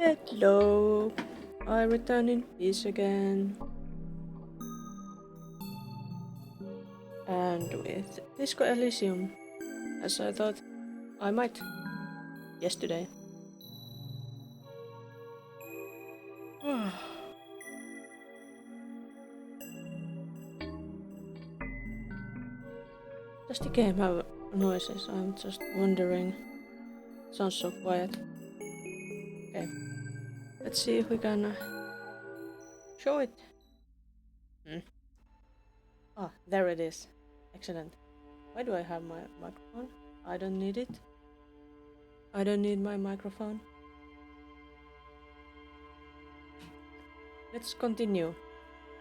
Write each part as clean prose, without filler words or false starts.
Hello, I return in peace again. And with Disco Elysium, as I thought I might yesterday. Does the game have noises? I'm just wondering. Sounds so quiet. Okay, let's see if we can show it. Ah, there it is. Excellent. Why do I have my microphone? I don't need it. I don't need my microphone. Let's continue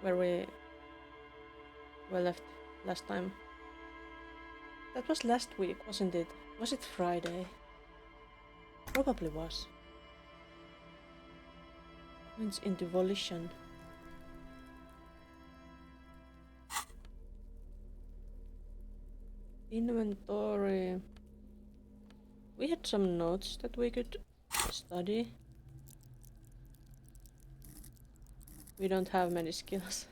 where we were left last time. That was last week, wasn't it? Was it Friday? Probably was. Points into volition. Inventory. We had some notes that we could study. We don't have many skills.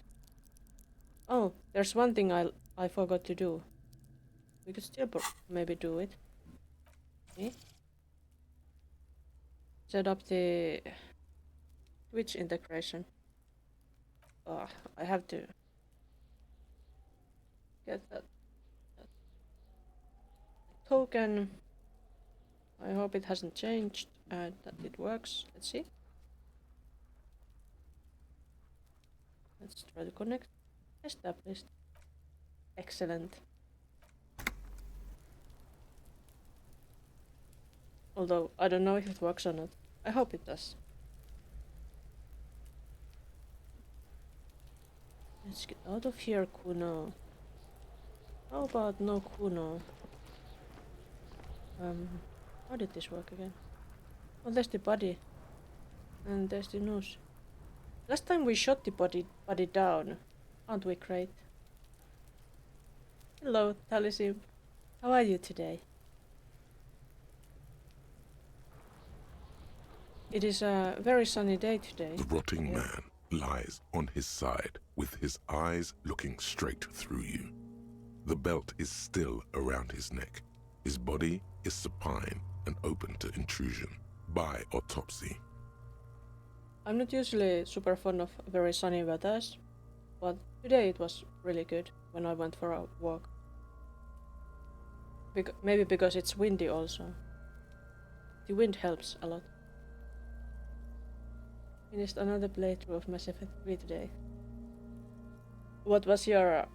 Oh, there's one thing I forgot to do. We could still maybe do it. Okay. Set up the Twitch integration. Oh, I have to get that token. I hope it hasn't changed and that it works. Let's see. Let's try to connect. Established. Excellent. Although I don't know if it works or not. I hope it does. Let's get out of here, Kuno. How about no Kuno? How did this work again? Oh, there's the body. And there's the nose. Last time we shot the body down. Aren't we great? Hello, Elysium. How are you today? It is a very sunny day today. The rotting man lies on his side with his eyes looking straight through you. The belt is still around his neck. His body is supine and open to intrusion by autopsy. I'm not usually super fond of very sunny weathers, but today it was really good when I went for a walk. Maybe because it's windy also. The wind helps a lot. Finished another playthrough of Mass Effect 3 today. What was your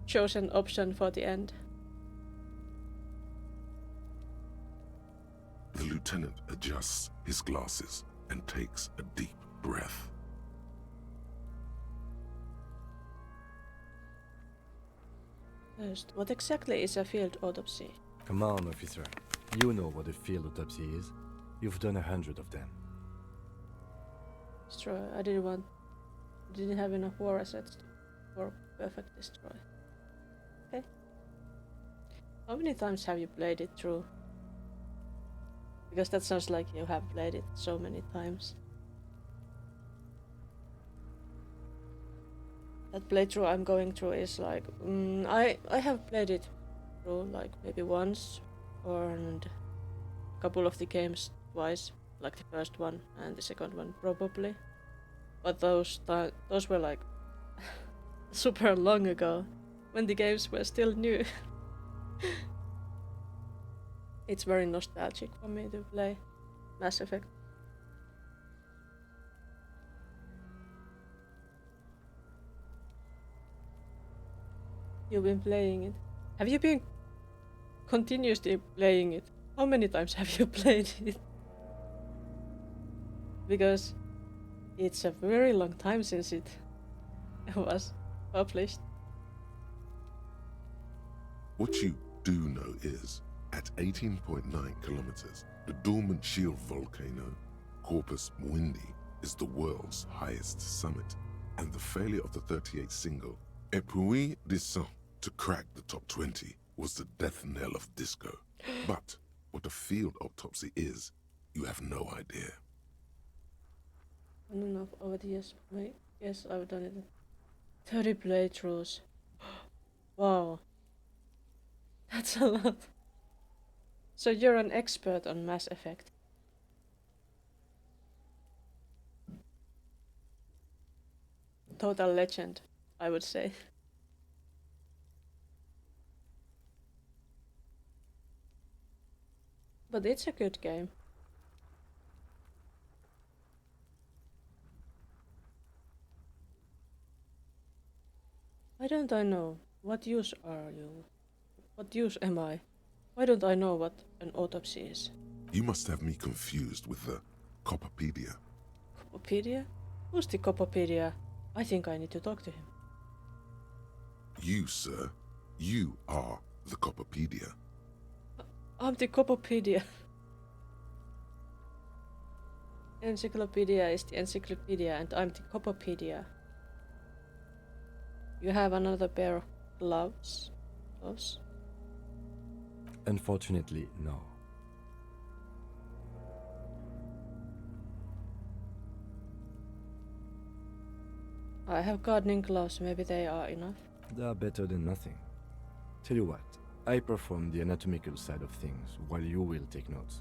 chosen option for the end? The lieutenant adjusts his glasses and takes a deep breath. First, what exactly is a field autopsy? Come on, officer. You know what a field autopsy is. You've done 100 of them. Destroy. I didn't have enough war assets for perfect destroy. Okay. How many times have you played it through? Because that sounds like you have played it so many times. That playthrough I'm going through is like, I have played it through like maybe once, and a couple of the games twice, like the first one and the second one probably. But those were like super long ago, when the games were still new. It's very nostalgic for me to play Mass Effect. You've been playing it. Have you been continuously playing it? How many times have you played it? Because it's a very long time since it was published. What you do know is, at 18.9 kilometers, the dormant shield volcano, Corpus Mundi, is the world's highest summit, and the failure of the 38 single, Epui Descent, to crack the top 20 was the death knell of disco. But what a field autopsy is, you have no idea. I don't know over the years. Yes, I've done it. 30 playthroughs. Wow. That's a lot. So you're an expert on Mass Effect. Total legend, I would say. But it's a good game. Why don't I know? What use are you? What use am I? Why don't I know what an autopsy is? You must have me confused with the Copperpedia. Copopedia? Who's the Copopedia? I think I need to talk to him. You, sir, you are the Copperpedia. I'm the Copopedia. Encyclopedia is the encyclopedia and I'm the Copopedia. You have another pair of gloves? Gloves? Unfortunately, no. I have gardening gloves, maybe they are enough. They are better than nothing. Tell you what, I perform the anatomical side of things while you will take notes.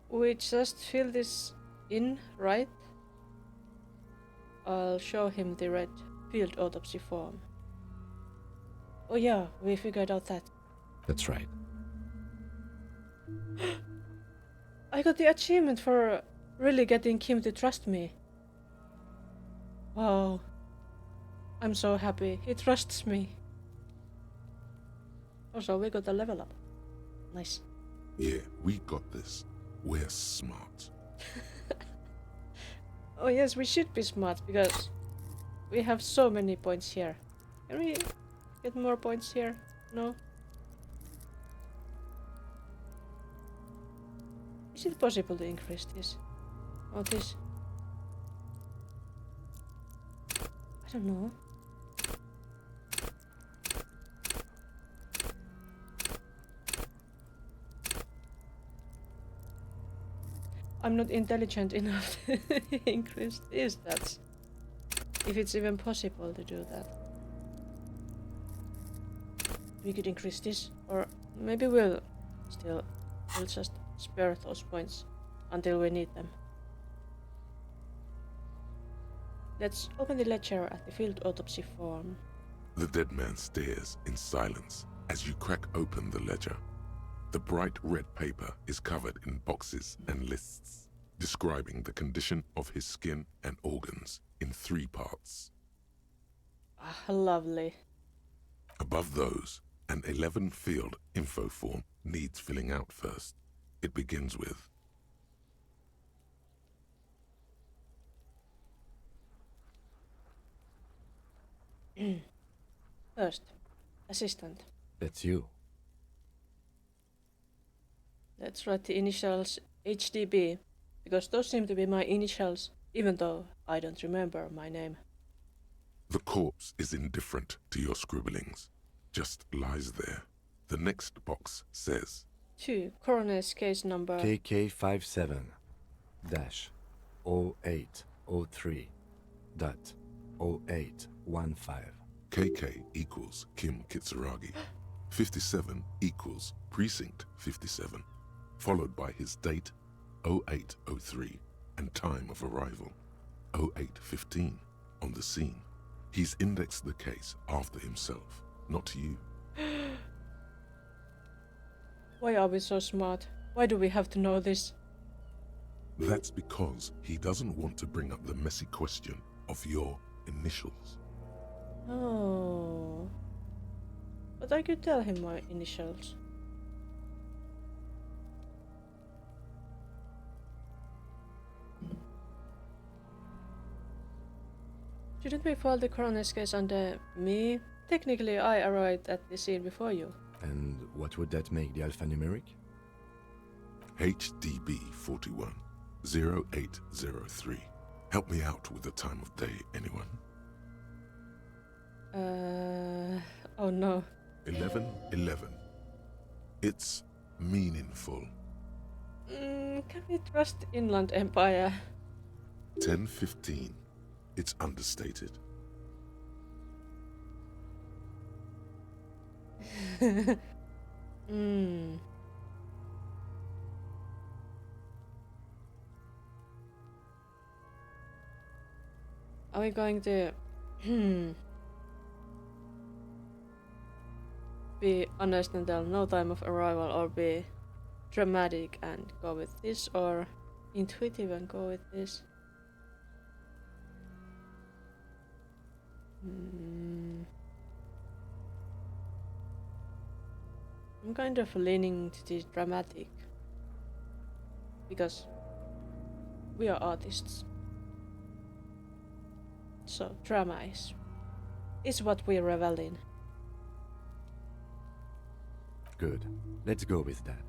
We just fill this in, right? I'll show him the red field autopsy form. Oh yeah, we figured out that. That's right. I got the achievement for really getting Kim to trust me. Wow. I'm so happy. He trusts me. Also, we got a level up. Nice. Yeah, we got this. We're smart. Oh yes, we should be smart because we have so many points here. Can we get more points here? No? Is it possible to increase this? Or this? I don't know. I'm not intelligent enough to increase these stats. If it's even possible to do that. We could increase this, or maybe we'll just spare those points until we need them. Let's open the ledger at the field autopsy form. The dead man stares in silence as you crack open the ledger. The bright red paper is covered in boxes and lists, describing the condition of his skin and organs in 3 parts. Ah, lovely. Above those, an 11-field info form needs filling out first. It begins with, First, assistant. That's you. Let's write the initials HDB, because those seem to be my initials, even though I don't remember my name. the corpse is indifferent to your scribblings, just lies there. The next box says, 2. Coroner's case number KK57-0803.0815. KK equals Kim Kitsuragi. 57 equals Precinct 57, followed by his date 0803 and time of arrival 0815 on the scene. He's indexed the case after himself, not you. Why are we so smart? Why do we have to know this? That's because he doesn't want to bring up the messy question of your initials. Oh. But I could tell him my initials. Shouldn't we file the coroner's case under me? Technically, I arrived at the scene before you. And what would that make the alphanumeric? HDB 41 0803. Help me out with the time of day, anyone? Oh no. 1111 It's meaningful. Can we trust Inland Empire? 10-15. It's understated. Hmm. Are we going to be honest and tell no time of arrival, or be dramatic and go with this, or intuitive and go with this? I'm kind of leaning to the dramatic because we are artists. So drama is what we revel in. Good. Let's go with that.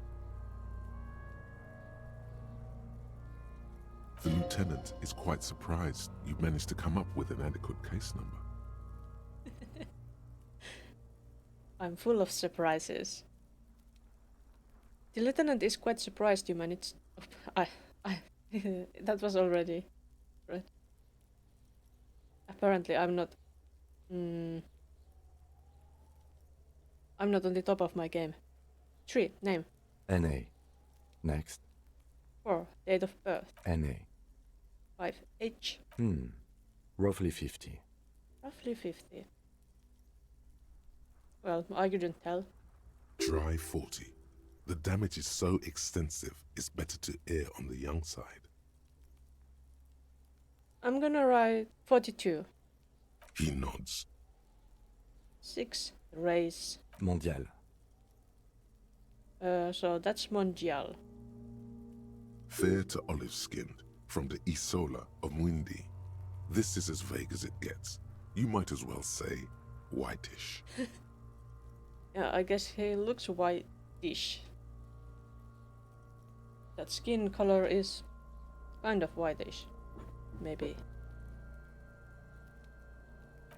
The lieutenant is quite surprised you managed to come up with an adequate case number. I'm full of surprises. The lieutenant is quite surprised you managed. That was already right. Apparently, I'm not. I'm not on the top of my game. 3. Name. NA. Next. 4. Date of birth. NA. 5. Age. Roughly 50. Roughly 50. Well, I couldn't tell. Try 40. The damage is so extensive, it's better to err on the young side. I'm gonna write 42. He nods. 6. Race. Mondial. So that's Mondial. Fair to olive-skinned, from the Isola of Mwindi. This is as vague as it gets. You might as well say whitish. Yeah, I guess he looks whitish. That skin color is kind of whitish, maybe.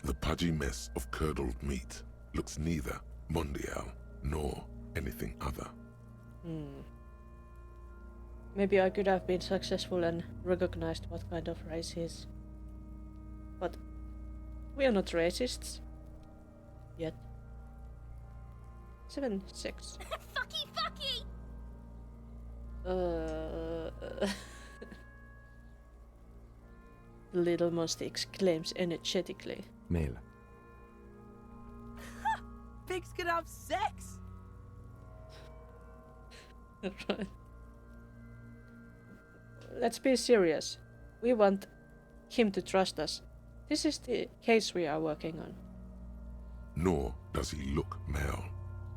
The pudgy mess of curdled meat looks neither mondial nor anything other. Maybe I could have been successful and recognized what kind of race he is. But we are not racists. Yet. 7, 6. Fucky, fucky! The little monster exclaims energetically. Male. Pigs can have sex! Right. Let's be serious. We want him to trust us. This is the case we are working on. Nor does he look male,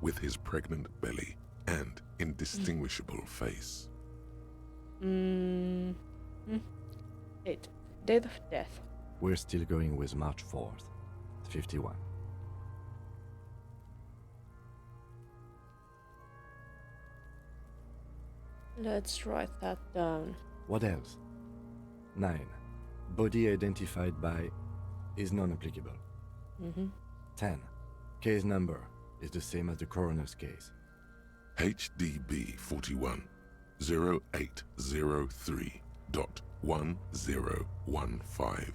with his pregnant belly and indistinguishable face. 8. Date of death. We're still going with March 4th. 51. Let's write that down. What else? 9. Body identified by is non-applicable. 10. Case number is the same as the coroner's case. HDB 41 0803.1015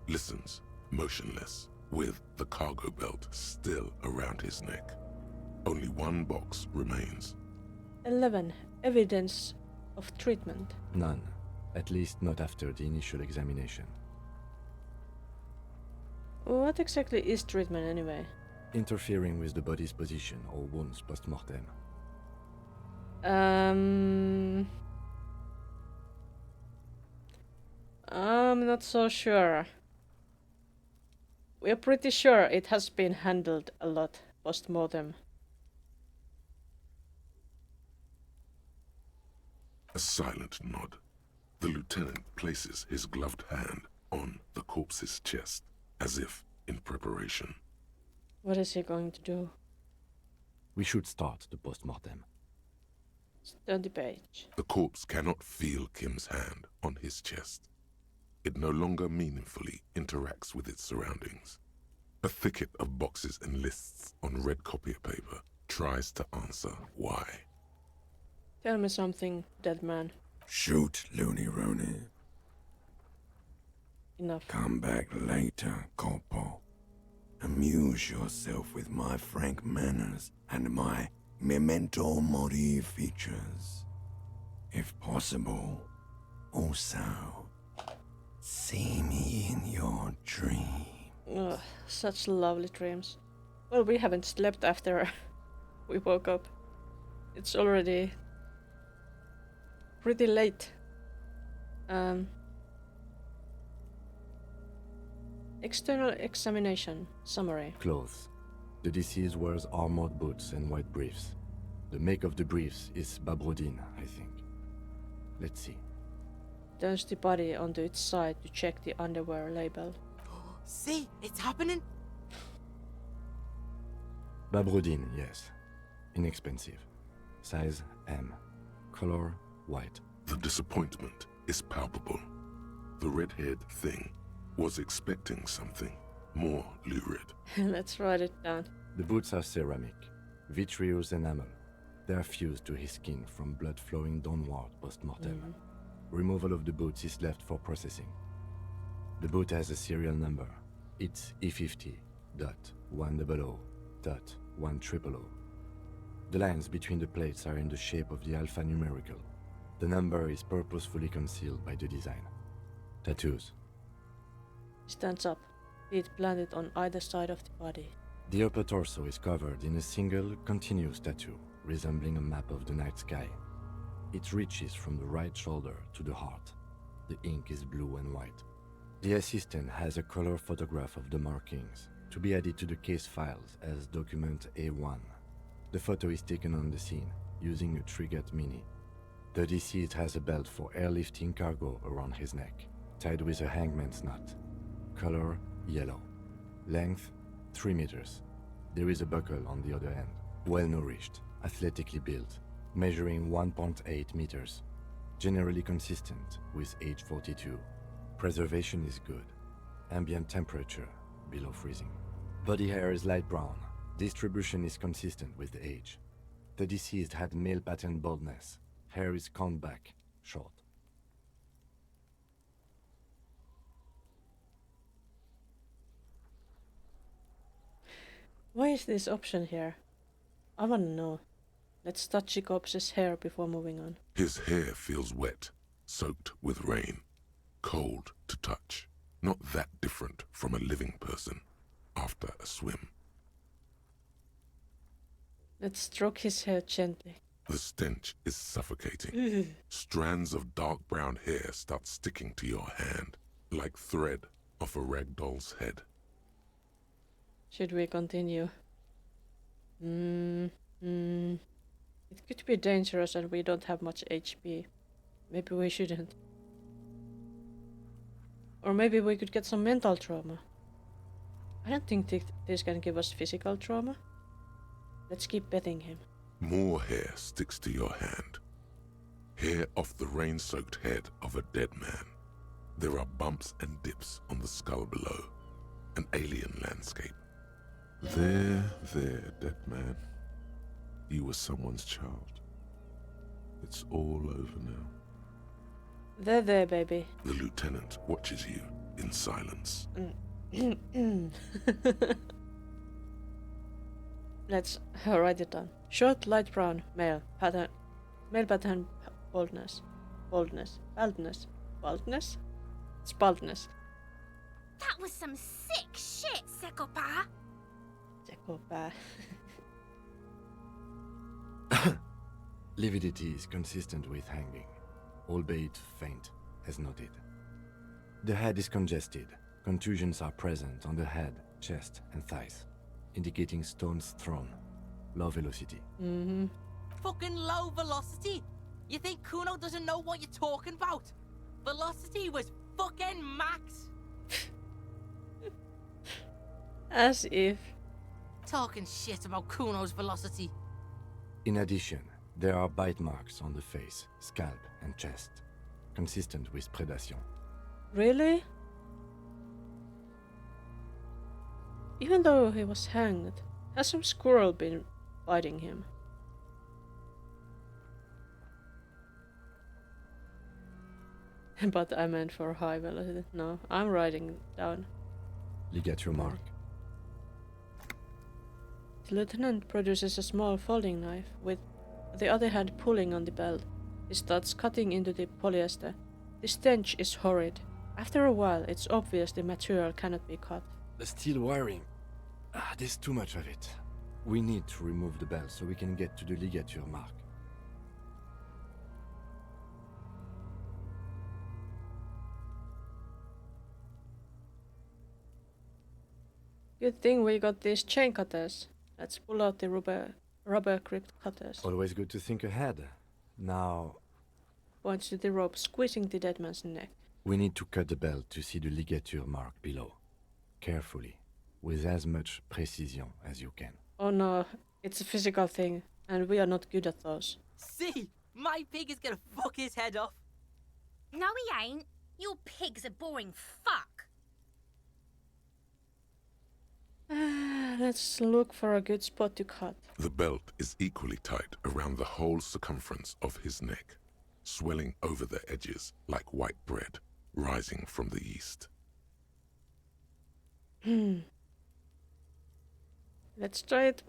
listens, motionless, with the cargo belt still around his neck. Only one box remains. 11. Evidence of treatment. None. At least not after the initial examination. What exactly is treatment anyway? Interfering with the body's position or wounds post-mortem. I'm not so sure. We're pretty sure it has been handled a lot post-mortem. A silent nod. The lieutenant places his gloved hand on the corpse's chest, as if in preparation. What is he going to do? We should start the post-mortem. Turn the page. The corpse cannot feel Kim's hand on his chest. It no longer meaningfully interacts with its surroundings. A thicket of boxes and lists on red copier paper tries to answer why. Tell me something, dead man. Shoot, Looney Rooney. Enough. Come back later, Corporal. Amuse yourself with my frank manners and my memento mori features. If possible, also, see me in your dream. Ugh, such lovely dreams. Well, we haven't slept after we woke up. It's already pretty late. External examination summary. Clothes. The deceased wears armored boots and white briefs. The make of the briefs is Babrodine, I think. Let's see. Turns the body onto its side to check the underwear label. See, it's happening. Babrodine, yes. Inexpensive. Size M. Color white. The disappointment is palpable. The red-haired thing was expecting something more lurid. Let's write it down. The boots are ceramic, vitreous enamel. They are fused to his skin from blood flowing downward post-mortem. Removal of the boots is left for processing. The boot has a serial number. It's E50.100.100. The lines between the plates are in the shape of the alphanumerical. The number is purposefully concealed by the design. Tattoos. Stands up, feet planted on either side of the body. The upper torso is covered in a single, continuous tattoo, resembling a map of the night sky. It reaches from the right shoulder to the heart. The ink is blue and white. The assistant has a color photograph of the markings, to be added to the case files as document A1. The photo is taken on the scene, using a Trigat Mini. The deceased has a belt for airlifting cargo around his neck, tied with a hangman's knot. Color yellow. Length 3 meters. There is a buckle on the other end. Well-nourished, athletically built, measuring 1.8 meters. Generally consistent with age 42. Preservation is good. Ambient temperature below freezing. Body hair is light brown. Distribution is consistent with the age. The deceased had male pattern baldness. Hair is combed back, short. Why is this option here? I wanna know. Let's touch the corpse's hair before moving on. His hair feels wet, soaked with rain, cold to touch. Not that different from a living person after a swim. Let's stroke his hair gently. The stench is suffocating. Strands of dark brown hair start sticking to your hand, like thread off a rag doll's head. Should we continue? It could be dangerous and we don't have much HP. Maybe we shouldn't. Or maybe we could get some mental trauma. I don't think this can give us physical trauma. Let's keep petting him. More hair sticks to your hand. Hair off the rain-soaked head of a dead man. There are bumps and dips on the skull below. An alien landscape. There, dead man. You were someone's child. It's all over now. There, baby. The lieutenant watches you in silence. Let's write it down. Short, light brown, male pattern baldness. It's baldness. That was some sick shit, Sekopa. Sekopa. Lividity is consistent with hanging, albeit faint, as noted. The head is congested. Contusions are present on the head, chest, and thighs, indicating stones thrown. Low velocity. Fucking low velocity? You think Kuno doesn't know what you're talking about? Velocity was fucking max. As if. Talking shit about Kuno's velocity. In addition, there are bite marks on the face, scalp, and chest, consistent with predation. Really? Even though he was hanged, has some squirrel been fighting him. But I meant for high velocity. No, I'm writing down. Ligature mark. The lieutenant produces a small folding knife, with the other hand pulling on the belt. He starts cutting into the polyester. The stench is horrid. After a while, it's obvious the material cannot be cut. The steel wiring. There's too much of it. We need to remove the belt so we can get to the ligature mark. Good thing we got these chain cutters. Let's pull out the rubber grip cutters. Always good to think ahead. Now, Points to the rope squeezing the dead man's neck. we need to cut the belt to see the ligature mark below. Carefully, with as much precision as you can. Oh no, it's a physical thing, and we are not good at those. See, my pig is gonna fuck his head off. No, he ain't. Your pig's a boring fuck. Let's look for a good spot to cut. The belt is equally tight around the whole circumference of his neck, swelling over the edges like white bread rising from the east. Let's try it.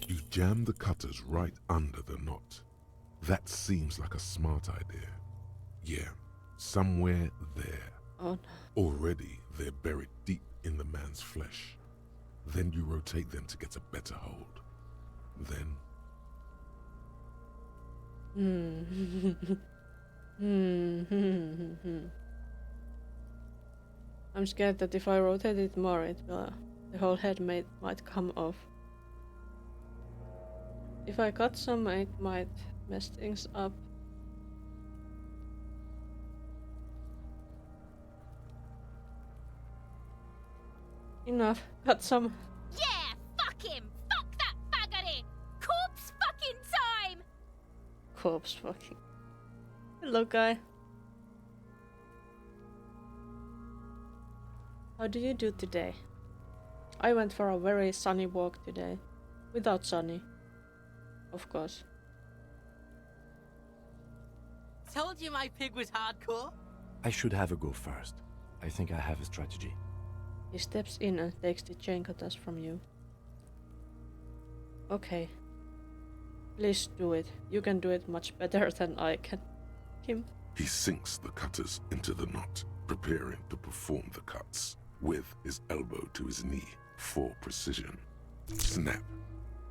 You jam the cutters right under the knot. That seems like a smart idea. Yeah, somewhere there. Oh no. Already they're buried deep in the man's flesh. Then you rotate them to get a better hold. Then I'm scared that if I rotate it more, the whole head might come off. If I cut some, it might mess things up. Enough. Cut some. Yeah, fuck him. Fuck that faggoty. Corpse fucking time. Corpse fucking. Hello, guy. How do you do today? I went for a very sunny walk today. Without sunny. Of course. Told you my pig was hardcore. I should have a go first. I think I have a strategy. He steps in and takes the chain cutters from you. Okay. Please do it. You can do it much better than I can. Him. he sinks the cutters into the knot, preparing to perform the cuts, with his elbow to his knee for precision. Snap.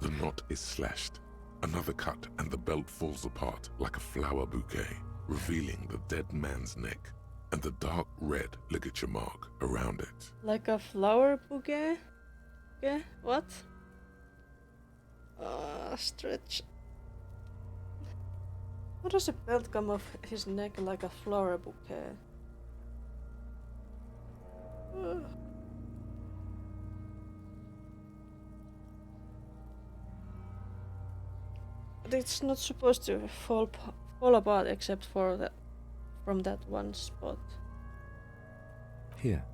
The knot is slashed. Another cut and the belt falls apart like a flower bouquet, revealing the dead man's neck and the dark red ligature mark around it. Like a flower bouquet? Okay, what? Stretch. How does a belt come off his neck like a flower bouquet? But it's not supposed to fall apart except for that, from that one spot. Here.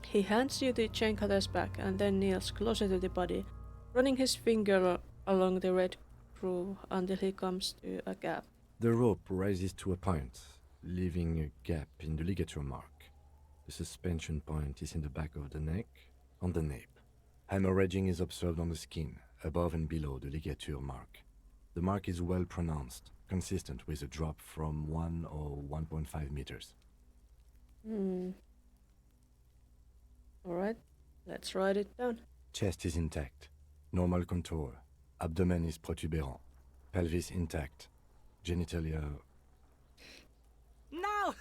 He hands you the chain cutters back and then kneels closer to the body, running his finger along the red groove until he comes to a gap. The rope rises to a point, leaving a gap in the ligature mark. The suspension point is in the back of the neck, on the nape. Hemorrhaging is observed on the skin, above and below the ligature mark. The mark is well pronounced, consistent with a drop from 1 or 1.5 meters. Alright, let's write it down. Chest is intact, normal contour. Abdomen is protuberant, pelvis intact, genitalia. No!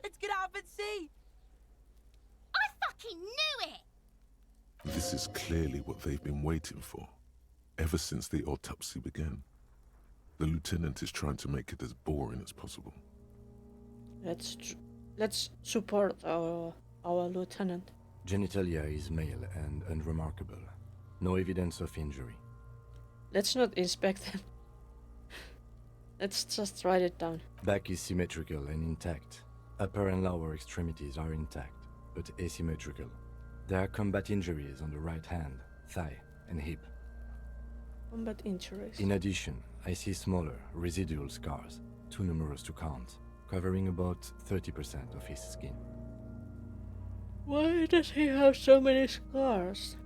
Let's get up and see! I fucking knew it! This is clearly what they've been waiting for, ever since the autopsy began. The lieutenant is trying to make it as boring as possible. Let's support our lieutenant. Genitalia is male and unremarkable. No evidence of injury. Let's not inspect them. Let's just write it down. Back is symmetrical and intact. Upper and lower extremities are intact, but asymmetrical. There are combat injuries on the right hand, thigh, and hip. Combat injuries. In addition, I see smaller, residual scars, too numerous to count, covering about 30% of his skin. Why does he have so many scars?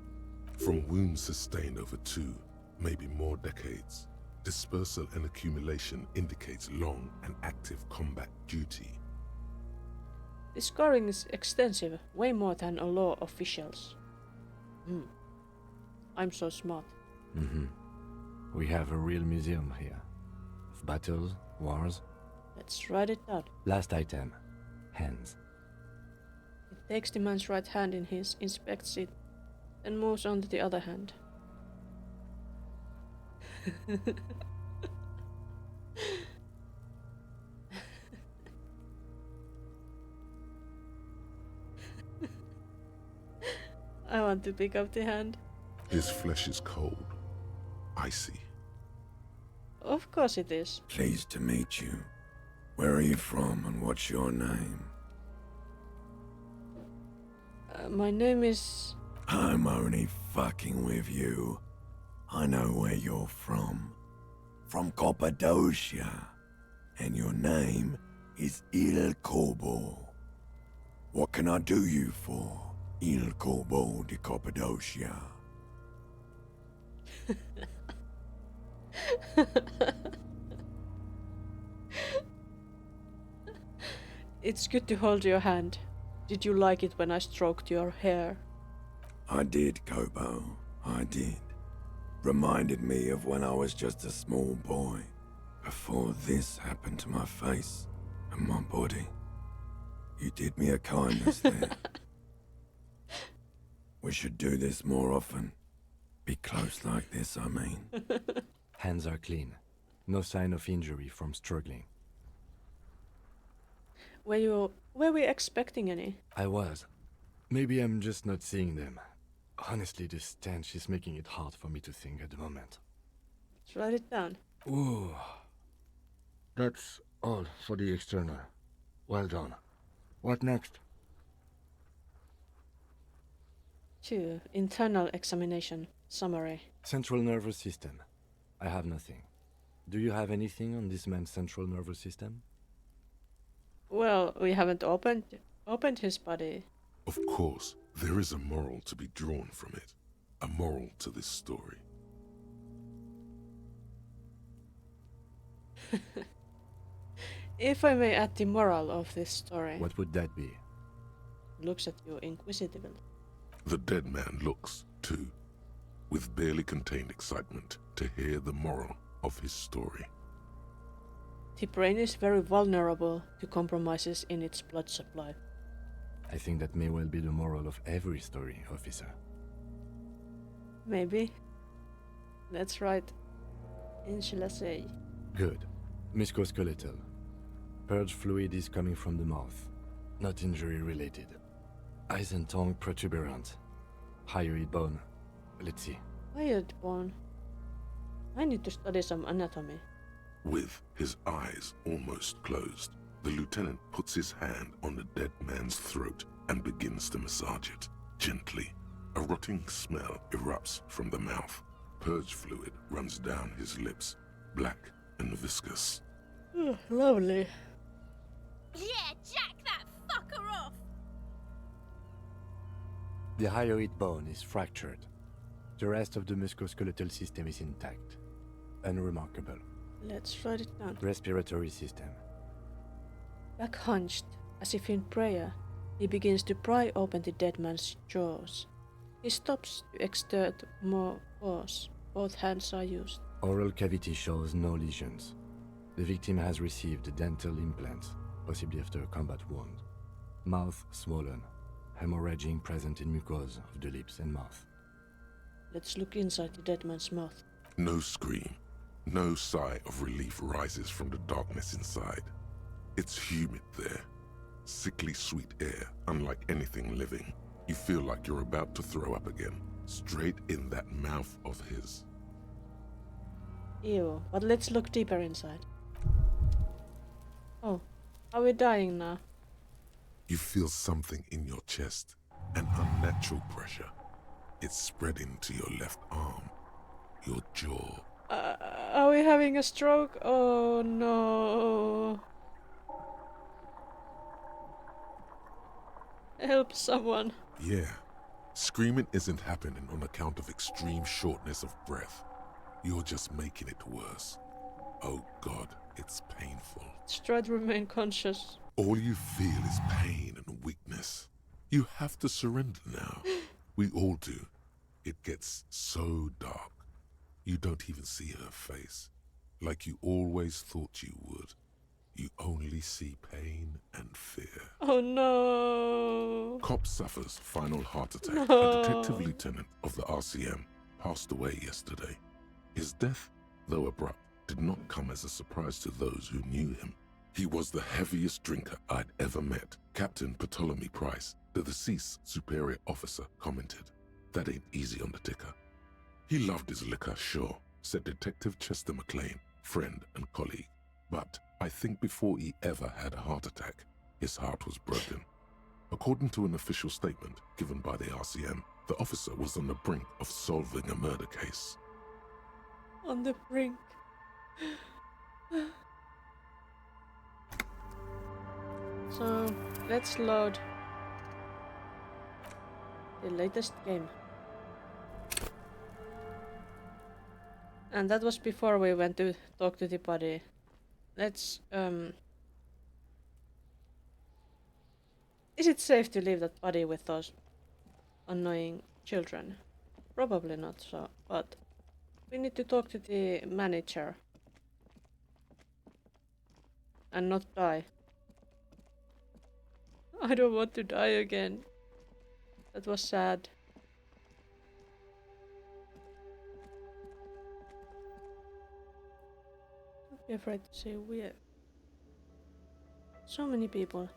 From wounds sustained over 2, maybe more decades, dispersal and accumulation indicates long and active combat duty. The scarring is extensive, way more than a law officials. I'm so smart. We have a real museum here. Of battles, wars. Let's write it down. Last item. Hands. It takes the man's right hand in his, inspects it, then moves on to the other hand. I want to pick up the hand. His flesh is cold, icy. Of course it is. Pleased to meet you. Where are you from and what's your name? My name is... I'm only fucking with you. I know where you're from. From Cappadocia. And your name is Il Corbo. What can I do you for, Il Corbo de Cappadocia? It's good to hold your hand. Did you like it when I stroked your hair? I did, Kobo. I did. Reminded me of when I was just a small boy, before this happened to my face and my body. You did me a kindness there. We should do this more often. Be close like this, I mean. Hands are clean. No sign of injury from struggling. Were we expecting any? I was. Maybe I'm just not seeing them. Honestly, this stench is making it hard for me to think at the moment. Let's write it down. Ooh. That's all for the external. Well done. What next? 2. Internal examination. Summary. Central nervous system. I have nothing. Do you have anything on this man's central nervous system? Well, we haven't opened his body. Of course, there is a moral to be drawn from it. A moral to this story. If I may add the moral of this story. What would that be? Looks at you inquisitively. The dead man looks, too, with barely contained excitement to hear the moral of his story. The brain is very vulnerable to compromises in its blood supply. I think that may well be the moral of every story, officer. Maybe. That's right. In shall I say? Good. Musculoskeletal. Purge fluid is coming from the mouth. Not injury related. Eyes and tongue protuberant. Hyoid bone. Let's see. Wired bone. I need to study some anatomy. With his eyes almost closed, the lieutenant puts his hand on the dead man's throat and begins to massage it, gently. A rotting smell erupts from the mouth. Purge fluid runs down his lips, black and viscous. Lovely. Yeah, jack that fucker off! The hyoid bone is fractured. The rest of the musculoskeletal system is intact. Unremarkable. Let's write it down. Respiratory system. Back hunched, as if in prayer, he begins to pry open the dead man's jaws. He stops to exert more force. Both hands are used. Oral cavity shows no lesions. The victim has received dental implants, possibly after a combat wound. Mouth swollen. Hemorrhaging present in mucosa of the lips and mouth. Let's look inside the dead man's mouth. No scream, no sigh of relief rises from the darkness inside. It's humid there. Sickly sweet air, unlike anything living. You feel like you're about to throw up again, straight in that mouth of his. Ew, but let's look deeper inside. Oh, are we dying now? You feel something in your chest. An unnatural pressure. It's spreading to your left arm, your jaw. Are we having a stroke? Oh no. Help someone. Yeah. Screaming isn't happening on account of extreme shortness of breath. You're just making it worse. Oh God, it's painful. Try to remain conscious. All you feel is pain and weakness. You have to surrender now. We all do. It gets so dark. You don't even see her face. Like you always thought you would. You only see pain and fear. Oh no. Cop suffers final heart attack. No. A detective lieutenant of the RCM passed away yesterday. His death, though abrupt, did not come as a surprise to those who knew him. He was the heaviest drinker I'd ever met. Captain Ptolemy Price, the deceased superior officer, commented, "That ain't easy on the ticker." He loved his liquor, sure, said Detective Chester McLean, friend and colleague. But I think before he ever had a heart attack, his heart was broken. According to an official statement given by the RCM, the officer was on the brink of solving a murder case. On the brink. So, let's load the latest game. And that was before we went to talk to the body. Let's, Is it safe to leave that body with those annoying children? Probably not, so, but we need to talk to the manager. And not die. I don't want to die again. That was sad. Don't be afraid to say weird. So many people.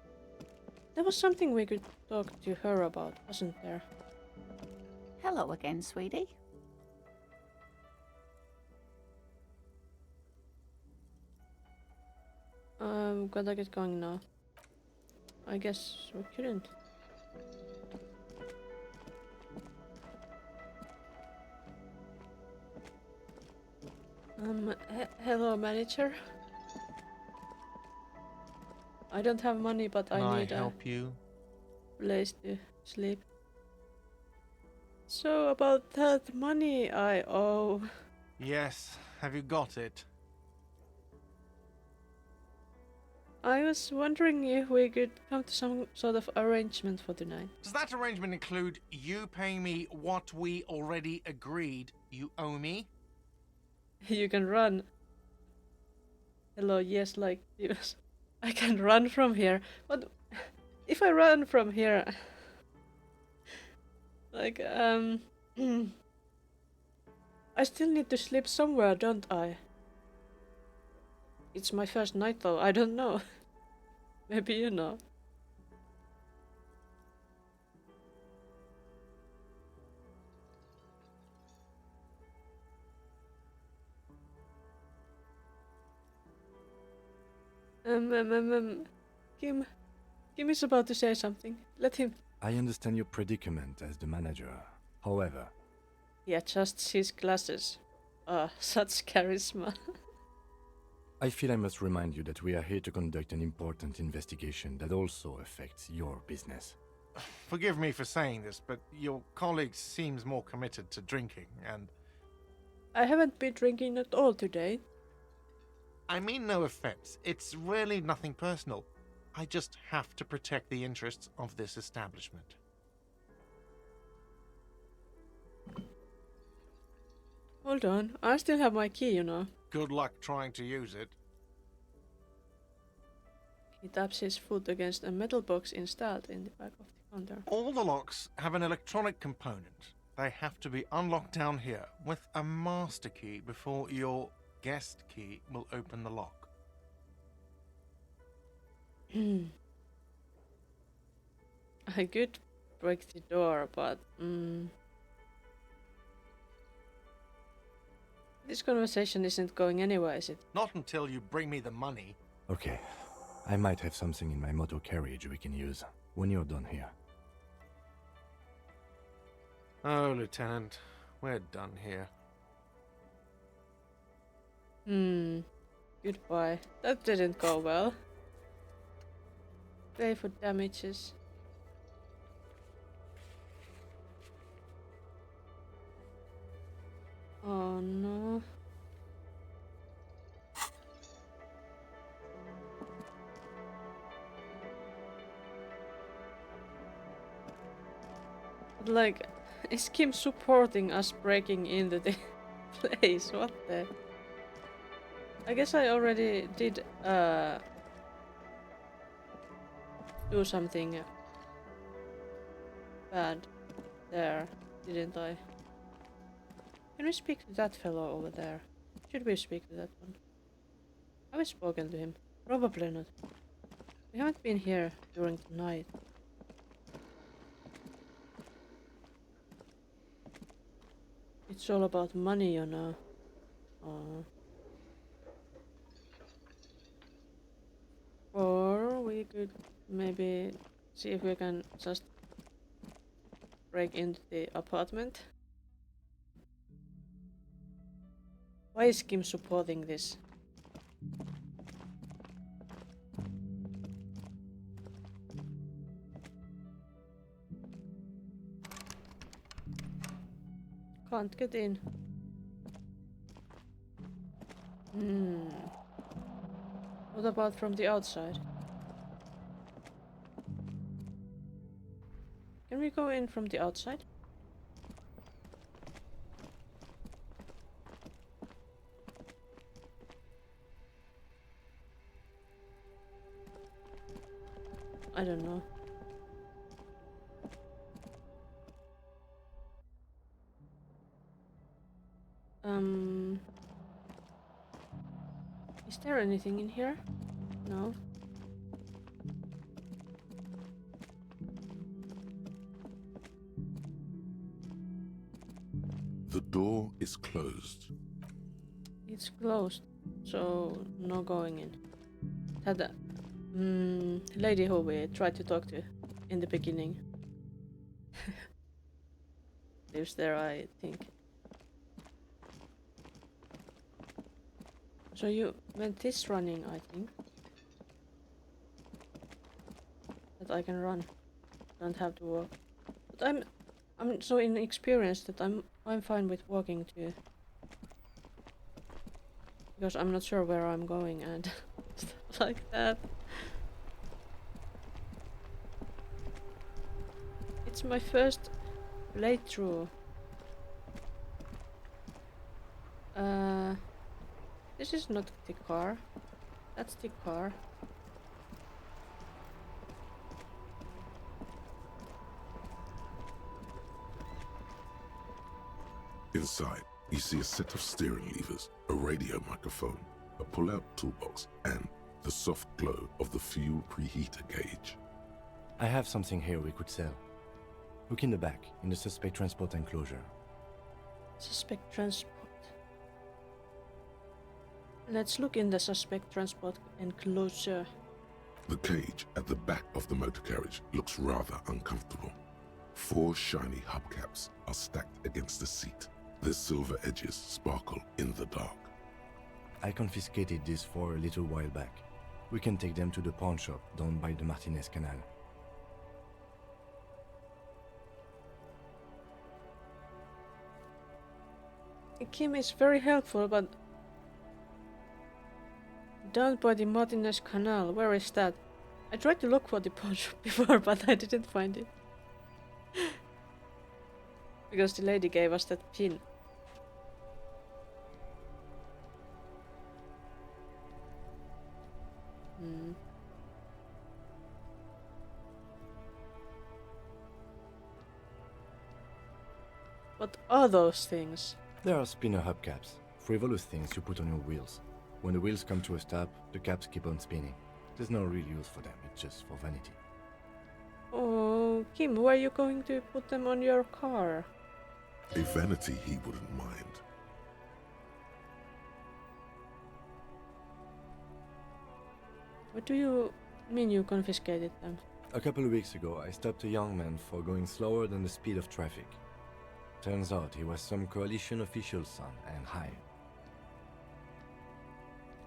There was something we could talk to her about, wasn't there? Hello again, sweetie. Gotta get going now. I guess we couldn't. Hello, manager. I don't have money, but I need help you? a place to sleep. So about that money I owe. Yes, have you got it? I was wondering if we could come to some sort of arrangement for tonight. Does that arrangement include you paying me what we already agreed you owe me? You can run. Hello, yes, like yes. I can run from here, but if I run from here, like I still need to sleep somewhere, don't I? It's my first night though, I don't know. Maybe you know. Kim is about to say something. Let him. I understand your predicament as the manager. However, He adjusts his glasses. Such charisma. I feel I must remind you that we are here to conduct an important investigation that also affects your business. Forgive me for saying this, but your colleague seems more committed to drinking, and I haven't been drinking at all today. I mean no offense. It's really nothing personal. I just have to protect the interests of this establishment. Hold on, I still have my key, you know. Good luck trying to use it. He taps his foot against a metal box installed in the back of the counter. All the locks have an electronic component. They have to be unlocked down here with a master key before your guest key will open the lock. I could break the door, but this conversation isn't going anywhere, is it? Not until you bring me the money. Okay, I might have something in my motor carriage we can use when you're done here. Oh, Lieutenant, we're done here. Goodbye. That didn't go well. Pay for damages. Oh no. But like, is Kim supporting us breaking into the place? What the? I guess I already did do something bad there, didn't I? Can we speak to that fellow over there? Should we speak to that one? Have we spoken to him? Probably not. We haven't been here during the night. It's all about money, you know. Or we could maybe see if we can just break into the apartment. Why is Kim supporting this? Can't get in. What about from the outside? Can we go in from the outside? I don't know. Is there anything in here? No. The door is closed. It's closed, so no going in. That lady who we tried to talk to in the beginning lives there, I think. So you meant this running, I think. That I can run, don't have to walk. But I'm so inexperienced that I'm fine with walking too. Because I'm not sure where I'm going and stuff like that. It's my first playthrough. This is not the car. That's the car. Inside, you see a set of steering levers, a radio microphone, a pull-out toolbox, and the soft glow of the fuel preheater gauge. I have something here we could sell. Look in the back, in the suspect transport enclosure. Suspect transport. Let's look in the suspect transport enclosure. The cage at the back of the motor carriage looks rather uncomfortable. 4 shiny hubcaps are stacked against the seat. Their silver edges sparkle in the dark. I confiscated these 4 a little while back. We can take them to the pawn shop down by the Martinez Canal. Kim is very helpful, but down by the Martinez Canal, where is that? I tried to look for the pawn shop before, but I didn't find it. Because the lady gave us that pin. What are those things? There are spinner hubcaps, frivolous things you put on your wheels. When the wheels come to a stop, the caps keep on spinning. There's no real use for them, it's just for vanity. Oh, Kim, why are you going to put them on your car? A vanity he wouldn't mind. What do you mean you confiscated them? A couple of weeks ago, I stopped a young man for going slower than the speed of traffic. Turns out he was some coalition official's son and hired.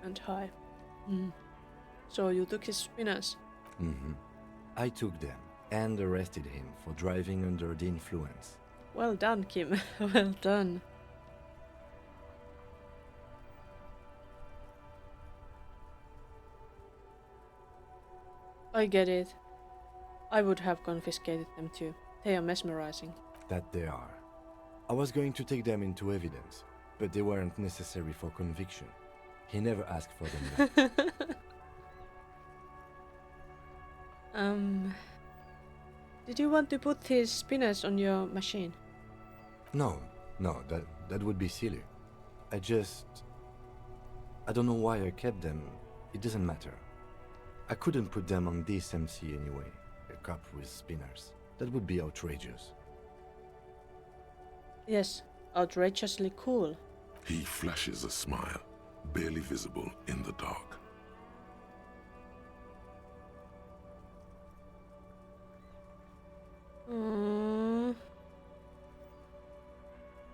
And hi. So you took his spinners? I took them and arrested him for driving under the influence. Well done, Kim. Well done. I get it. I would have confiscated them too. They are mesmerizing. That they are. I was going to take them into evidence, but they weren't necessary for conviction. He never asked for them back. Did you want to put his spinners on your machine? No, that would be silly. I don't know why I kept them. It doesn't matter. I couldn't put them on this MC anyway. A cop with spinners. That would be outrageous. Yes, outrageously cool. He flashes a smile, barely visible in the dark.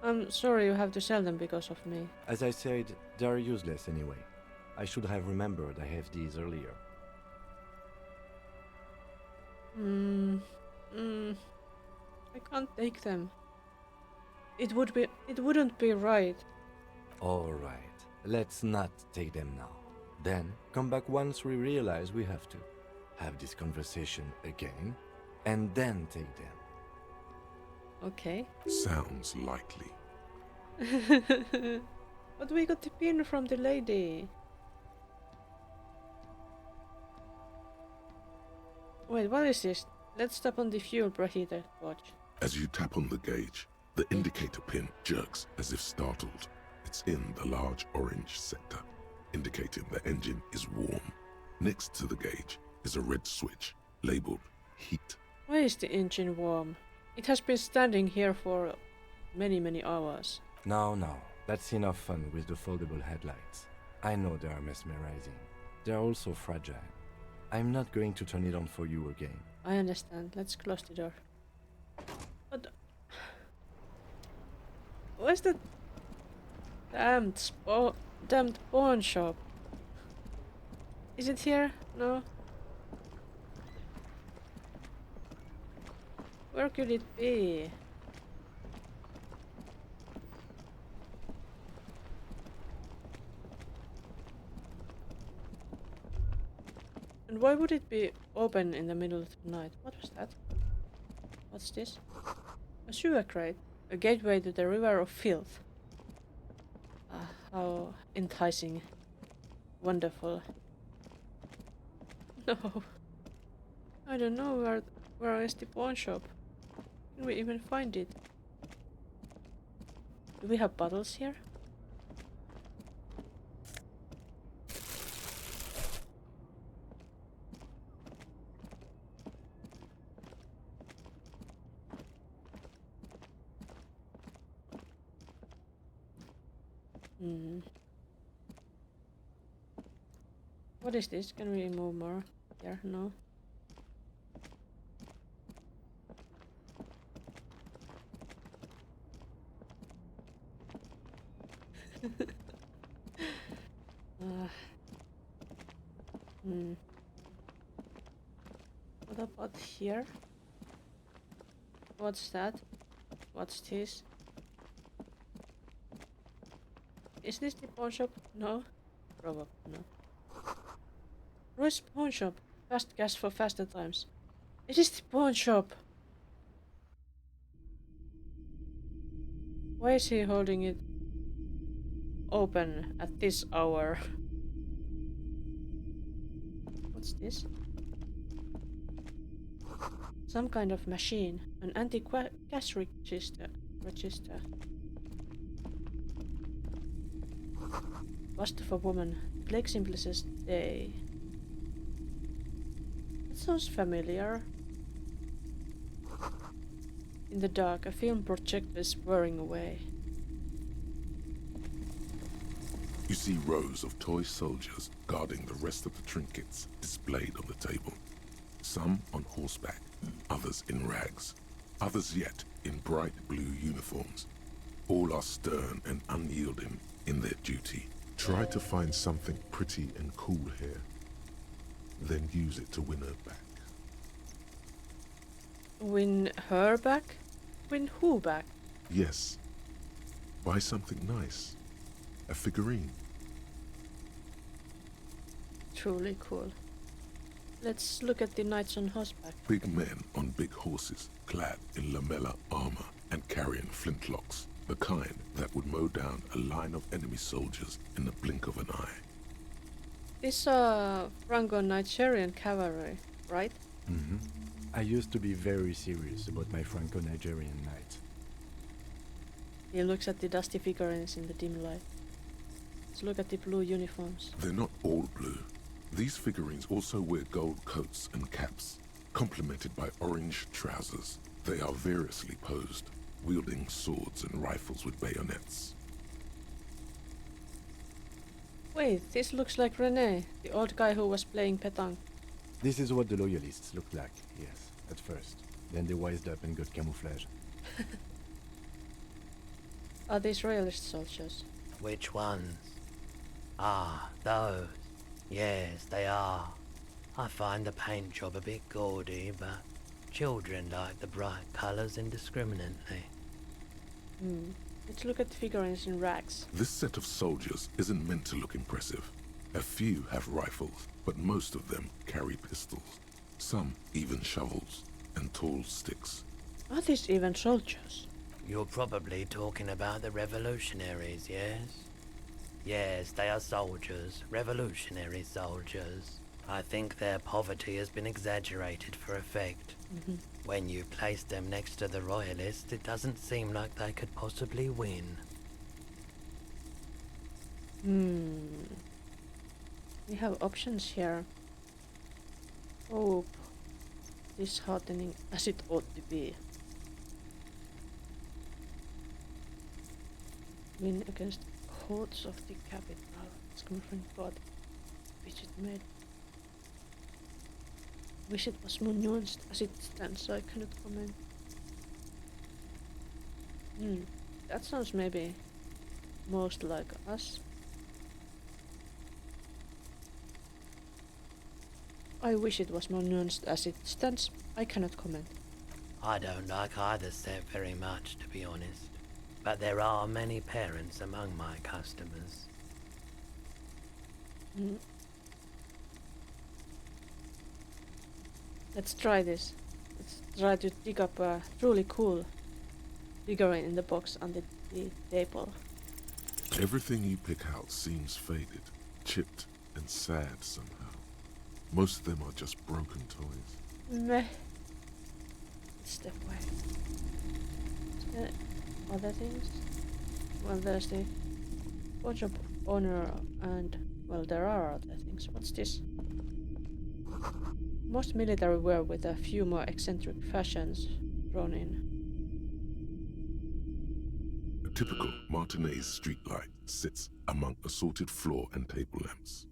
I'm sorry you have to sell them because of me. As I said, they are useless anyway. I should have remembered I have these earlier. I can't take them. It wouldn't be right. Alright, let's not take them now. Then, come back once we realize we have to. Have this conversation again, and then take them. Okay. Sounds likely. But we got the pin from the lady. Wait, what is this? Let's tap on the fuel preheater. Watch. As you tap on the gauge, the indicator pin jerks as if startled. It's in the large orange sector, indicating the engine is warm. Next to the gauge is a red switch labeled heat. Why is the engine warm? It has been standing here for many hours. No, that's enough fun with the foldable headlights. I know they are mesmerizing. They are also fragile. I'm not going to turn it on for you again. I understand. Let's close the door. But where's the damned pawn shop? Is it here? No. Where could it be? And why would it be open in the middle of the night? What was that? What's this? A sewer crate. A gateway to the river of filth. How enticing. Wonderful. No. I don't know where is the pawn shop. Can we even find it? Do we have bottles here? What is this? Can we move more? Here? No. What about here? What's that? What's this? Is this the pawn shop? No? Probably no. Roy's pawn shop. Fast cash for faster times. It is the pawn shop! Why is he holding it open at this hour? What's this? Some kind of machine. An anti-cash register. Bust of a woman. Blake Simplicius Day. That sounds familiar. In the dark, a film projector is whirring away. You see rows of toy soldiers guarding the rest of the trinkets displayed on the table. Some on horseback, others in rags, others yet in bright blue uniforms. All are stern and unyielding in their duty. Try to find something pretty and cool here, then use it to win her back. Win her back? Win who back? Yes, buy something nice. A figurine. Truly cool. Let's look at the knights on horseback. Big men on big horses, clad in lamella armor and carrying flintlocks, the kind that would mow down a line of enemy soldiers in the blink of an eye. These are Franco-Nigerian cavalry, right? Mm-hmm. I used to be very serious about my Franco-Nigerian knights. He looks at the dusty figurines in the dim light. Let's look at the blue uniforms. They're not all blue. These figurines also wear gold coats and caps, complemented by orange trousers. They are variously posed, wielding swords and rifles with bayonets. Wait, this looks like René, the old guy who was playing petanque. This is what the loyalists looked like, yes, at first. Then they wised up and got camouflage. Are these royalist soldiers? Which ones? Ah, those. Yes, they are. I find the paint job a bit gaudy, but children like the bright colours indiscriminately. Let's look at the figurines in rags. This set of soldiers isn't meant to look impressive. A few have rifles, but most of them carry pistols. Some even shovels and tall sticks. Are these even soldiers? You're probably talking about the revolutionaries, yes? Yes, they are soldiers, revolutionary soldiers. I think their poverty has been exaggerated for effect. When you place them next to the royalists, it doesn't seem like they could possibly win. We have options here. Hope. Disheartening as it ought to be. Win against hordes of the capital. It's coming from God. Which it made. Wish it was more nuanced as it stands, so I cannot comment. That sounds maybe most like us. I wish it was more nuanced as it stands. I cannot comment. I don't like either set very much, to be honest. But there are many parents among my customers. Let's try this. Let's try to dig up a truly cool figurine in the box on the table. Everything you pick out seems faded, chipped, and sad somehow. Most of them are just broken toys. Meh. Step away. Is there other things? Well, there's the Watch of Honor and, well, there are other things. What's this? Most military wear with a few more eccentric fashions thrown in. A typical Martinez streetlight sits among assorted floor and table lamps.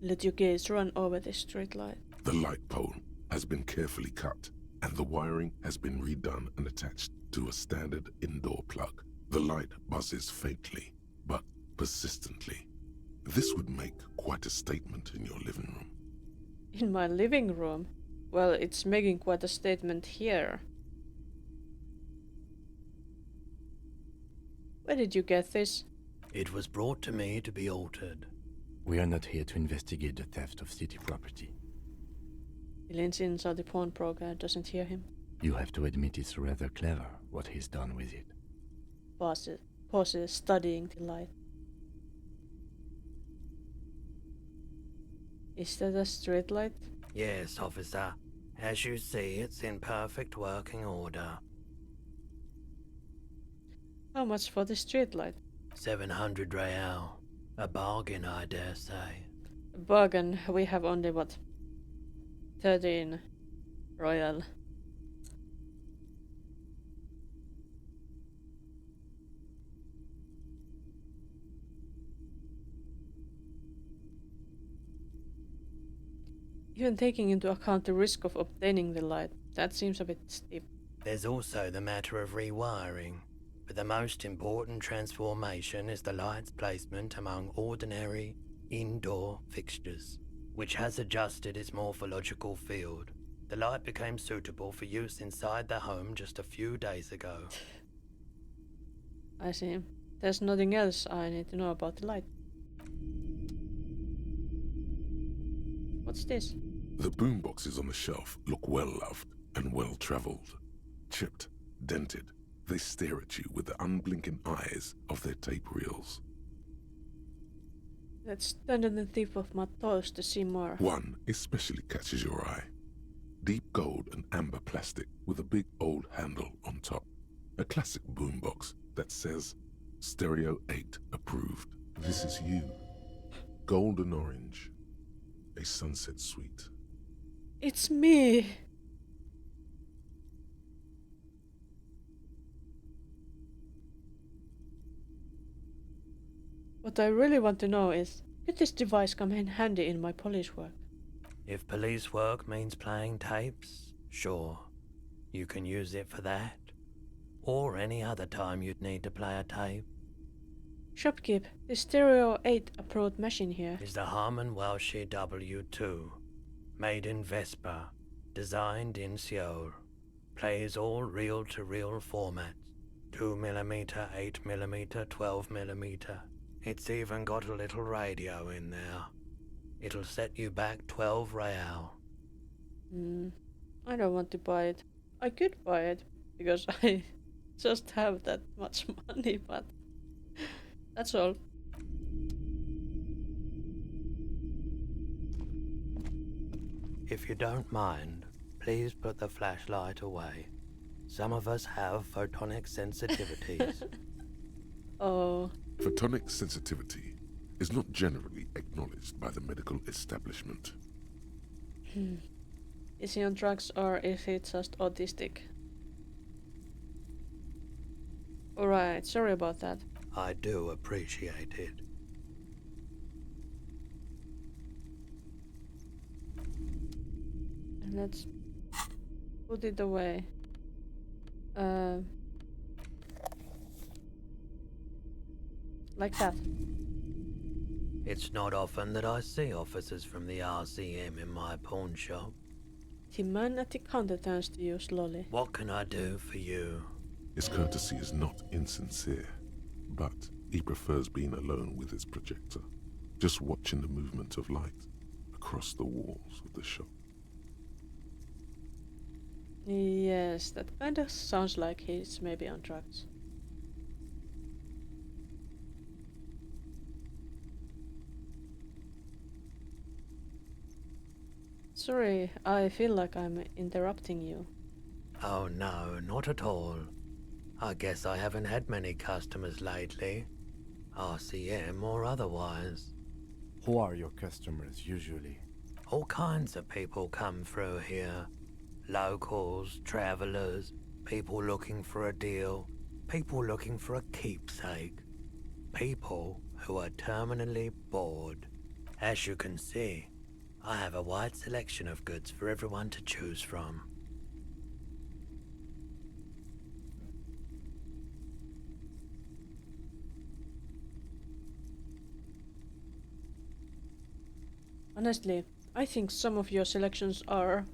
Let your gaze run over this street light. The light pole has been carefully cut, and the wiring has been redone and attached to a standard indoor plug. The light buzzes faintly, but persistently. This would make quite a statement in your living room. In my living room? Well, it's making quite a statement here. Where did you get this? It was brought to me to be altered. We are not here to investigate the theft of city property. He leans in so the pawnbroker doesn't hear him. You have to admit it's rather clever what he's done with it. Pauses, studying the light. Is that a street light? Yes, officer. As you see, it's in perfect working order. How much for the street light? 700 real. A bargain, I dare say. Bargain, we have only what? 13 royal. Even taking into account the risk of obtaining the light, That seems a bit steep. There's also the matter of rewiring, but the most important transformation is the light's placement among ordinary indoor fixtures, which has adjusted its morphological field. The light became suitable for use inside the home just a few days ago. I see. There's nothing else I need to know about the light. What's this? The boomboxes on the shelf look well-loved and well-traveled. Chipped, dented, they stare at you with the unblinking eyes of their tape reels. Let's stand on the tip of my toes to see more. One especially catches your eye. Deep gold and amber plastic with a big old handle on top. A classic boombox that says, Stereo 8 approved. This is you. Golden orange. A sunset suite. It's me! What I really want to know is, could this device come in handy in my police work? If police work means playing tapes, sure. You can use it for that. Or any other time you'd need to play a tape. Shopkeep, the Stereo 8 approved machine here. Is the Harman Welsh W2. Made in Vespa. Designed in Seoul. Plays all reel-to-reel formats. 2mm, 8mm, 12mm. It's even got a little radio in there. It'll set you back 12 real. I don't want to buy it. I could buy it, because I just have that much money, but that's all. If you don't mind, please put the flashlight away. Some of us have photonic sensitivities. Oh, Photonic sensitivity is not generally acknowledged by the medical establishment. is he on drugs or is he just autistic? Alright, sorry about that. I do appreciate it. Let's put it away. Like that. It's not often that I see officers from the RCM in my pawn shop. The man at the counter turns to you slowly. What can I do for you? His courtesy is not insincere, but he prefers being alone with his projector, just watching the movement of light across the walls of the shop. Yes, that kind of sounds like he's maybe on drugs. Sorry, I feel like I'm interrupting you. Oh no, not at all. I guess I haven't had many customers lately. RCM or otherwise. Who are your customers usually? All kinds of people come through here. Locals, travelers, people looking for a deal, people looking for a keepsake. People who are terminally bored. As you can see, I have a wide selection of goods for everyone to choose from. Honestly, I think some of your selections are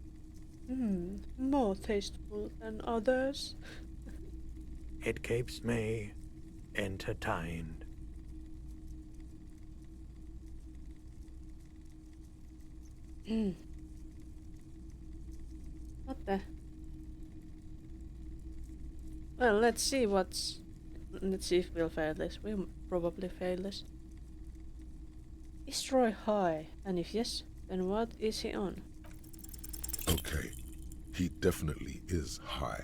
more tasteful than others. It keeps me entertained. What the? Well, let's see if we'll fail this. We'll probably fail this. Is Troy high? And if yes, then what is he on? Okay, he definitely is high.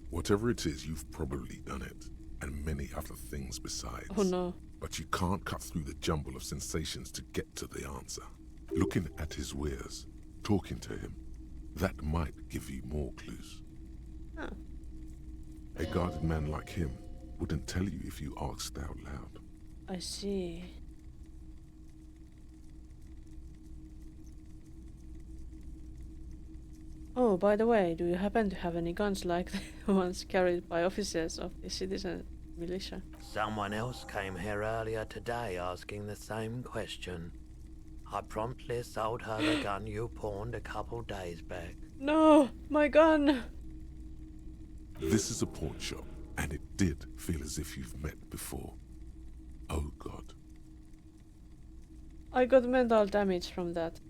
Whatever it is, you've probably done it, and many other things besides. Oh no. But you can't cut through the jumble of sensations to get to the answer. Looking at his wares, talking to him, that might give you more clues. Huh. A guarded man like him wouldn't tell you if you asked out loud. I see. Oh, Oh, by the way, do you happen to have any guns like the ones carried by officers of the citizen militia? Someone else came here earlier today asking the same question. I promptly sold her the gun you pawned a couple days back. No, my gun! This is a pawn shop, and it did feel as if you've met before. Oh God. I got mental damage from that.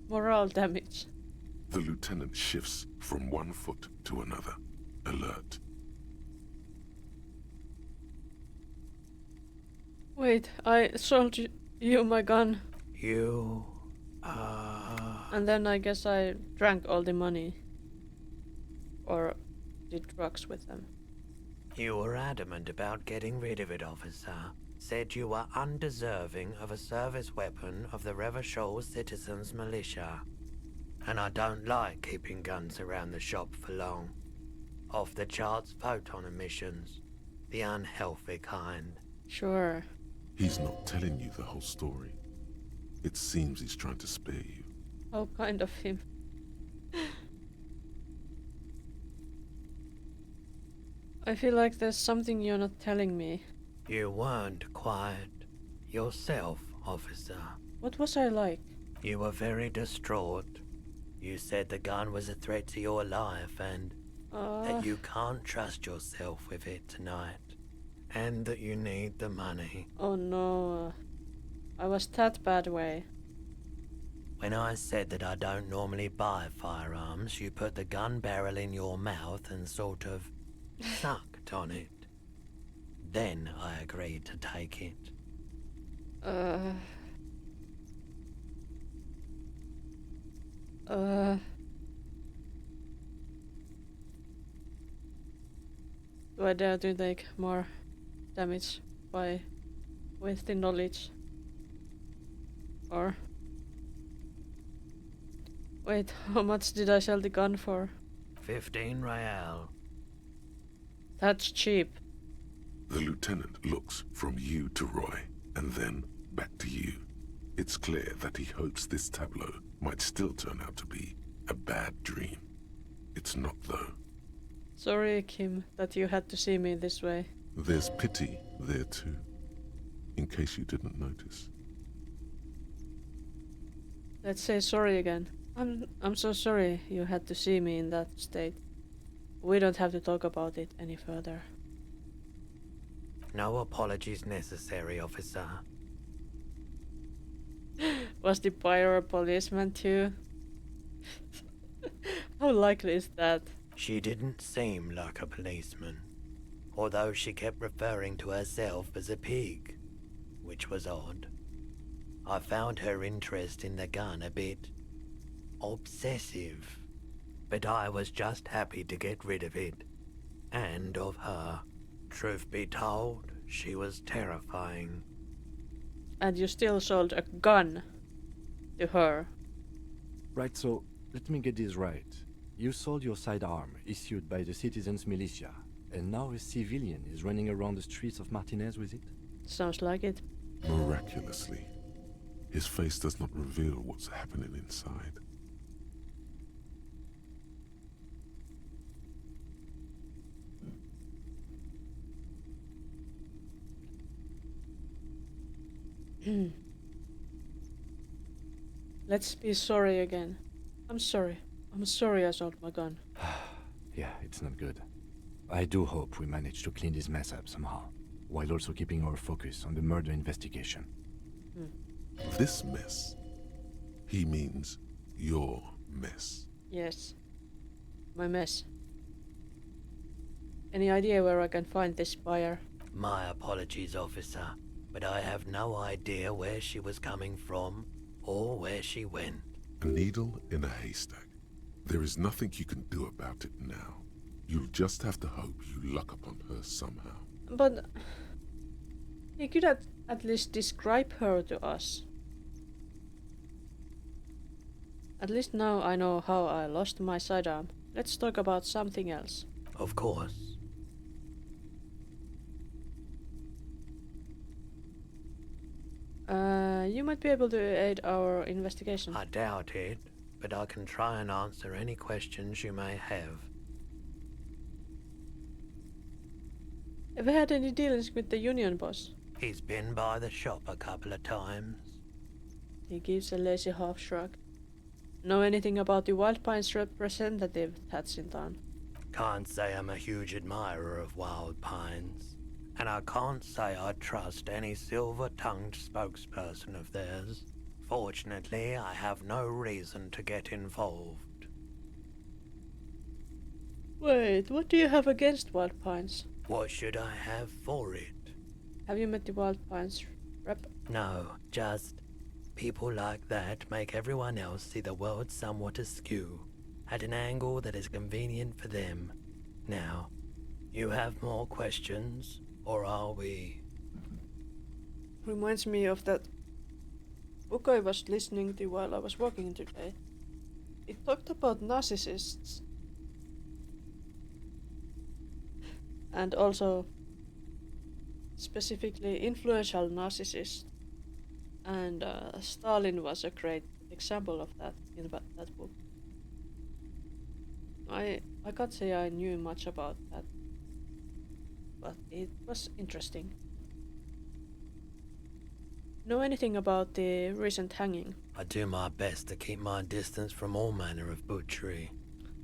Moral damage. The lieutenant shifts from one foot to another, alert. Wait, I sold you my gun. You... And then I guess I drank all the money. Or did drugs with them. You were adamant about getting rid of it, officer. Said you were undeserving of a service weapon of the Revachol Citizens Militia. And I don't like keeping guns around the shop for long. Off the charts photon emissions. The unhealthy kind. Sure. He's not telling you the whole story. It seems he's trying to spare you. How kind of him. I feel like there's something you're not telling me. You weren't quiet yourself, officer. What was I like? You were very distraught. You said the gun was a threat to your life and that you can't trust yourself with it tonight. And that you need the money. Oh no. I was that bad way. When I said that I don't normally buy firearms, you put the gun barrel in your mouth and sort of sucked on it. Then I agreed to take it. Do I dare to take more damage with the knowledge? Or wait, how much did I sell the gun for? 15 real. That's cheap. The lieutenant looks from you to Roy, and then back to you. It's clear that he hopes this tableau might still turn out to be a bad dream. It's not, though. Sorry, Kim, that you had to see me this way. There's pity there too, in case you didn't notice. Let's say sorry again. I'm so sorry you had to see me in that state. We don't have to talk about it any further. No apologies necessary, officer. Was the buyer a policeman too? How likely is that? She didn't seem like a policeman, although she kept referring to herself as a pig, which was odd. I found her interest in the gun a bit obsessive, but I was just happy to get rid of it, and of her. Truth be told, she was terrifying. And you still sold a gun to her. Right, so let me get this right. You sold your sidearm, issued by the Citizens Militia, and now a civilian is running around the streets of Martinez with it? Sounds like it. Miraculously, his face does not reveal what's happening inside. Let's be sorry again. I'm sorry. I'm sorry I sold my gun. Yeah, it's not good. I do hope we manage to clean this mess up somehow, while also keeping our focus on the murder investigation. This mess, he means your mess. Yes. My mess. Any idea where I can find this buyer? My apologies, officer, but I have no idea where she was coming from or where she went. A needle in a haystack. There is nothing you can do about it now. You'll just have to hope you luck upon her somehow. But he could at least describe her to us. At least now I know how I lost my sidearm. Let's talk about something else. Of course. You might be able to aid our investigation. I doubt it, but I can try and answer any questions you may have. Have you had any dealings with the union boss? He's been by the shop a couple of times. He gives a lazy half shrug. Know anything about the Wild Pines representative that's in town? Can't say I'm a huge admirer of Wild Pines, and I can't say I trust any silver-tongued spokesperson of theirs. Fortunately, I have no reason to get involved. Wait, what do you have against Wild Pines? What should I have for it? Have you met the Wild Pines rep? No, just people like that make everyone else see the world somewhat askew, at an angle that is convenient for them. Now, you have more questions, or are we? Reminds me of that book I was listening to while I was walking today. It talked about narcissists. And also specifically influential narcissists. And Stalin was a great example of that in that book. I can't say I knew much about that, but it was interesting. Know anything about the recent hanging? I do my best to keep my distance from all manner of butchery.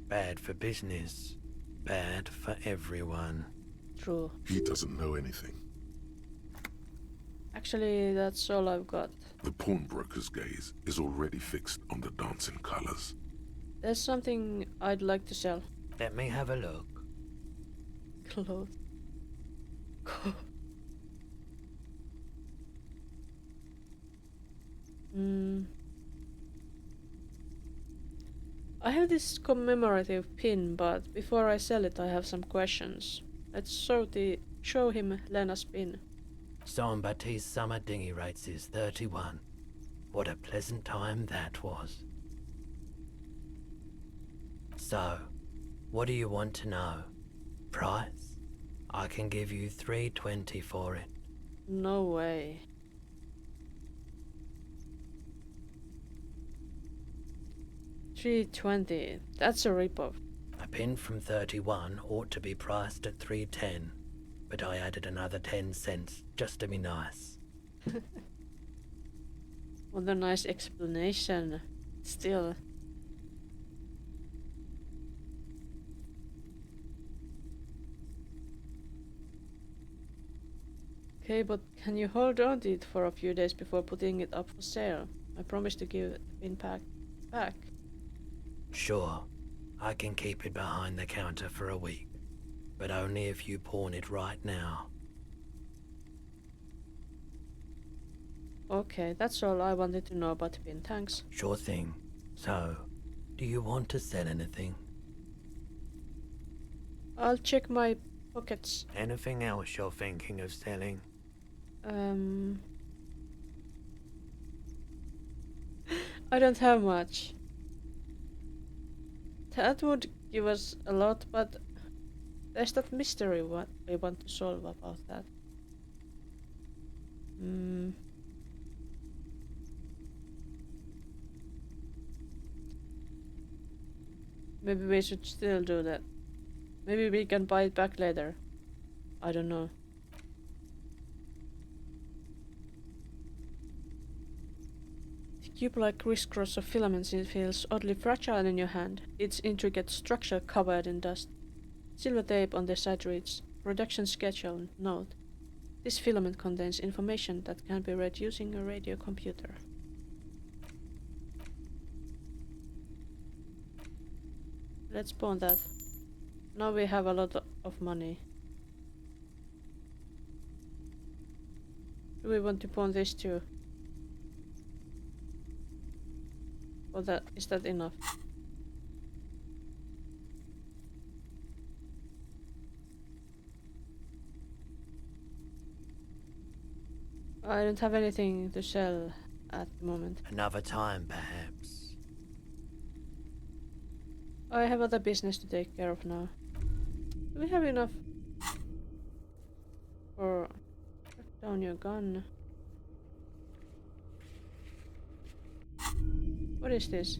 Bad for business, bad for everyone. True. He doesn't know anything. Actually, that's all I've got. The pawnbroker's gaze is already fixed on the dancing colors. There's something I'd like to sell. Let me have a look. Clothes. I have this commemorative pin, but before I sell it I have some questions. Let's show him Lena's pin. Jean-Baptiste summer dinghy rates is 31. What a pleasant time that was. So, what do you want to know? Price? I can give you $3.20 for it. No way. $3.20. That's a ripoff. A pin from 31 ought to be priced at $3.10, but I added another 10 cents just to be nice. What a nice explanation. Still. Okay, but can you hold on to it for a few days before putting it up for sale? I promise to give the pin back. Sure, I can keep it behind the counter for a week, but only if you pawn it right now. Okay, that's all I wanted to know about the pin. Thanks. Sure thing. So, do you want to sell anything? I'll check my pockets. Anything else you're thinking of selling? I don't have much. That would give us a lot, but there's that mystery what we want to solve about that. Maybe we should still do that. Maybe we can buy it back later. I don't know. The cube-like crisscross of filaments feels oddly fragile in your hand, its intricate structure covered in dust. Silver tape on the side reads, Production Schedule, Note. This filament contains information that can be read using a radio computer. Let's pawn that. Now we have a lot of money. Do we want to pawn this too? Or is that enough? I don't have anything to sell at the moment. Another time, perhaps. I have other business to take care of now. Do we have enough? Or put down your gun. What is this?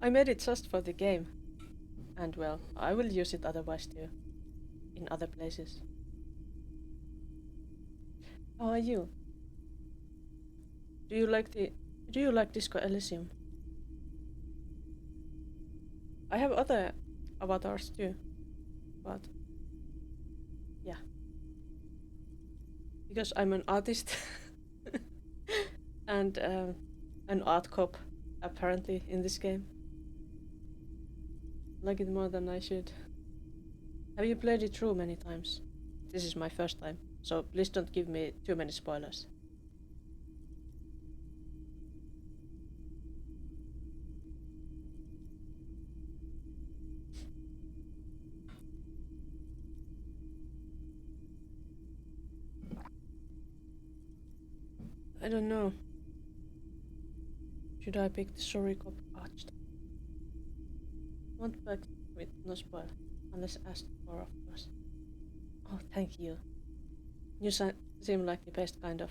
I made it just for the game. And well, I will use it otherwise too. In other places. How are you? Do you like Disco Elysium? I have other avatars too, but yeah, because I'm an artist and an art cop apparently in this game. Like it more than I should. Have you played it through many times? This is my first time, so please don't give me too many spoilers. I don't know. Should I pick the sorry cop arched? Won't back with no spoil, unless asked for, of course. Oh, thank you. You seem like the best kind of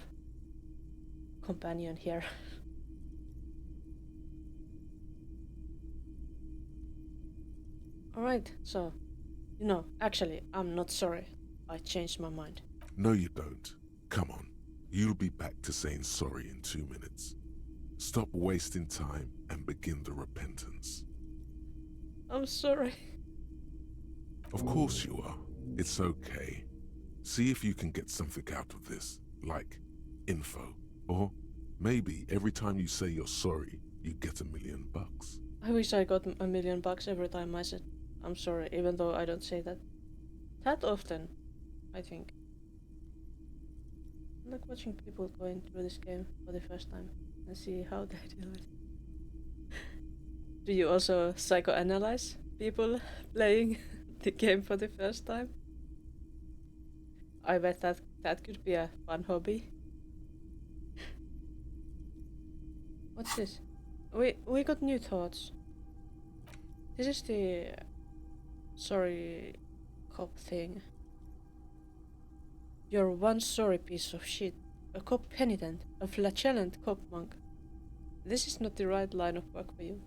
companion here. Alright, so, actually, I'm not sorry. I changed my mind. No, you don't. Come on. You'll be back to saying sorry in 2 minutes. Stop wasting time and begin the repentance. I'm sorry. Of course you are. It's okay. See if you can get something out of this, like info. Or maybe every time you say you're sorry, you get $1 million. I wish I got $1 million every time I said I'm sorry, even though I don't say that often, I think. I like watching people going through this game for the first time and see how they deal with it. Do you also psychoanalyze people playing the game for the first time? I bet that could be a fun hobby. What's this? We got new thoughts. This is the sorry cop thing. You're one sorry piece of shit. A cop penitent, a flatulent cop monk. This is not the right line of work for you.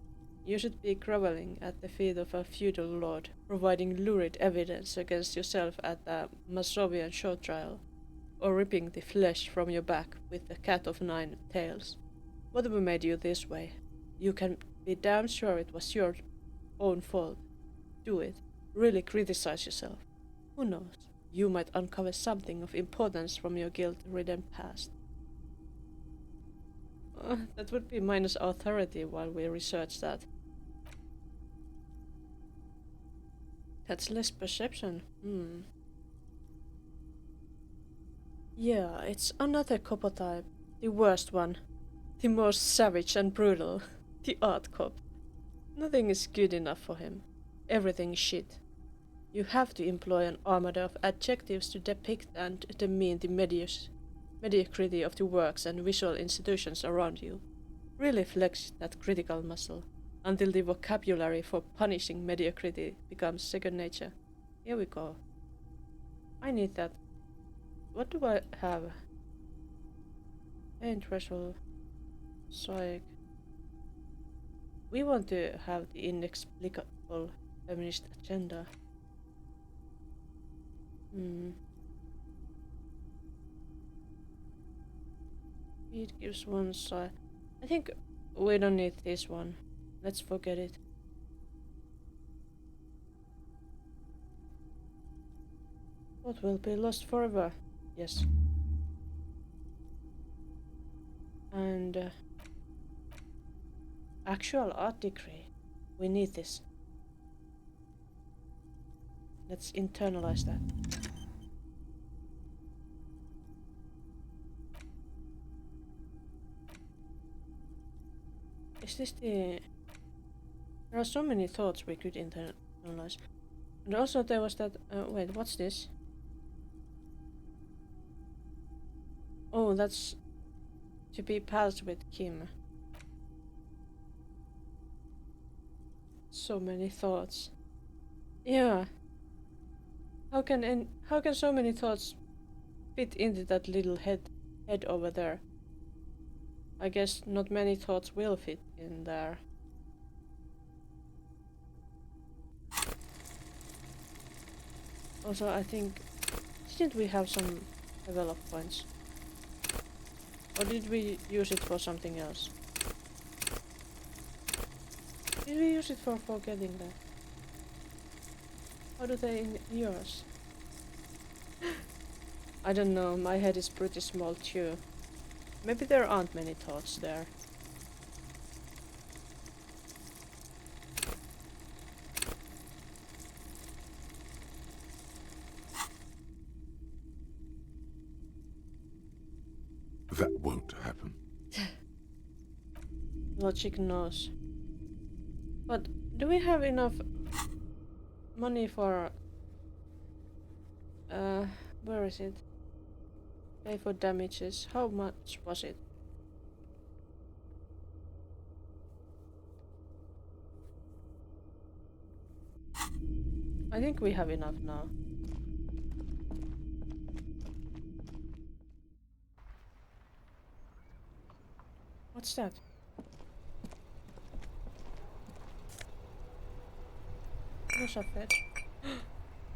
You should be groveling at the feet of a feudal lord, providing lurid evidence against yourself at a Masovian show trial, or ripping the flesh from your back with the cat of 9 tails. Whatever made you this way, you can be damn sure it was your own fault. Do it. Really criticize yourself. Who knows? You might uncover something of importance from your guilt-ridden past. That would be minus authority while we research that. That's less perception. Yeah, it's another cop type. The worst one. The most savage and brutal. The art cop. Nothing is good enough for him. Everything is shit. You have to employ an armada of adjectives to depict and demean the mediocrity of the works and visual institutions around you. Really flex that critical muscle, until the vocabulary for punishing mediocrity becomes second nature. Here we go. I need that. What do I have? Pain threshold. Psych. We want to have the inexplicable feminist agenda. It gives one side. I think we don't need this one. Let's forget it. What will be lost forever? Yes. And actual art degree. We need this. Let's internalize that. Is this the... There are so many thoughts we could internalize. And also there was that... wait, what's this? Oh, that's... to be pals with Kim. So many thoughts. Yeah. How can so many thoughts fit into that little head over there? I guess not many thoughts will fit in there. Also, I think... Didn't we have some level up points? Or did we use it for something else? Did we use it for forgetting that? How do they in yours? I don't know, my head is pretty small too. Maybe there aren't many thoughts there. That won't happen. Logic knows. But do we have enough money for... where is it? Pay for damages. How much was it? I think we have enough now. What's that? What's up, Fed?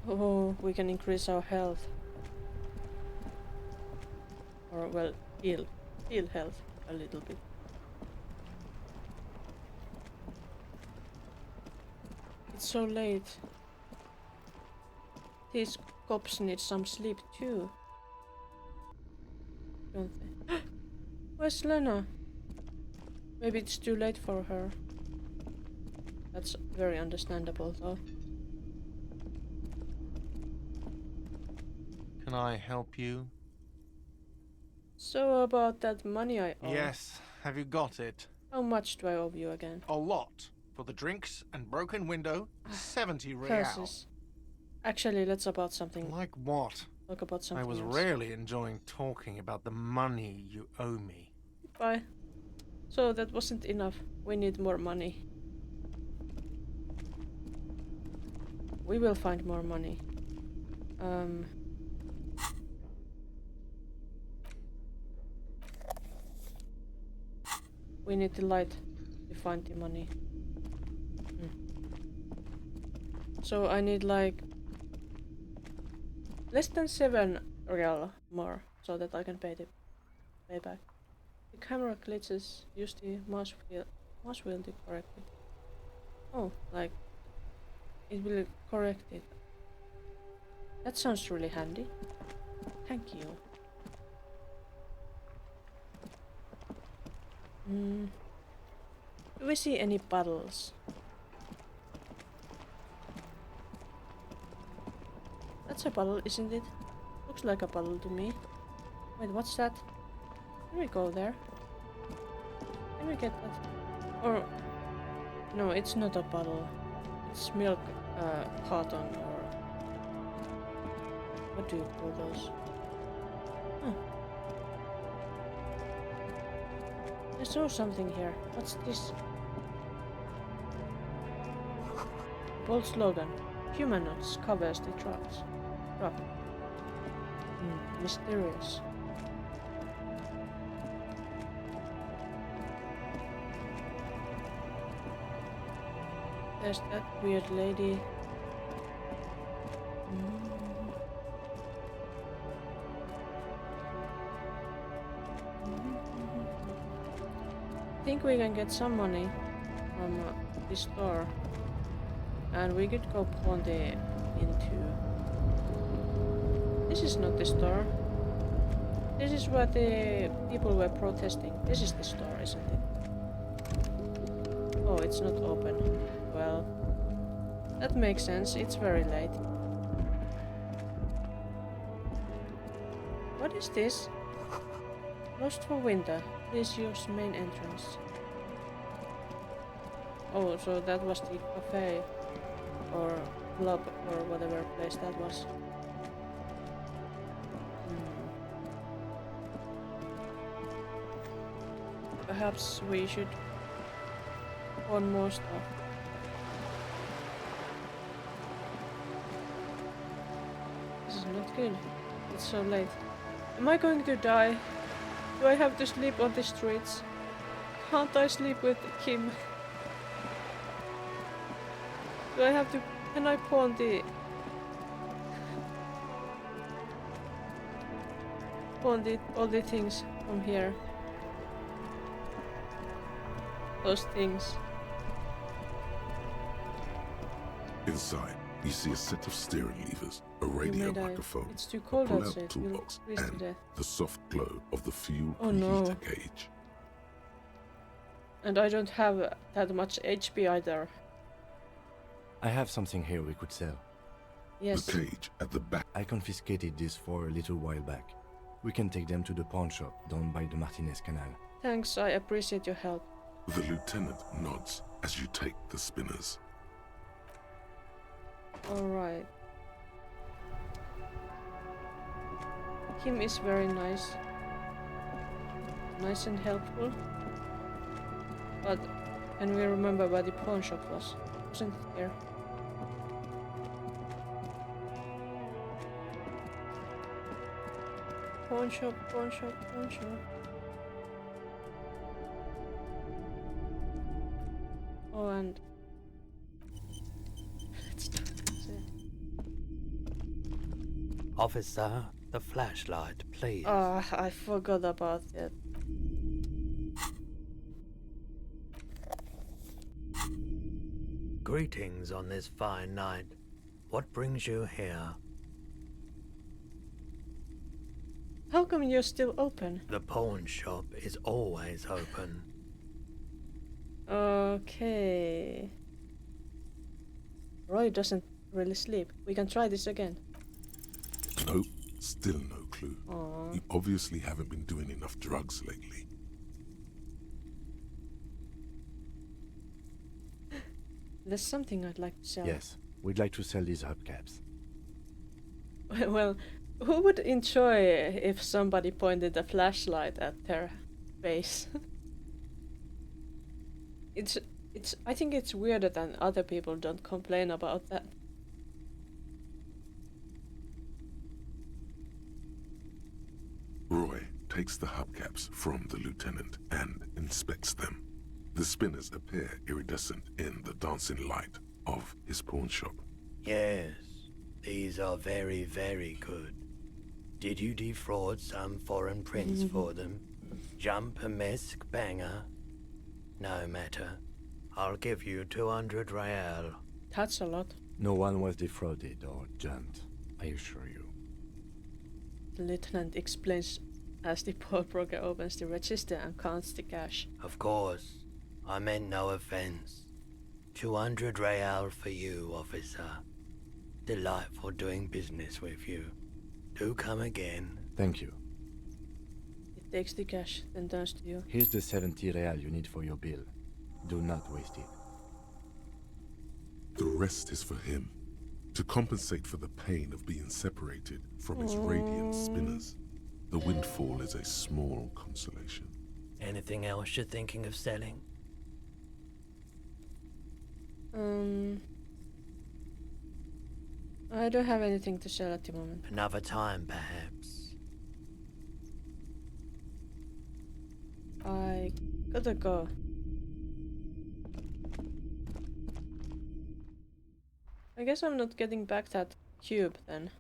Oh, we can increase our health. Or, well, heal health a little bit. It's so late. These cops need some sleep too. Don't they? Where's Lena? Maybe it's too late for her. That's very understandable though. Can I help you? So about that money I owe. Yes. Have you got it? How much do I owe you again? A lot. For the drinks and broken window, 70 real. Curses. Actually, let's about something. Like what? Talk about something I was else. really enjoying talking about the money you owe me. Bye. So that wasn't enough. We need more money. We will find more money. We need the light to find the money. So I need like less than 7 real more so that I can pay back. The camera glitches. Use the mouse wheel to correct it. Oh, like it will correct it. That sounds really handy. Thank you. Do we see any puddles? That's a puddle, isn't it? Looks like a puddle to me. Wait, what's that? Can we go there? Can we get that? Or... No, it's not a puddle. It's milk carton or... What do you call those? Huh. I saw something here. What's this? Bold slogan. Humanoids covers the trucks. Truck. Mysterious. There's that weird lady. I think we can get some money from this store. And we could go pawn the into... This is not the store. This is where the people were protesting. This is the store, isn't it? Oh, it's not open. Well, that makes sense. It's very late. What is this? Lost for winter. Please use main entrance. Oh, so that was the cafe. Or club, or whatever place that was. Perhaps we should pawn more stuff. This is not good. It's so late. Am I going to die? Do I have to sleep on the streets? Can't I sleep with Kim? Do I have to... Can I pawn the... spawned all the things from here. Those things. Inside, you see a set of steering levers, a You radio may die. microphone, It's too a cold pull-out outside. You'll toolbox, freeze to and death. the soft glow of the fuel Oh, preheater no. cage. And I don't have that much HP either. I have something here we could sell. Yes. The cage at the back. I confiscated this for a little while back. We can take them to the pawn shop down by the Martinez Canal. Thanks, I appreciate your help. The lieutenant nods as you take the spinners. Alright. Kim is very nice. Nice and helpful. But can we remember where the pawn shop was? Wasn't it here? Pawn shop, pawn shop, pawn shop. Oh, and let's do this. Officer, the flashlight, please. Ah, I forgot about it. Greetings on this fine night. What brings you here? How come you're still open? The pawn shop is always open. Okay. Roy doesn't really sleep. We can try this again. Nope, still no clue. Aww. You obviously haven't been doing enough drugs lately. There's something I'd like to sell. Yes, we'd like to sell these hubcaps. Well, who would enjoy if somebody pointed a flashlight at their face? I think it's weirder than other people don't complain about that. Roy takes the hubcaps from the lieutenant and inspects them. The spinners appear iridescent in the dancing light of his pawn shop. Yes, these are very, very good. Did you defraud some foreign prince for them? Jump a misc banger? No matter. I'll give you 200 real. That's a lot. No one was defrauded or jumped, I assure you. The lieutenant explains as the pawnbroker opens the register and counts the cash. Of course. I meant no offense. 200 real for you, officer. Delightful doing business with you. Do come again. Thank you. He takes the cash, then turns to you. Here's the 70 real you need for your bill. Do not waste it. The rest is for him, to compensate for the pain of being separated from his radiant spinners. The windfall is a small consolation. Anything else you're thinking of selling? I don't have anything to sell at the moment. Another time, perhaps. I gotta go. I guess I'm not getting back that cube then.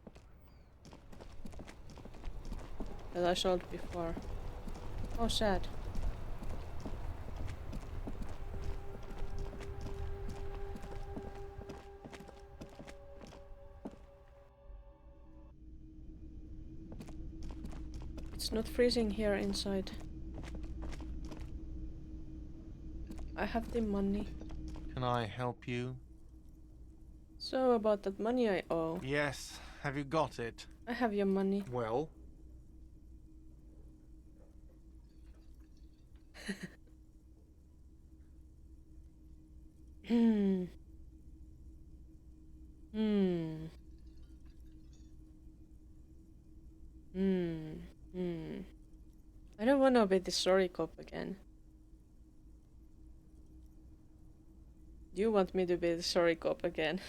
That I sold before. Oh, sad. It's not freezing here inside. I have the money. Can I help you? So about that money I owe. Yes. Have you got it? I have your money. Well, Hmm. Hmm. Hmm. Hmm. I don't want to be the sorry cop again. Do you want me to be the sorry cop again?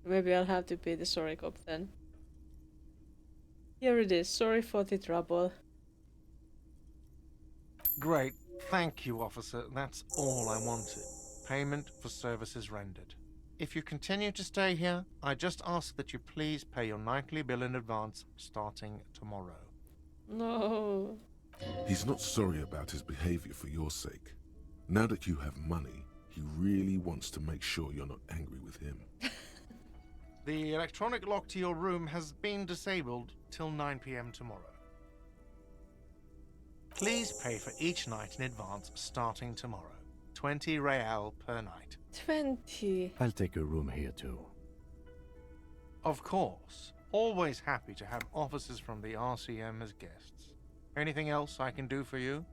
Maybe I'll have to be the sorry cop then. Here it is. Sorry for the trouble. great. Thank you, officer. That's all I wanted. Payment for services rendered. If you continue to stay here, I just ask that you please pay your nightly bill in advance starting tomorrow. No. He's not sorry about his behavior for your sake. Now that you have money, he really wants to make sure you're not angry with him. The electronic lock to your room has been disabled till 9 p.m. tomorrow. Please pay for each night in advance starting tomorrow. 20 real per night. 20. I'll take a room here too. Of course. Always happy to have officers from the RCM as guests. Anything else I can do for you?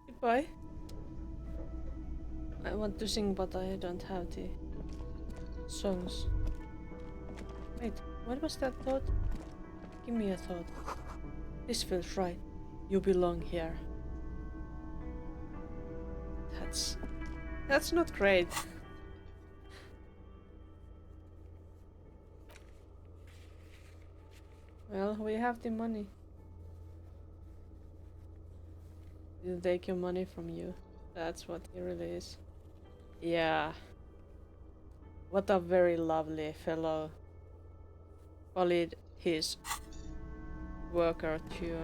Goodbye. I want to sing, but I don't have the songs. Wait, what was that thought? Give me a thought. This feels right. You belong here. That's not great. Well, we have the money. He'll take your money from you. That's what he really is. Yeah. What a very lovely fellow. Followed his worker to.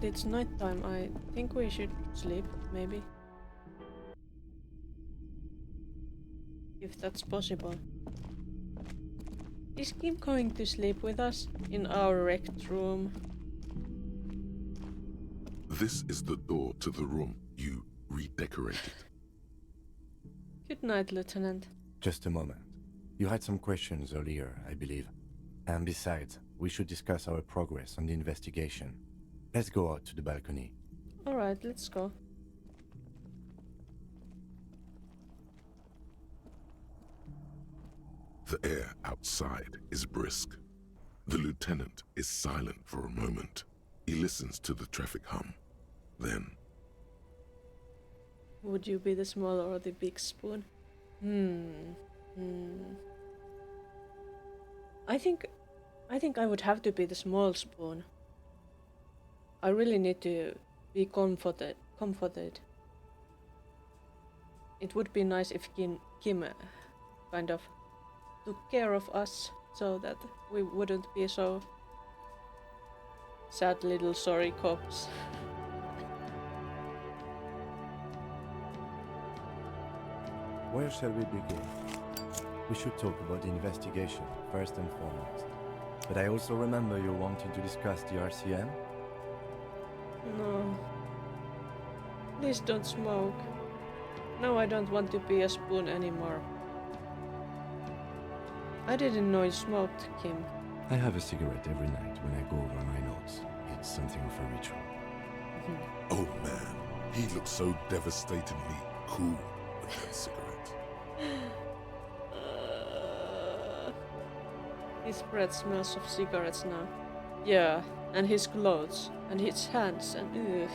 It's nighttime. I think we should sleep, maybe. If that's possible. Is Kim going to sleep with us in our wrecked room? This is the door to the room you redecorated. Good night, Lieutenant. Just a moment. You had some questions earlier, I believe. And besides, we should discuss our progress on the investigation. Let's go out to the balcony. Alright, let's go. The air outside is brisk. The lieutenant is silent for a moment. He listens to the traffic hum. Then, Would you be the small or the big spoon? I think I would have to be the small spoon. I really need to be comforted. It would be nice if Kim kind of took care of us so that we wouldn't be so sad little sorry cops. Where shall we begin? We should talk about the investigation, first and foremost. But I also remember you wanting to discuss the RCM? No. Please don't smoke. No, I don't want to be a spoon anymore. I didn't know you smoked, Kim. I have a cigarette every night when I go over my notes. It's something of a ritual. oh man, he looks so devastatingly cool with that cigarette. His breath smells of cigarettes now. Yeah, and his clothes, and his hands, and ugh.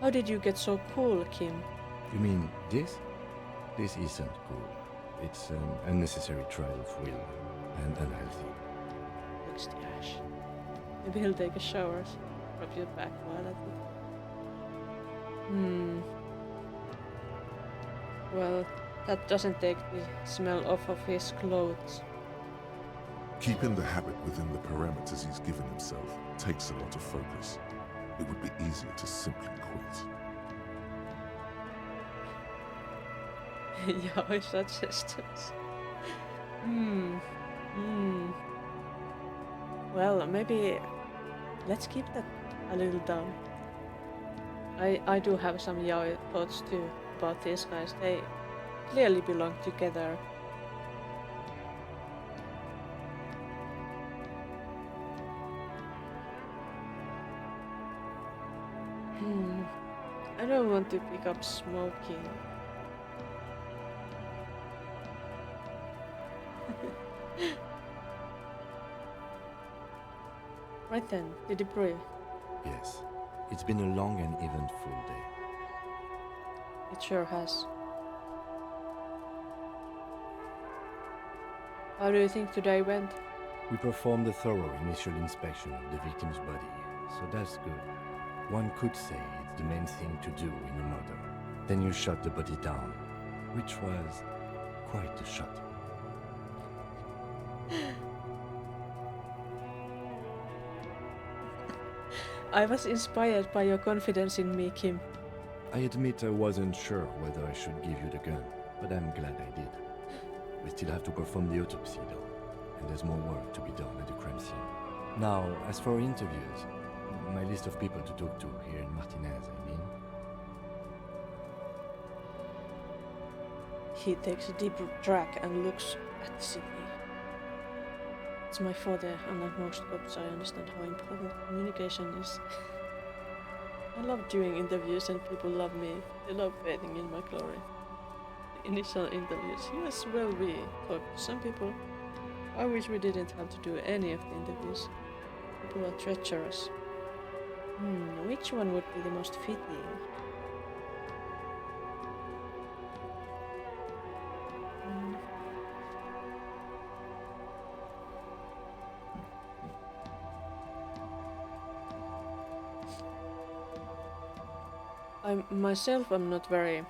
How did you get so cool, Kim? You mean this? This isn't cool. It's an unnecessary trial of will and unhealthy. Looks the ash. Maybe he'll take a shower, rub your back while at it. Well, that doesn't take the smell off of his clothes. Keeping the habit within the parameters he's given himself takes a lot of focus. It would be easier to simply quit. Yeah, suggestions. Well, maybe let's keep that a little down. I do have some yaoi thoughts too about these guys. They clearly belong together. I don't want to pick up smoking. Right then, the debris. Yes, it's been a long and eventful day. It sure has. How do you think today went? We performed a thorough initial inspection of the victim's body, so that's good. One could say it's the main thing to do in a murder. Then you shot the body down, which was quite a shot. I was inspired by your confidence in me, Kim. I admit I wasn't sure whether I should give you the gun, but I'm glad I did. We still have to perform the autopsy though, and there's more work to be done at the crime scene. Now, as for interviews, my list of people to talk to here in Martinez, I mean. He takes a deep drag and looks at the city. It's my father, unlike most cops, I understand how important communication is. I love doing interviews and people love me. They love bathing in my glory. The initial interviews, yes, well, we talked to some people. I wish we didn't have to do any of the interviews. People are treacherous. Which one would be the most fitting? I'm not very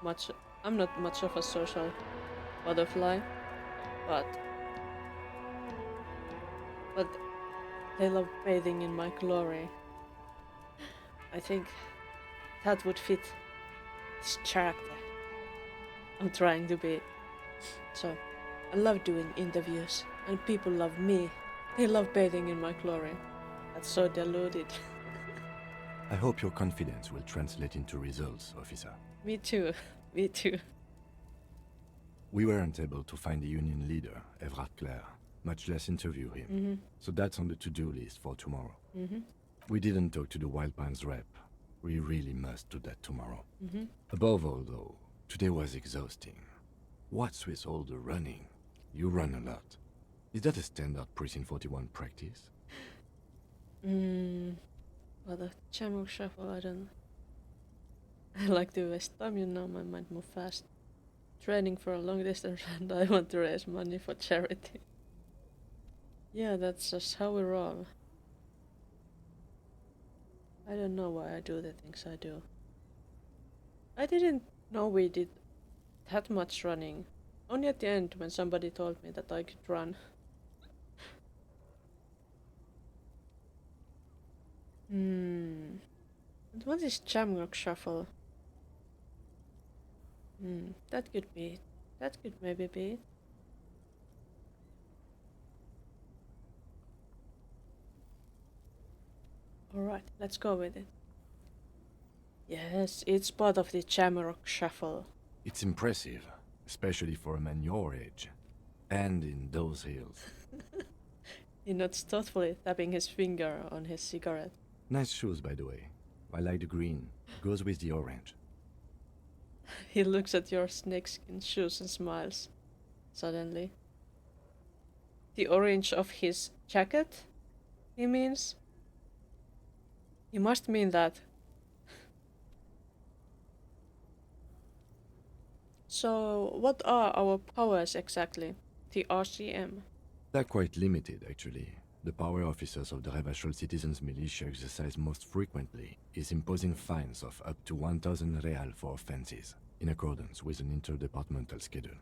much. I'm not much of a social butterfly, but they love bathing in my glory. I think that would fit this character I'm trying to be. So, I love doing interviews, and people love me. They love bathing in my glory. That's so deluded. I hope your confidence will translate into results, officer. Me too. Me too. We weren't able to find the union leader, Everard Clare, much less interview him. So that's on the to-do list for tomorrow. We didn't talk to the Wild Pines rep. We really must do that tomorrow. Above all, though, today was exhausting. What's with all the running? You run a lot. Is that a standard Precinct 41 practice? Well, the Chamber Shuffle, I don't... I like to waste time, you know, my mind moves fast. Training for a long distance and I want to raise money for charity. Yeah, that's just how we roll. I don't know why I do the things I do. I didn't know we did that much running. Only at the end when somebody told me that I could run. And what is Jamrock Shuffle? That could be it. That could maybe be it. Alright, let's go with it. Yes, it's part of the Jamrock Shuffle. It's impressive, especially for a man your age. And in those hills. He nods thoughtfully, tapping his finger on his cigarette. Nice shoes, by the way. I like the green. Goes with the orange. He looks at your snakeskin shoes and smiles. Suddenly. The orange of his jacket? He means? He must mean that. So, what are our powers exactly? The RCM. They're quite limited, actually. The power officers of the Revachol Citizens Militia exercise most frequently is imposing fines of up to 1,000 real for offenses, in accordance with an interdepartmental schedule.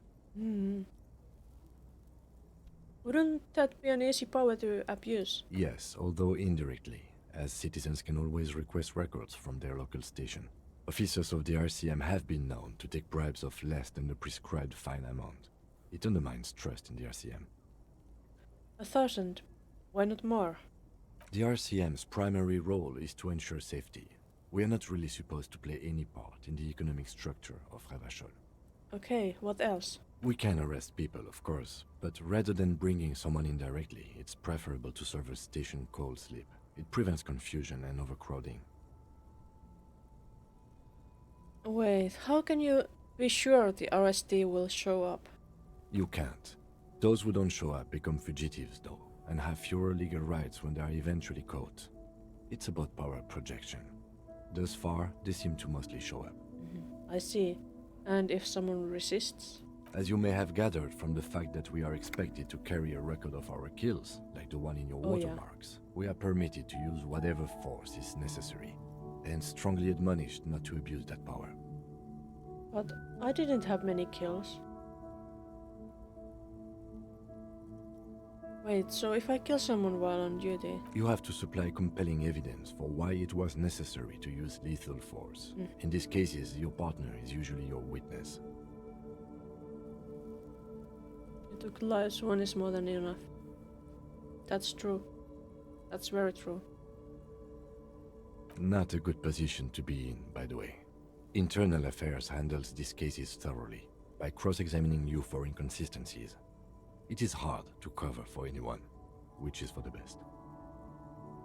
Wouldn't that be an easy power to abuse? Yes, although indirectly, as citizens can always request records from their local station. Officers of the RCM have been known to take bribes of less than the prescribed fine amount. It undermines trust in the RCM. 1,000. Why not more? The RCM's primary role is to ensure safety. We are not really supposed to play any part in the economic structure of Revachol. Okay, what else? We can arrest people, of course, but rather than bringing someone in directly, it's preferable to serve a station cold sleep. It prevents confusion and overcrowding. Wait, how can you be sure the RSD will show up? You can't. Those who don't show up become fugitives, though, and have fewer legal rights when they are eventually caught. It's about power projection. Thus far, they seem to mostly show up. I see. And if someone resists? As you may have gathered from the fact that we are expected to carry a record of our kills, like the one in your Oh, yeah. watermarks, we are permitted to use whatever force is necessary, and strongly admonished not to abuse that power. But I didn't have many kills. Wait, so if I kill someone while on duty... You have to supply compelling evidence for why it was necessary to use lethal force. In these cases, your partner is usually your witness. You took lives, one is more than enough. That's true. That's very true. Not a good position to be in, by the way. Internal Affairs handles these cases thoroughly, by cross-examining you for inconsistencies. It is hard to cover for anyone, which is for the best.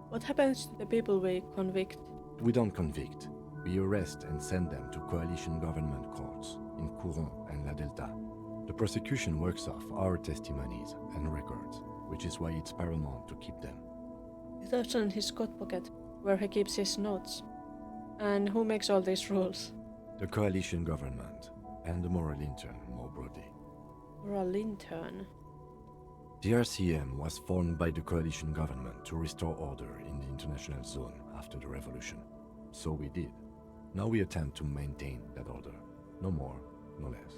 What happens to the people we convict? We don't convict. We arrest and send them to coalition government courts in Couron and La Delta. The prosecution works off our testimonies and records, which is why it's paramount to keep them. It's also in his coat pocket, where he keeps his notes. And who makes all these rules? The coalition government, and the moral intern more broadly. Or a lantern. The RCM was formed by the coalition government to restore order in the international zone after the revolution. So we did. Now we attempt to maintain that order. No more, no less.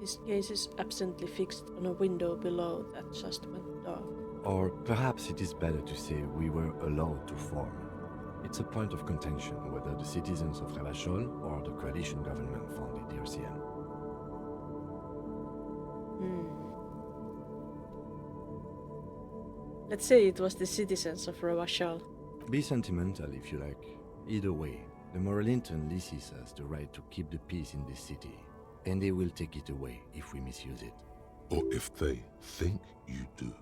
This case is absently fixed on a window below that just went dark. Or perhaps it is better to say we were allowed to form. It's a point of contention whether the citizens of Revachol or the coalition government founded the RCM. Let's say it was the citizens of Revachol. Be sentimental if you like. Either way, the moral intern leases us the right to keep the peace in this city, and they will take it away if we misuse it. Or if they think you do.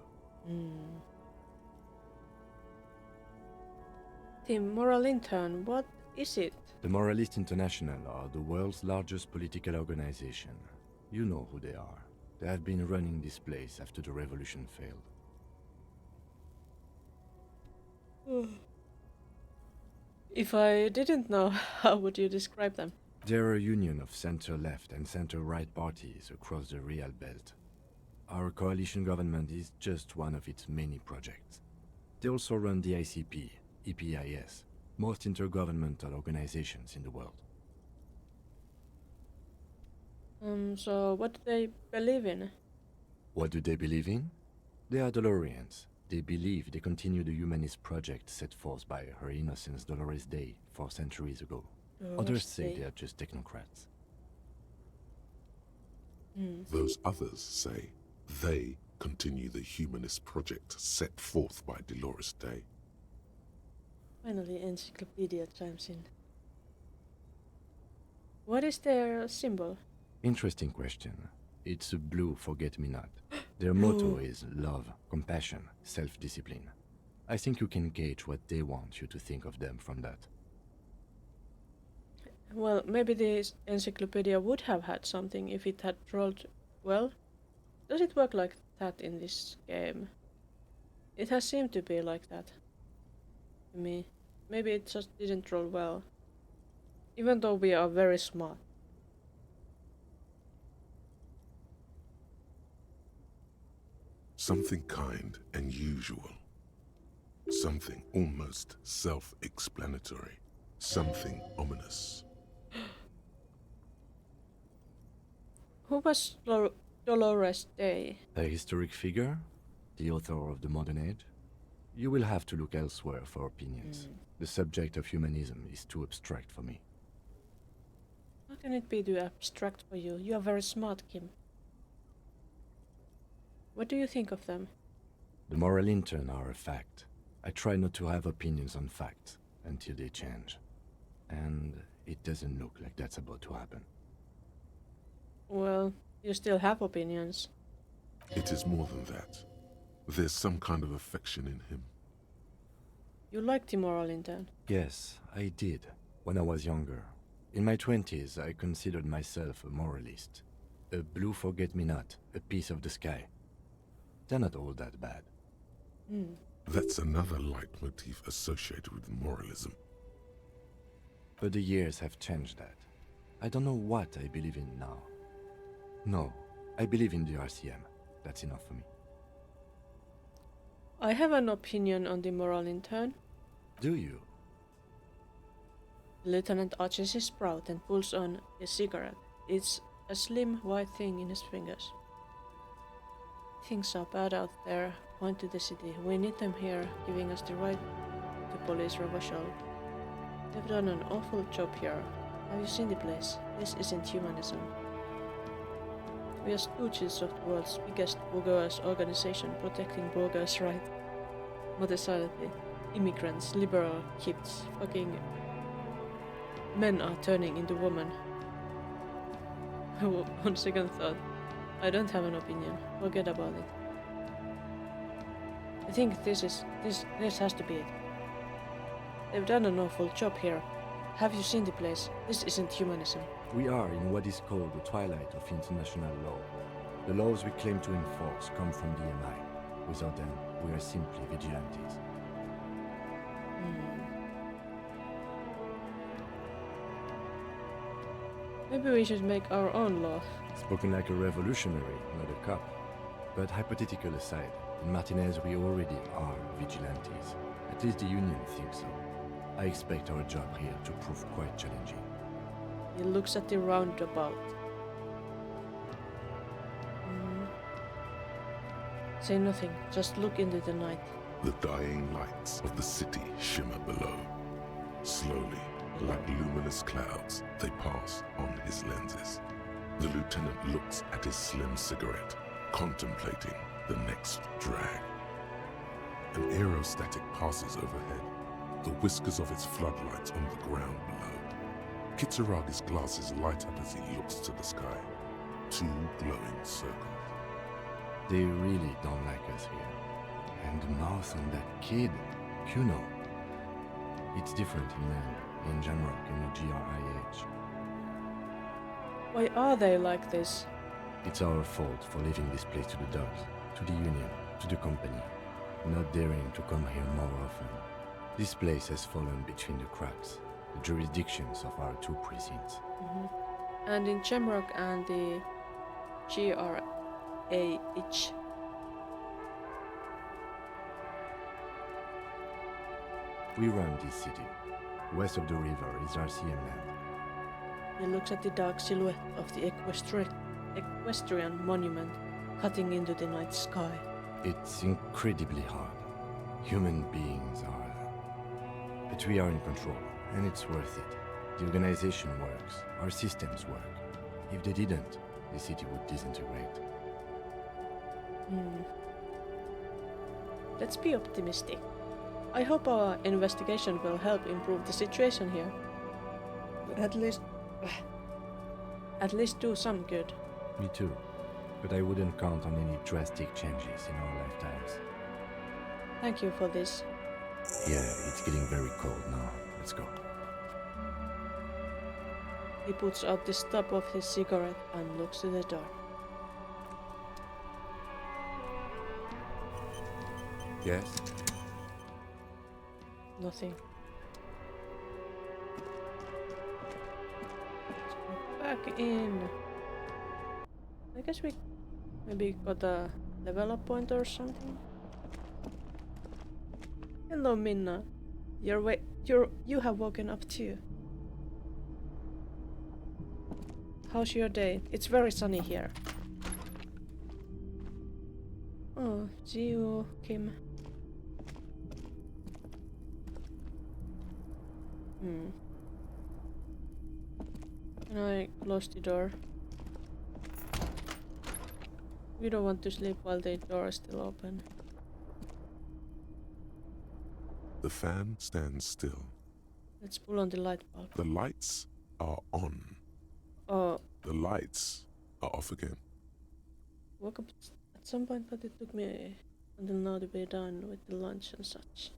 The moral intern, what is it? The Moralist International are the world's largest political organization. You know who they are. They have been running this place after the revolution failed. If I didn't know, how would you describe them? They're a union of center-left and center-right parties across the Real Belt. Our coalition government is just one of its many projects. They also run the ICP, EPIS, most intergovernmental organizations in the world. So what do they believe in? What do they believe in? They are Dolorians. They believe they continue the humanist project set forth by Her Innocence Dolores Day 4 centuries ago. Others say they are just technocrats. Those others say they continue the humanist project set forth by Dolores Day. Finally, encyclopedia chimes in. What is their symbol? Interesting question. It's a blue forget-me-not. Their motto is love, compassion, self-discipline. I think you can gauge what they want you to think of them from that. Well, maybe the encyclopedia would have had something if it had rolled well. Does it work like that in this game? It has seemed to be like that to me. Maybe it just didn't roll well. Even though we are very smart. Something kind and usual. Something almost self-explanatory. Something ominous. Who was Dolores Day? A historic figure? The author of the modern age? You will have to look elsewhere for opinions. The subject of humanism is too abstract for me. How can it be too abstract for you? You are very smart, Kim. What do you think of them? The moral intern are a fact. I try not to have opinions on facts until they change. And it doesn't look like that's about to happen. Well, you still have opinions. It is more than that. There's some kind of affection in him. You liked the moral intern? Yes, I did, when I was younger. In my 20s, I considered myself a moralist. A blue forget-me-not, a piece of the sky. They're not all that bad. That's another leitmotif associated with moralism. But the years have changed that. I don't know what I believe in now. No, I believe in the RCM. That's enough for me. I have an opinion on the moral intern. Do you? The lieutenant arches his brow and pulls on a cigarette. It's a slim white thing in his fingers. Things are bad out there. Point to the city. We need them here, giving us the right to police Ravachol. They've done an awful job here. Have you seen the place? This isn't humanism. We are stooges of the world's biggest bourgeois organization protecting bourgeois' rights. Modernity, immigrants, liberal kids, fucking men are turning into women. On second thought, I don't have an opinion. Forget about it. I think this has to be it. They've done an awful job here. Have you seen the place? This isn't humanism. We are in what is called the twilight of international law. The laws we claim to enforce come from the MI. Without them, we are simply vigilantes. Maybe we should make our own law. Spoken like a revolutionary, not a cop. But hypothetical aside, in Martinez we already are vigilantes. At least the Union thinks so. I expect our job here to prove quite challenging. He looks at the roundabout. Say nothing, just look into the night. The dying lights of the city shimmer below. Slowly, like luminous clouds, they pass on his lenses. The lieutenant looks at his slim cigarette, contemplating the next drag. An aerostatic passes overhead, the whiskers of its floodlights on the ground below. Kitsuragi's glasses light up as he looks to the sky. Two glowing circles. They really don't like us here. And the mouth on that kid, Kuno. It's different in land, in Jamrock and the GRIH. Why are they like this? It's our fault for leaving this place to the dogs, to the Union, to the company, not daring to come here more often. This place has fallen between the cracks, the jurisdictions of our two precincts. And in Jamrock and the GRAH. We run this city. West of the river is RCM land. He looks at the dark silhouette of the equestrian monument cutting into the night sky. It's incredibly hard. Human beings are. But we are in control, and it's worth it. The organization works, our systems work. If they didn't, the city would disintegrate. Let's be optimistic. I hope our investigation will help improve the situation here. But at least do some good. Me too. But I wouldn't count on any drastic changes in our lifetimes. Thank you for this. Yeah, it's getting very cold now. Let's go. He puts out the stub of his cigarette and looks to the door. Yes? Nothing. Let's go back in. I guess we maybe got a level up point or something. Hello, Minna. You have woken up too. How's your day? It's very sunny here. Oh, see you, Kim. Can I close the door? We don't want to sleep while the door is still open. The fan stands still. Let's pull on the light bulb. The lights are on. Oh, The lights are off again. woke up at some point, but it took me until now to be done with the lunch and such.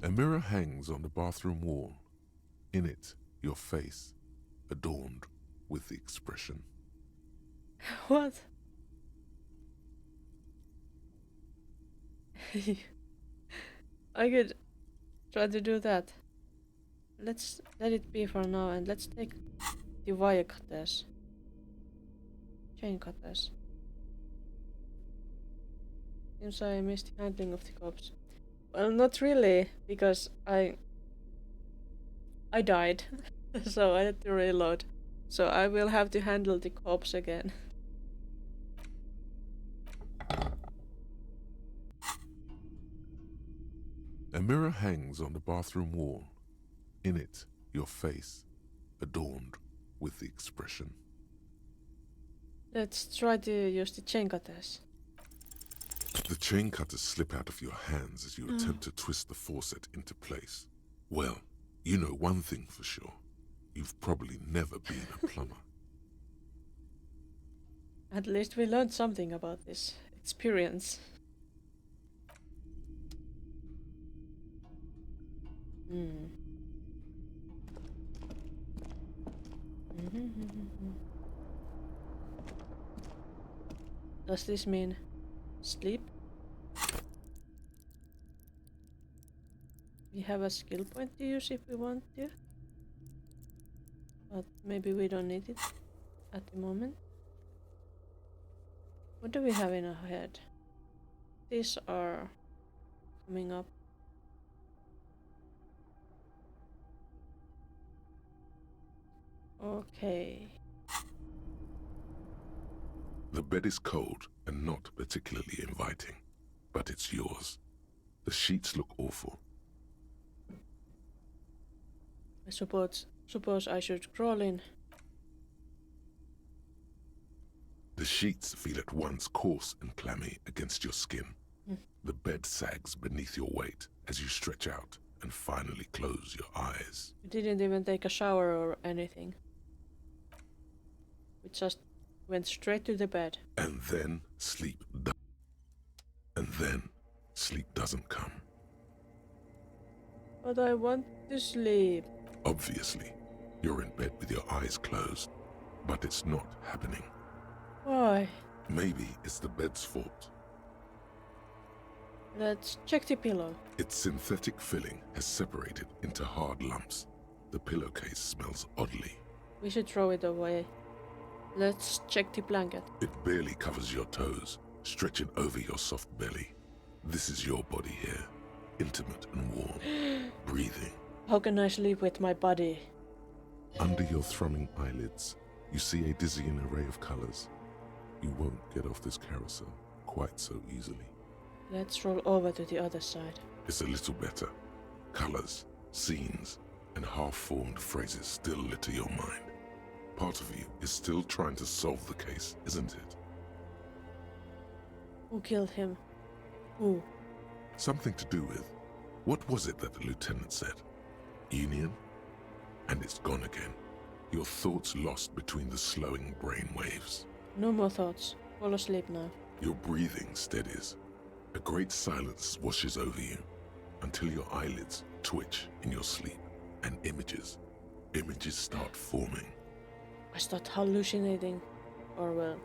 A mirror hangs on the bathroom wall. In it, your face, adorned with the expression. What? I could try to do that. Let's let it be for now and let's take the wire cutters. Chain cutters. Seems I missed the handling of the corpse. Well, not really, because I died, so I had to reload. So I will have to handle the corpse again. A mirror hangs on the bathroom wall. In it, your face, adorned with the expression. Let's try to use the chain cutters. The chain cutters slip out of your hands as you attempt to twist the faucet into place. Well, you know one thing for sure. You've probably never been a plumber. At least we learned something about this experience. Does this mean sleep? We have a skill point to use if we want to. But maybe we don't need it at the moment. What do we have in our head? These are coming up. Okay. The bed is cold and not particularly inviting, but it's yours. The sheets look awful. I suppose I should crawl in. The sheets feel at once coarse and clammy against your skin. The bed sags beneath your weight as you stretch out and finally close your eyes. We didn't even take a shower or anything. We just went straight to the bed. And then sleep doesn't come. But I want to sleep. Obviously, you're in bed with your eyes closed, but it's not happening. Why? Maybe it's the bed's fault. Let's check the pillow. Its synthetic filling has separated into hard lumps. The pillowcase smells oddly. We should throw it away. Let's check the blanket. It barely covers your toes, stretching over your soft belly. This is your body here, intimate and warm, breathing. How can I sleep with my body? Under your thrumming eyelids, you see a dizzying array of colors. You won't get off this carousel quite so easily. Let's roll over to the other side. It's a little better. Colors, scenes, and half-formed phrases still litter your mind. Part of you is still trying to solve the case, isn't it? Who killed him? Who? Something to do with... What was it that the lieutenant said? Union? And it's gone again. Your thoughts lost between the slowing brain waves. No more thoughts. Fall asleep now. Your breathing steadies. A great silence washes over you until your eyelids twitch in your sleep and images start forming. I start hallucinating. Or well,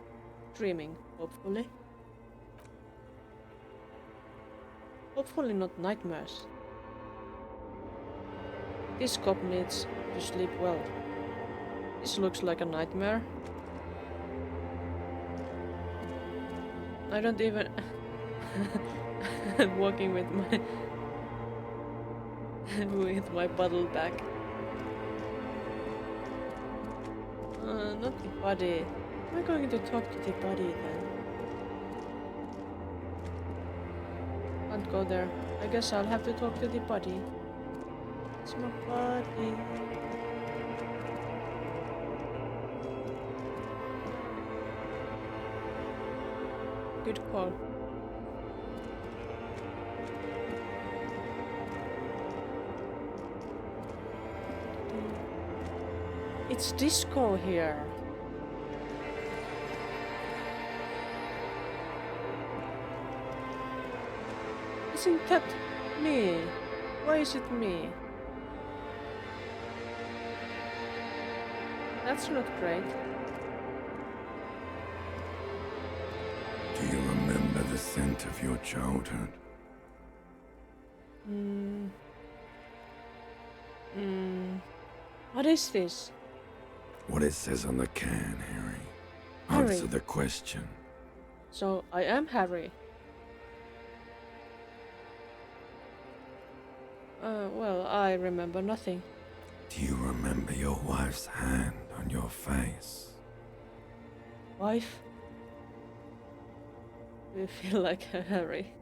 dreaming, hopefully. Hopefully not nightmares. This cop needs to sleep well. This looks like a nightmare. I don't even... I'm walking with my bottle back. Not the body. Am I going to talk to the body then? Can't go there. I guess I'll have to talk to the body. It's my body. Good call. It's disco here. Isn't that me? Why is it me? That's not great. Do you remember the scent of your childhood? Hmm. Hmm. What is this? What it says on the can, Harry. Harry. Answer the question. So I am Harry. Well, I remember nothing. Do you remember your wife's hand on your face? Wife? Do you feel like a Harry?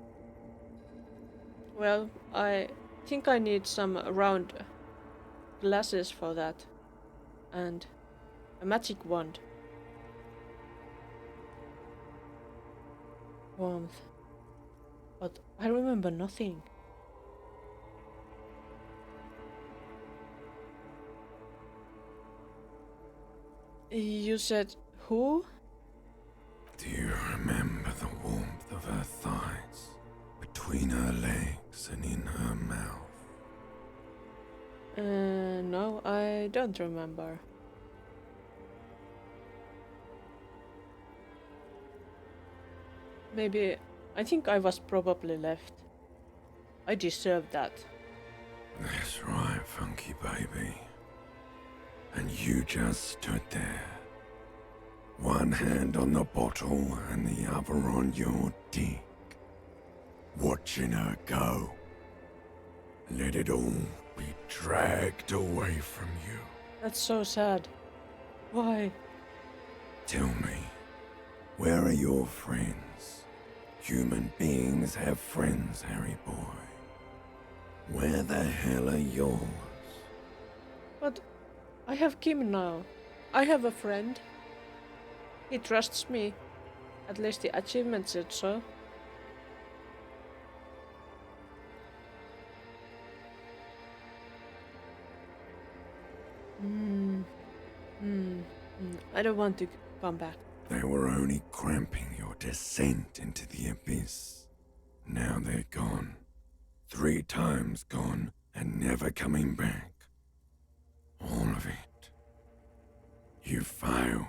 Well, I think I need some round glasses for that. And a magic wand. Warmth. But I remember nothing. You said who? Do you remember the warmth of her thighs, between her legs and in her mouth? No, I don't remember. Maybe, I think I was probably left. I deserved that. That's right, funky baby. And you just stood there. One hand on the bottle and the other on your dick. Watching her go. Let it all be dragged away from you. That's so sad. Why? Tell me, where are your friends? Human beings have friends, Harry boy. Where the hell are yours? But I have Kim now. I have a friend. He trusts me. At least the achievement said so. I don't want to come back. They were only cramping your descent into the abyss. Now they're gone. 3 times gone and never coming back. All of it. You failed.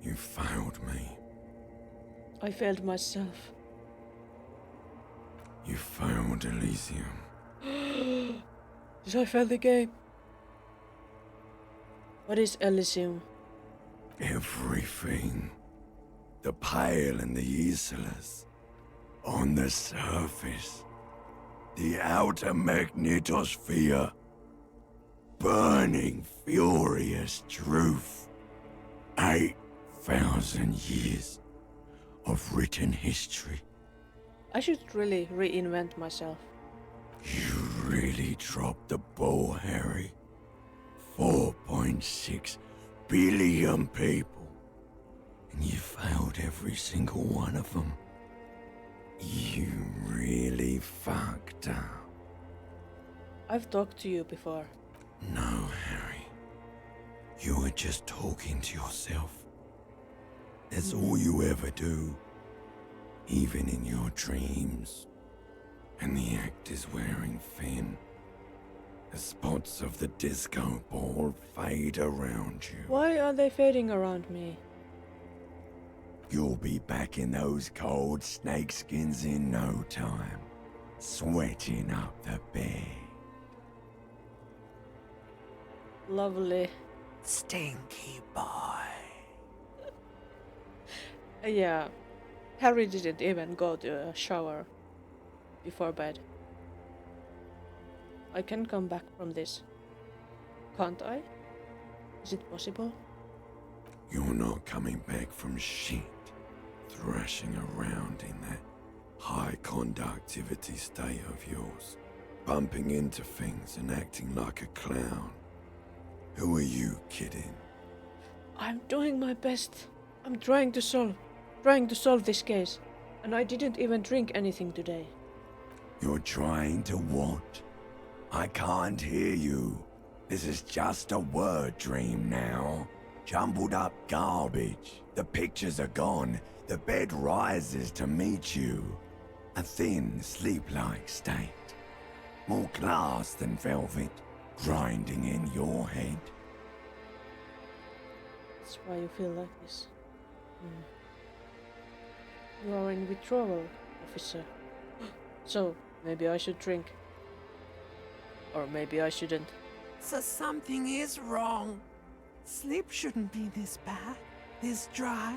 You failed me. I failed myself. You failed Elysium. Did I fail the game? What is Elysium? Everything. The Pale and the Islas. On the surface. The outer magnetosphere. Burning, furious truth. 8,000 years of written history. I should really reinvent myself. You really dropped the ball, Harry. 4.6 billion people. And you failed every single one of them. You really fucked up. I've talked to you before. No, Harry. You were just talking to yourself. That's all you ever do. Even in your dreams. And the act is wearing thin. The spots of the disco ball fade around you. Why are they fading around me? You'll be back in those cold snakeskins in no time. Sweating up the bed. Lovely. Stinky boy. Yeah, Harry didn't even go to a shower before bed. I can come back from this. Can't I? Is it possible? You're not coming back from shit. Thrashing around in that high conductivity state of yours. Bumping into things and acting like a clown. Who are you kidding? I'm doing my best. I'm trying to solve this case. And I didn't even drink anything today. You're trying to what? I can't hear you. This is just a word dream now. Jumbled up garbage. The pictures are gone. The bed rises to meet you. A thin, sleep-like state. More glass than velvet, grinding in your head. That's why you feel like this. You are in withdrawal, officer. So, Maybe I should drink. Or maybe I shouldn't. So something is wrong. Sleep shouldn't be this bad, this dry,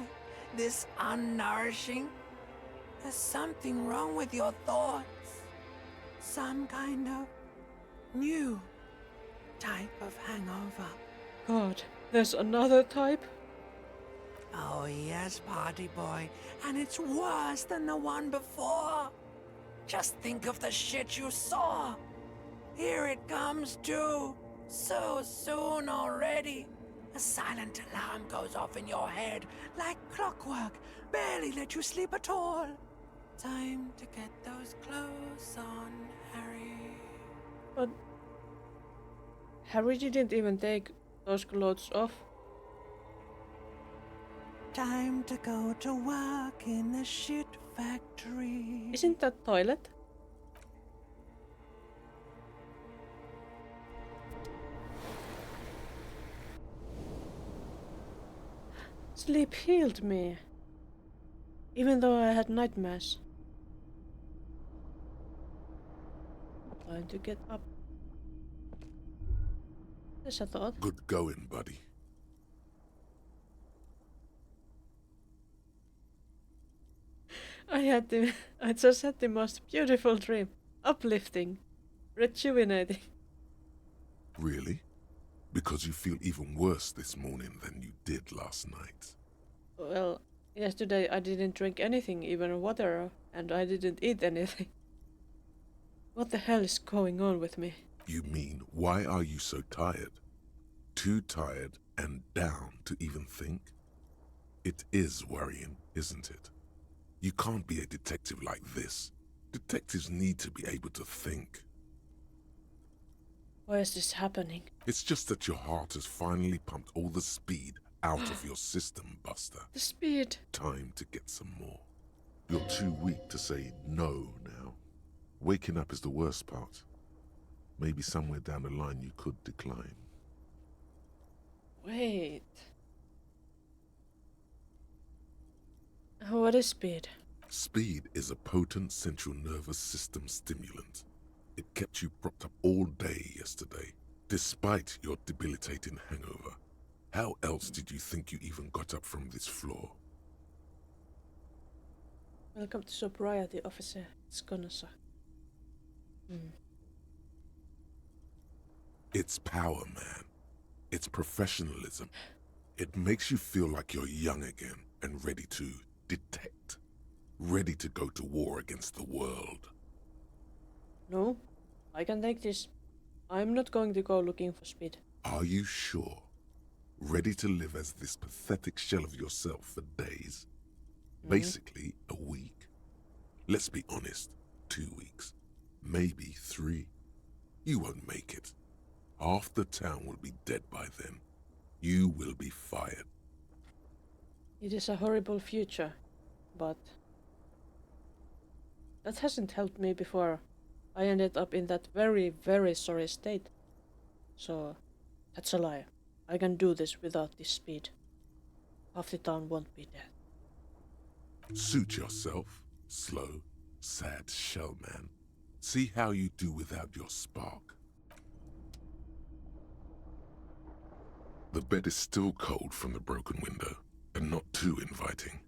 this unnourishing. There's something wrong with your thoughts. Some kind of new type of hangover. God, there's another type? Oh yes, party boy, and it's worse than the one before. Just think of the shit you saw. Here it comes too, so soon already. A silent alarm goes off in your head like clockwork, barely let you sleep at all. Time to get those clothes on, Harry. But Harry didn't even take those clothes off. Time to go to work in the shit factory. Isn't that toilet? Sleep healed me. Even though I had nightmares. Time to get up. There's a thought. Good going, buddy. I just had the most beautiful dream. Uplifting. Rejuvenating. Really? Because you feel even worse this morning than you did last night. Well, yesterday I didn't drink anything, even water, and I didn't eat anything. What the hell is going on with me? You mean, why are you so tired? Too tired and down to even think? It is worrying, isn't it? You can't be a detective like this. Detectives need to be able to think. Why is this happening? It's just that your heart has finally pumped all the speed out of your system, Buster. The speed. Time to get some more. You're too weak to say no now. Waking up is the worst part. Maybe somewhere down the line you could decline. Wait. What is speed? Speed is a potent central nervous system stimulant. It kept you propped up all day yesterday, despite your debilitating hangover. How else did you think you even got up from this floor? Welcome to sobriety, officer. It's gonna suck. It's power, man. It's professionalism. It makes you feel like you're young again and ready to detect. Ready to go to war against the world. No, I can take this. I'm not going to go looking for speed. Are you sure? Ready to live as this pathetic shell of yourself for days? Basically, a week. Let's be honest, 2 weeks. Maybe 3. You won't make it. Half the town will be dead by then. You will be fired. It is a horrible future, but that hasn't helped me before. I ended up in that very, very sorry state. So, that's a lie. I can do this without this speed. Half the town won't be dead. Suit yourself, slow, sad shell man. See how you do without your spark. The bed is still cold from the broken window, and not too inviting.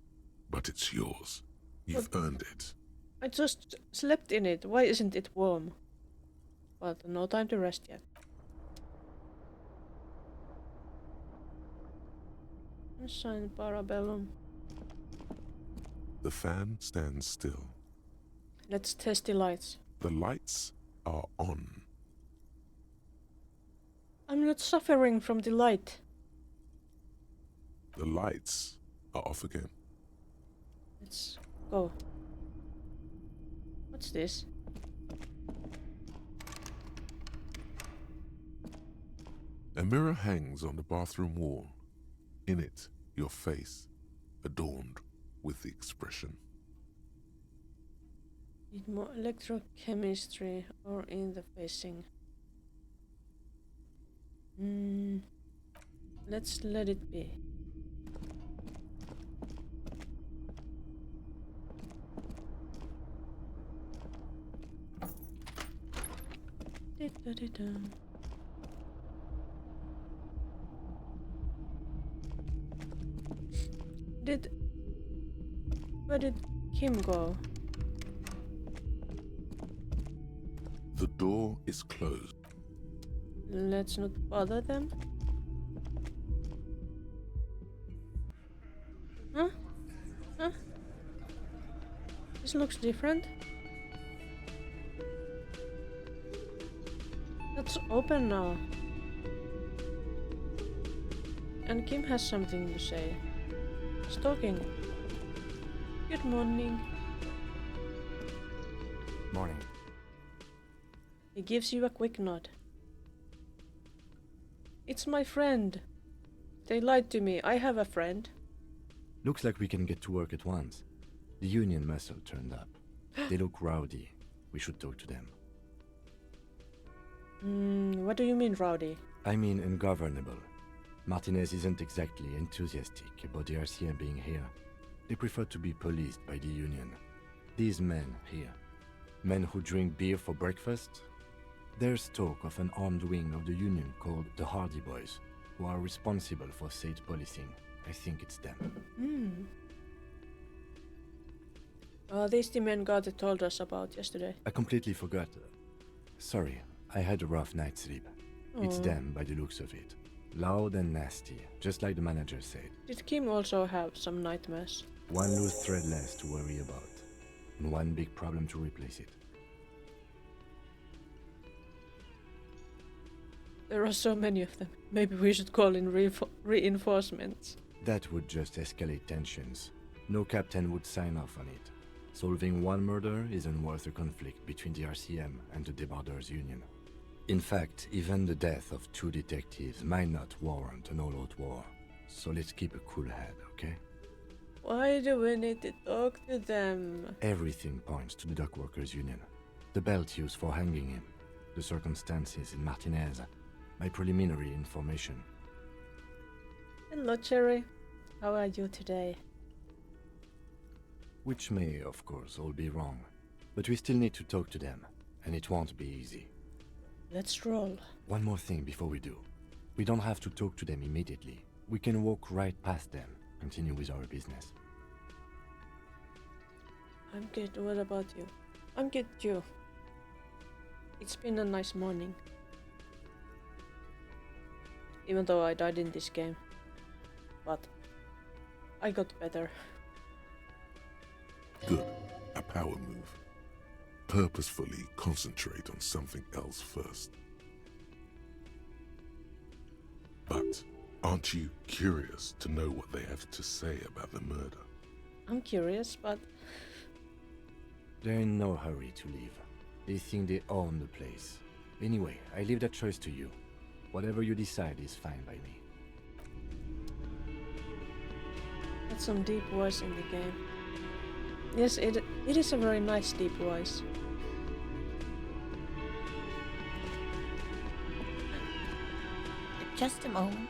But it's yours. You've earned it. I just slept in it. Why isn't it warm? But no time to rest yet. Sunshine Parabellum. The fan stands still. Let's test the lights. The lights are on. I'm not suffering from the light. The lights are off again. Let's go. What's this? A mirror hangs on the bathroom wall. In it, your face, adorned with the expression. Need more electrochemistry or in the facing? Let's let it be. Da-da-da-da. Where did Kim go? The door is closed. Let's not bother them. Huh? Huh? This looks different. Let's open now. And Kim has something to say. He's talking. Good morning. Morning. He gives you a quick nod. It's my friend. They lied to me. I have a friend. Looks like we can get to work at once. The Union muscle turned up. They look rowdy. We should talk to them. What do you mean, rowdy? I mean ungovernable. Martinez isn't exactly enthusiastic about the RCM being here. They prefer to be policed by the Union. These men here, men who drink beer for breakfast, there's talk of an armed wing of the Union called the Hardy Boys, who are responsible for state policing. I think it's them. These the men God told us about yesterday. I completely forgot. Sorry, I had a rough night's sleep. It's them by the looks of it. Loud and nasty, just like the manager said. Did Kim also have some nightmares? One loose thread less to worry about, and one big problem to replace it. There are so many of them. Maybe we should call in reinforcements. That would just escalate tensions. No captain would sign off on it. Solving one murder isn't worth a conflict between the RCM and the Debarders Union. In fact, even the death of 2 detectives might not warrant an all-out war. So let's keep a cool head, okay? Why do we need to talk to them? Everything points to the Dockworkers Union. The belt used for hanging him, the circumstances in Martinez, my preliminary information. Hello, Cherry. How are you today? Which may, of course, all be wrong. But we still need to talk to them, and it won't be easy. Let's roll. One more thing before we do. We don't have to talk to them immediately. We can walk right past them, continue with our business. I'm good. What about you? I'm good too. It's been a nice morning. Even though I died in this game. But I got better. Good. A power move. Purposefully concentrate on something else first. But aren't you curious to know what they have to say about the murder? I'm curious, but They're in no hurry to leave. They think they own the place. Anyway, I leave that choice to you. Whatever you decide is fine by me. that's some deep voice in the game. Yes, it is a very nice deep voice. Just a moment.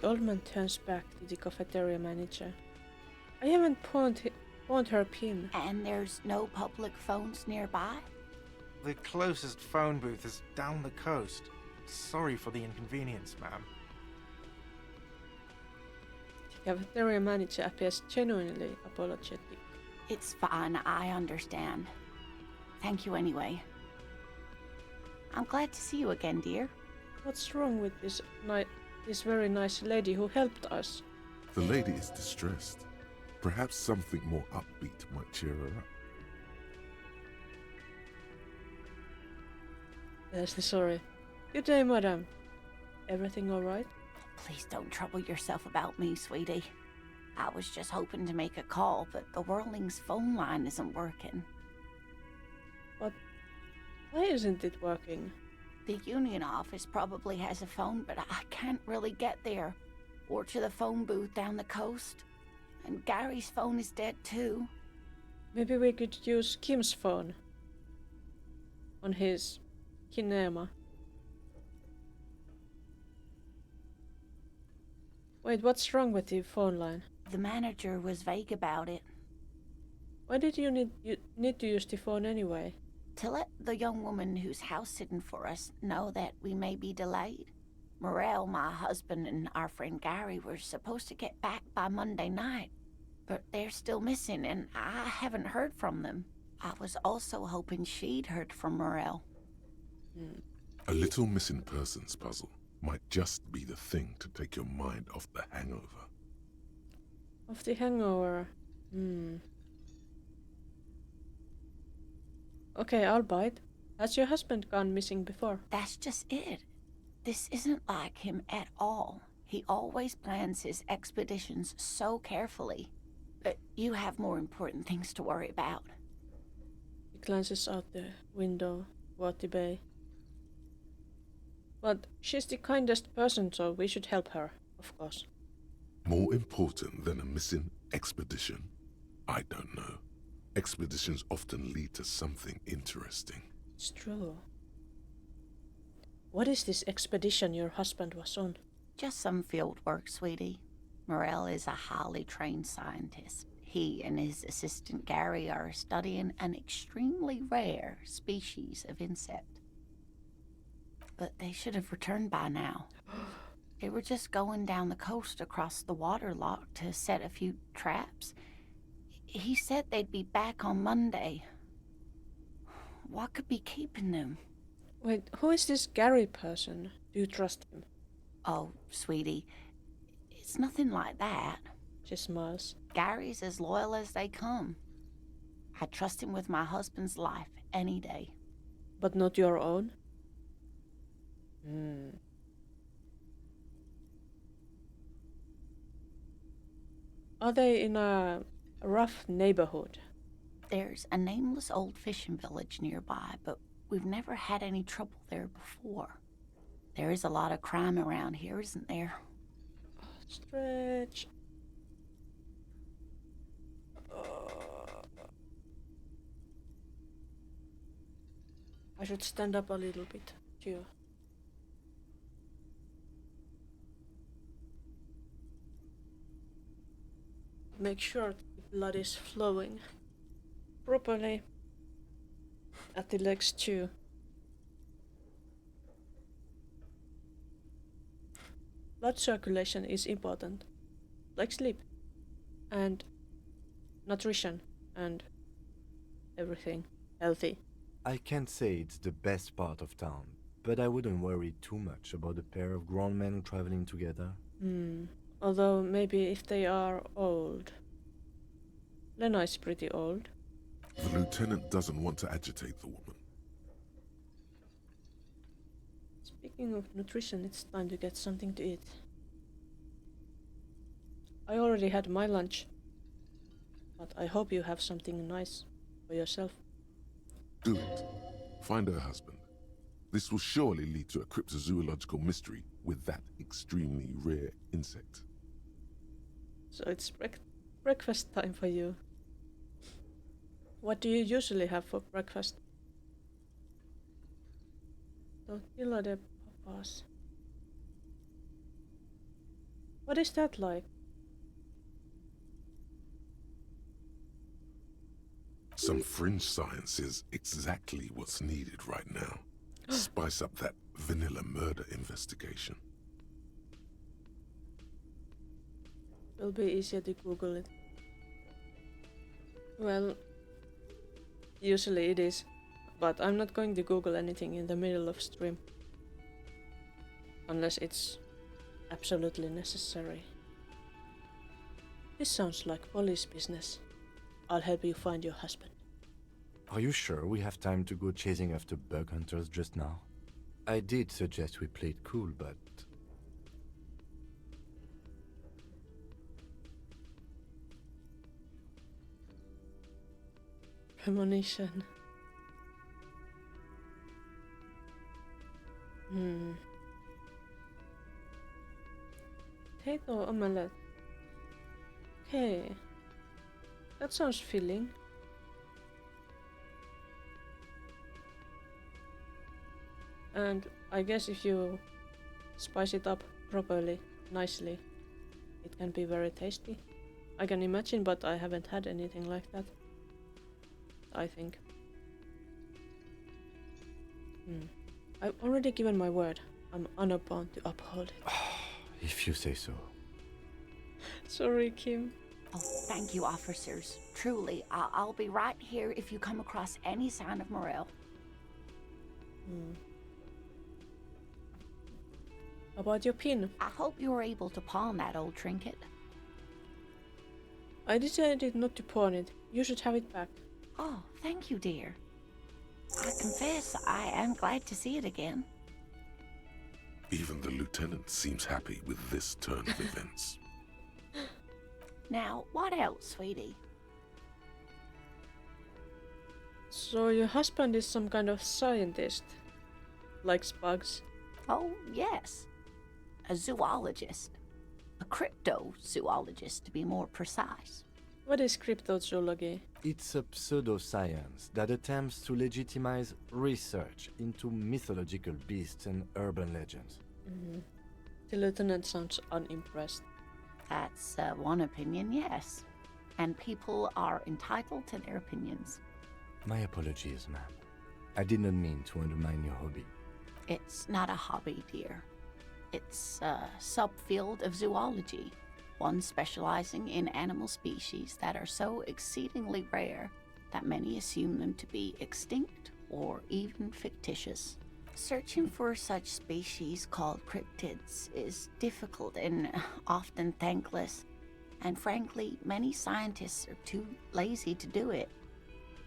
The old man turns back to the cafeteria manager. I haven't pawned her pin. And there's no public phones nearby? The closest phone booth is down the coast. Sorry for the inconvenience, ma'am. The cafeteria manager appears genuinely apologetic. It's fine, I understand. Thank you anyway. I'm glad to see you again, dear. What's wrong with this very nice lady who helped us? The lady is distressed. Perhaps something more upbeat might cheer her up. Yes, sorry. Good day, madam. Everything alright? Please don't trouble yourself about me, sweetie. I was just hoping to make a call, but the Whirling's phone line isn't working. But why isn't it working? The Union office probably has a phone, but I can't really get there. Or to the phone booth down the coast. And Gary's phone is dead too. Maybe we could use Kim's phone. On his Kinema. Wait, what's wrong with the phone line? The manager was vague about it. Why did you need to use the phone anyway? To let the young woman who's house-sitting for us know that we may be delayed. Morel, my husband, and our friend Gary were supposed to get back by Monday night, but they're still missing, and I haven't heard from them. I was also hoping she'd heard from Morel. A little missing persons puzzle might just be the thing to take your mind off the hangover. Of the hangover. Okay, I'll bite. Has your husband gone missing before? That's just it. This isn't like him at all. He always plans his expeditions so carefully. But you have more important things to worry about. He glances out the window toward the bay. But she's the kindest person, so we should help her, of course. More important than a missing expedition? I don't know. Expeditions often lead to something interesting. It's true. What is this expedition your husband was on? Just some field work, sweetie. Morel is a highly trained scientist. He and his assistant Gary are studying an extremely rare species of insect. But they should have returned by now. They were just going down the coast across the waterlock to set a few traps. He said they'd be back on Monday. What could be keeping them? Wait, who is this Gary person? Do you trust him? Oh, sweetie, it's nothing like that. She smiles. Gary's as loyal as they come. I trust him with my husband's life any day. But not your own? Are they in a rough neighborhood? There's a nameless old fishing village nearby, but we've never had any trouble there before. There is a lot of crime around here, isn't there? Stretch. I should stand up a little bit, too. Make sure the blood is flowing properly at the legs too. Blood circulation is important, like sleep and nutrition and everything healthy. I can't say it's the best part of town, but I wouldn't worry too much about a pair of grown men traveling together. Although maybe if they are old. Lena is pretty old. The lieutenant doesn't want to agitate the woman. Speaking of nutrition, it's time to get something to eat. I already had my lunch, but I hope you have something nice for yourself. Do it. Find her husband. This will surely lead to a cryptozoological mystery with that extremely rare insect. So it's breakfast time for you. What do you usually have for breakfast? Tortilla de papas. What is that like? Some fringe science is exactly what's needed right now. Spice up that vanilla murder investigation. It'll be easier to Google it. Well, usually it is, but I'm not going to Google anything in the middle of stream. Unless it's absolutely necessary. This sounds like police business. I'll help you find your husband. Are you sure we have time to go chasing after bug hunters just now? I did suggest we play it cool, but... Premonition. Potato omelette. Okay. That sounds filling. And I guess if you spice it up properly, nicely, it can be very tasty. I can imagine, but I haven't had anything like that. I think. I've already given my word. I'm unbound to uphold it. If you say so. Sorry, Kim. Oh, thank you, officers. Truly, I'll be right here if you come across any sign of Morel. About your pin. I hope you were able to pawn that old trinket. I decided not to pawn it. You should have it back. Oh, thank you, dear. I confess I am glad to see it again. Even the lieutenant seems happy with this turn of events. Now, what else, sweetie? So your husband is some kind of scientist? Likes bugs? Oh, yes. A zoologist. A cryptozoologist, to be more precise. What is cryptozoology? It's a pseudoscience that attempts to legitimize research into mythological beasts and urban legends. The lieutenant sounds unimpressed. That's one opinion, yes. And people are entitled to their opinions. My apologies, ma'am. I did not mean to undermine your hobby. It's not a hobby, dear. It's a subfield of zoology, one specializing in animal species that are so exceedingly rare that many assume them to be extinct or even fictitious. Searching for such species called cryptids is difficult and often thankless, and frankly, many scientists are too lazy to do it.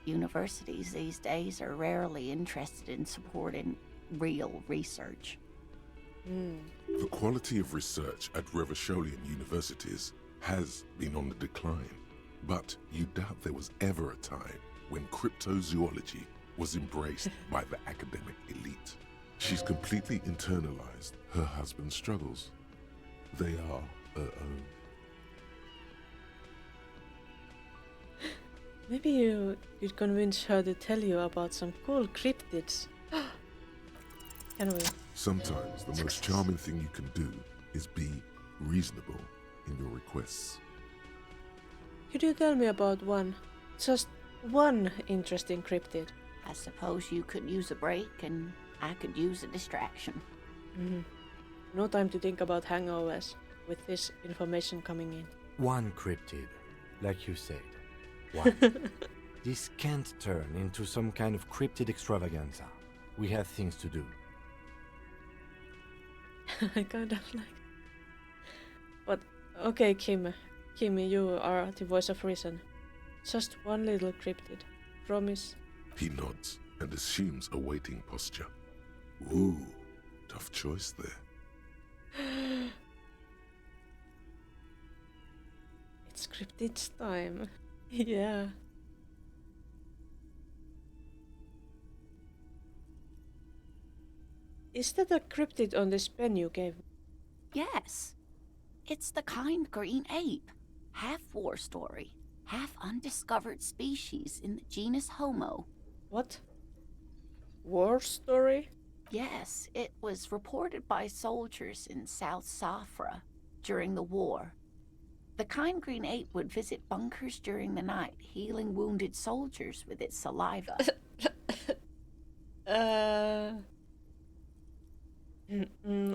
Universities these days are rarely interested in supporting real research. The quality of research at Revacholian universities has been on the decline, but you doubt there was ever a time when cryptozoology was embraced by the academic elite. She's completely internalized her husband's struggles. They are her own. Maybe you could convince her to tell you about some cool cryptids. Can we? Sometimes the most charming thing you can do is be reasonable in your requests. Could you tell me about one? Just one interesting cryptid. I suppose you could use a break and I could use a distraction. No time to think about hangovers with this information coming in. One cryptid, like you said. One. This can't turn into some kind of cryptid extravaganza. We have things to do. I kind of like. But okay, Kim, you are the voice of reason. Just one little cryptid. Promise. He nods and assumes a waiting posture. Ooh, tough choice there. It's cryptids time. Yeah. Is that a cryptid on this pen you gave me? Yes. It's the kind green ape. Half war story, half undiscovered species in the genus Homo. What? War story? Yes, it was reported by soldiers in South Safra during the war. The kind green ape would visit bunkers during the night, healing wounded soldiers with its saliva.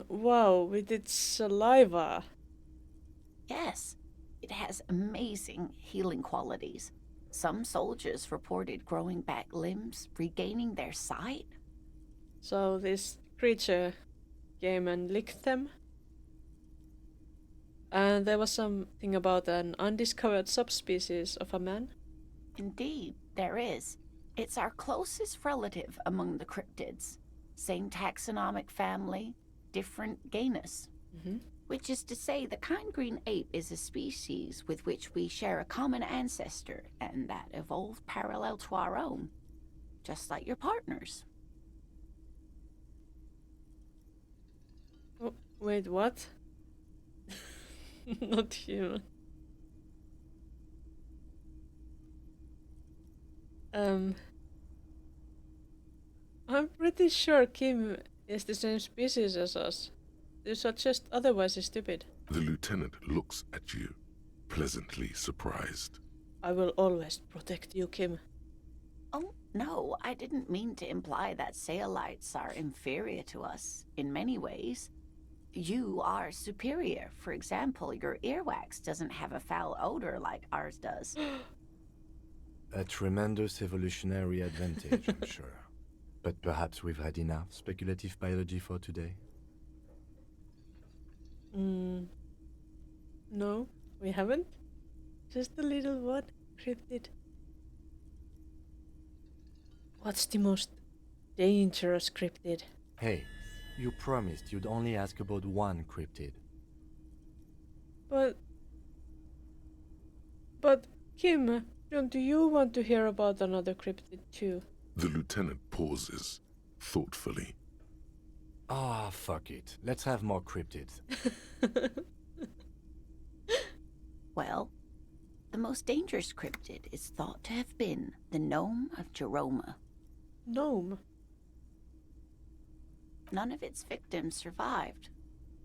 Wow, with its saliva. Yes, it has amazing healing qualities. Some soldiers reported growing back limbs, regaining their sight. So this creature came and licked them? And there was something about an undiscovered subspecies of a man? Indeed, there is. It's our closest relative among the cryptids. Same taxonomic family, different genus. Which is to say, the kind green ape is a species with which we share a common ancestor, and that evolved parallel to our own. Just like your partners. Oh, wait, what? Not human. I'm pretty sure Kim is the same species as us. To suggest otherwise is stupid. The lieutenant looks at you, pleasantly surprised. I will always protect you, Kim. Oh, No, I didn't mean to imply that Saolites are inferior to us in many ways. You are superior. For example, your earwax doesn't have a foul odor like ours does. A tremendous evolutionary advantage, I'm sure. But perhaps we've had enough speculative biology for today? No, we haven't. Just a little what? Cryptid. What's the most dangerous cryptid? Hey, you promised you'd only ask about one cryptid. But Kim, don't you want to hear about another cryptid too? The lieutenant pauses, thoughtfully. Ah, fuck it. Let's have more cryptids. Well, the most dangerous cryptid is thought to have been the gnome of Jeroma. Gnome? None of its victims survived.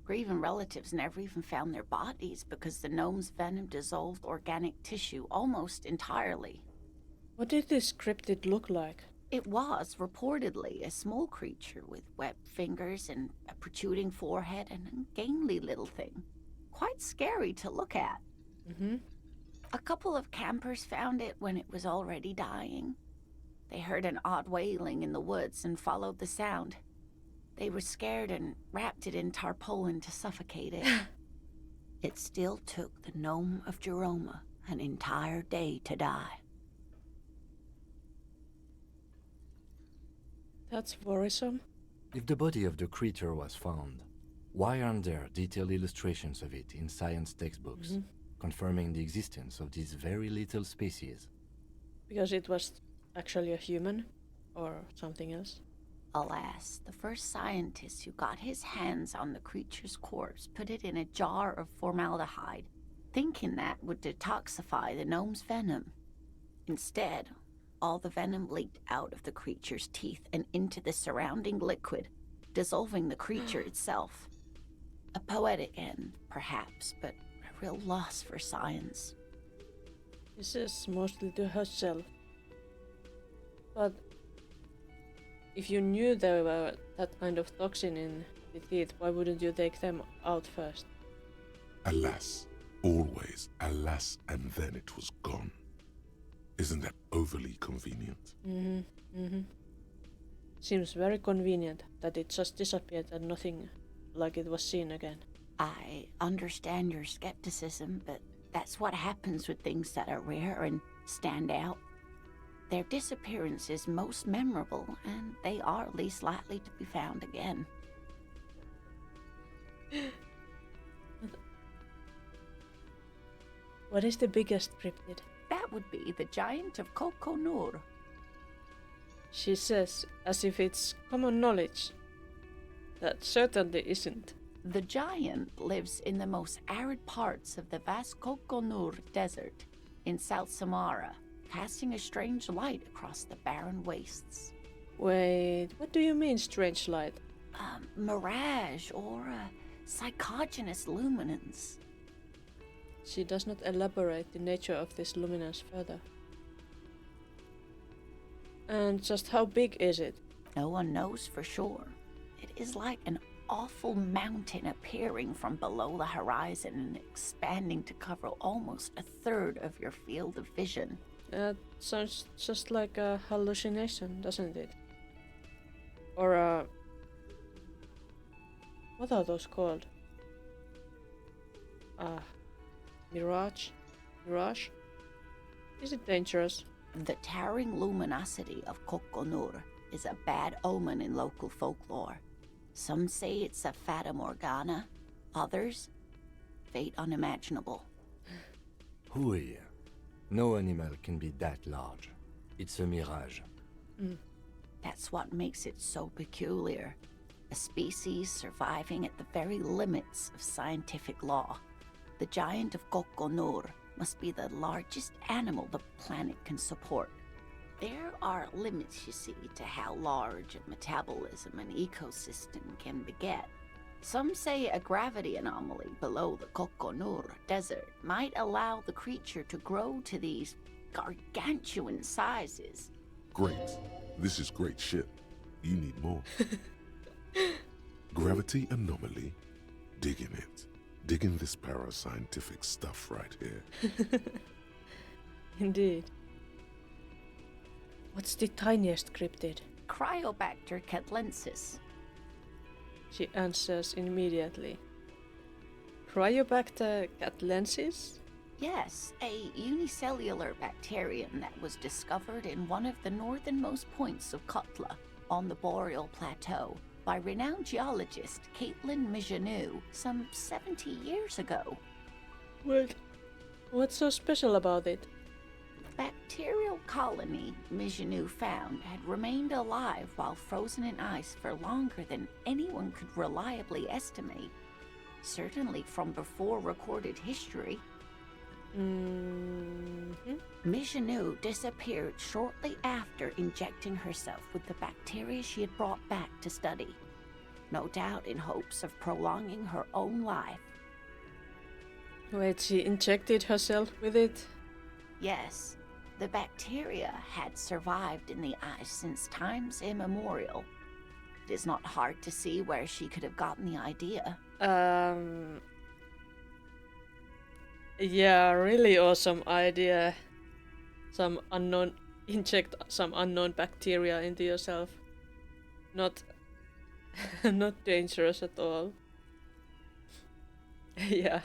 Grieving relatives never even found their bodies because the gnome's venom dissolved organic tissue almost entirely. What did this cryptid look like? It was reportedly a small creature with webbed fingers and a protruding forehead and a gangly little thing. Quite scary to look at. A couple of campers found it when it was already dying. They heard an odd wailing in the woods and followed the sound. They were scared and wrapped it in tarpaulin to suffocate it. It still took the gnome of Jeroma an entire day to die. That's worrisome. If the body of the creature was found, why aren't there detailed illustrations of it in science textbooks, confirming the existence of this very little species? Because it was actually a human? Or something else? Alas, the first scientist who got his hands on the creature's corpse put it in a jar of formaldehyde, thinking that would detoxify the gnome's venom. Instead, all the venom leaked out of the creature's teeth and into the surrounding liquid, dissolving the creature itself. A poetic end, perhaps, but a real loss for science. This is mostly to herself. But if you knew there were that kind of toxin in the teeth, why wouldn't you take them out first? Alas, always alas, and then it was gone. Isn't that overly convenient? Seems very convenient that it just disappeared and nothing like it was seen again. I understand your skepticism, but that's what happens with things that are rare and stand out. Their disappearance is most memorable, and they are least likely to be found again. What is the biggest cryptid? That would be the giant of Kokonur. She says, as if it's common knowledge. That certainly isn't. The giant lives in the most arid parts of the vast Kokonur Desert in South Samara, casting a strange light across the barren wastes. Wait, what do you mean strange light? Mirage or psychogenous luminance. She does not elaborate the nature of this luminance further. And just how big is it? No one knows for sure. It is like an awful mountain appearing from below the horizon and expanding to cover almost a third of your field of vision. That sounds just like a hallucination, doesn't it? Or a... what are those called? Mirage? Mirage? Is it dangerous? The towering luminosity of Kokonur is a bad omen in local folklore. Some say it's a fata morgana, others, fate unimaginable. Hui. No animal can be that large. It's a mirage. That's what makes it so peculiar. A species surviving at the very limits of scientific law. The giant of Kokonur must be the largest animal the planet can support. There are limits, you see, to how large a metabolism an ecosystem can beget. Some say a gravity anomaly below the Kokonur Desert might allow the creature to grow to these gargantuan sizes. Great. This is great shit. You need more. Gravity anomaly. Digging it. Digging this parascientific stuff right here. Indeed. What's the tiniest cryptid? Cryobacter catlensis. She answers immediately. Cryobacter catlensis? Yes, a unicellular bacterium that was discovered in one of the northernmost points of Kotla on the Boreal Plateau by renowned geologist Caitlin Mijanou some 70 years ago. Wait, what's so special about it? Bacterial colony Mijanou found had remained alive while frozen in ice for longer than anyone could reliably estimate. Certainly from before recorded history. Mijanou disappeared shortly after injecting herself with the bacteria she had brought back to study, no doubt in hopes of prolonging her own life. Wait, she injected herself with it? Yes, the bacteria had survived in the ice since times immemorial. It is not hard to see where she could have gotten the idea. Yeah, really awesome idea. Inject some unknown bacteria into yourself. Not not dangerous at all. Yeah.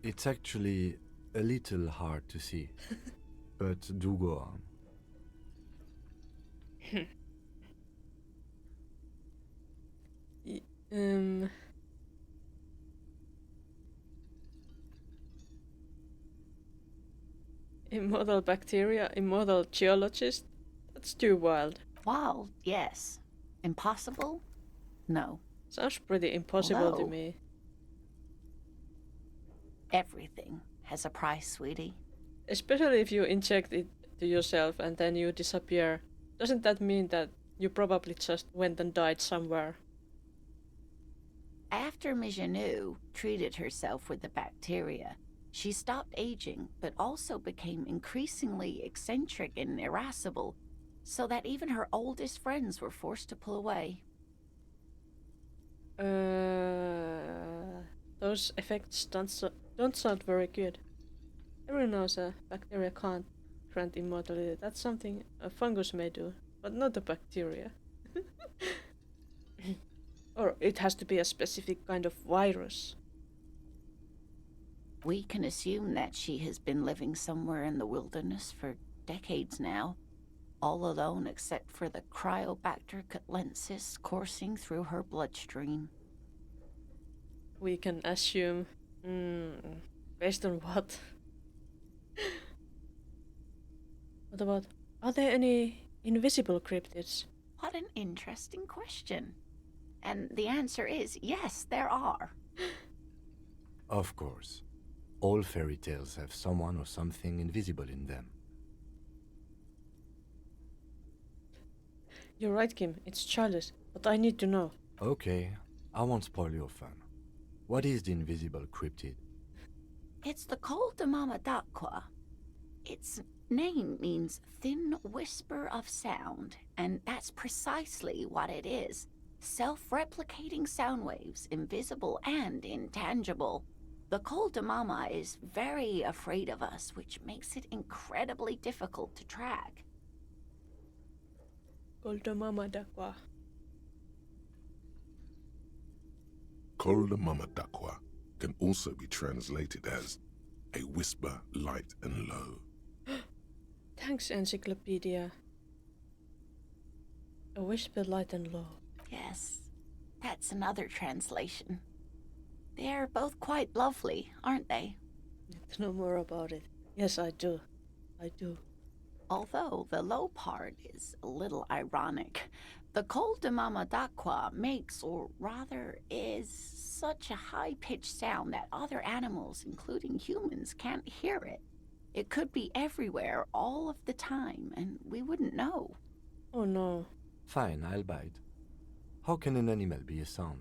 It's actually a little hard to see, but do go on. Immortal bacteria, immortal geologist? That's too wild. Wild, yes. Impossible? No. Sounds pretty impossible to Although- me. Everything has a price, sweetie. Especially if you inject it to yourself and then you disappear. Doesn't that mean that you probably just went and died somewhere? After Mijanou treated herself with the bacteria, she stopped aging, but also became increasingly eccentric and irascible, so that even her oldest friends were forced to pull away. Those effects don't sound very good. Everyone knows a bacteria can't grant immortality. That's something a fungus may do, but not a bacteria. Or it has to be a specific kind of virus. We can assume that she has been living somewhere in the wilderness for decades now, all alone except for the Cryobacter catlensis coursing through her bloodstream. We can assume. Based on what? What about... Are there any invisible cryptids? What an interesting question. And the answer is yes, there are. Of course. All fairy tales have someone or something invisible in them. You're right, Kim. It's childish, but I need to know. Okay, I won't spoil your fun. What is the invisible cryptid? It's the Col de Mamadaqua. Its name means thin whisper of sound, and that's precisely what it is. Self-replicating sound waves, invisible and intangible. The Col de Mama is very afraid of us, which makes it incredibly difficult to track. Goldomama Dakwa. Kolda can also be translated as a whisper light and low. Thanks, Encyclopedia. A whisper light and low. Yes, that's another translation. They're both quite lovely, aren't they? Need to know more about it. Yes, I do. I do. Although the low part is a little ironic. The Col de Mamadaqua makes, or rather is, such a high-pitched sound that other animals, including humans, can't hear it. It could be everywhere all of the time, and we wouldn't know. Oh no. Fine, I'll bite. How can an animal be a sound?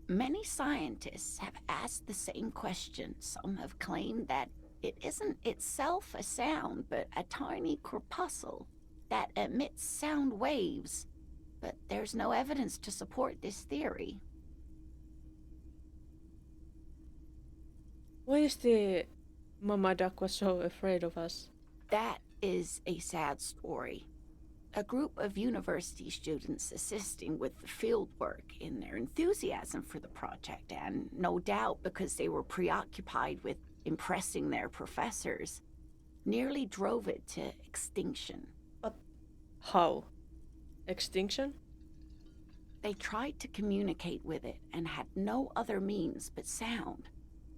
Many scientists have asked the same question. Some have claimed that it isn't itself a sound, but a tiny corpuscle, that emits sound waves, but there's no evidence to support this theory. Why is the Mama Duck was so afraid of us? That is a sad story. A group of university students assisting with the field work in their enthusiasm for the project, and no doubt because they were preoccupied with impressing their professors, nearly drove it to extinction. But how? Extinction? They tried to communicate with it and had no other means but sound.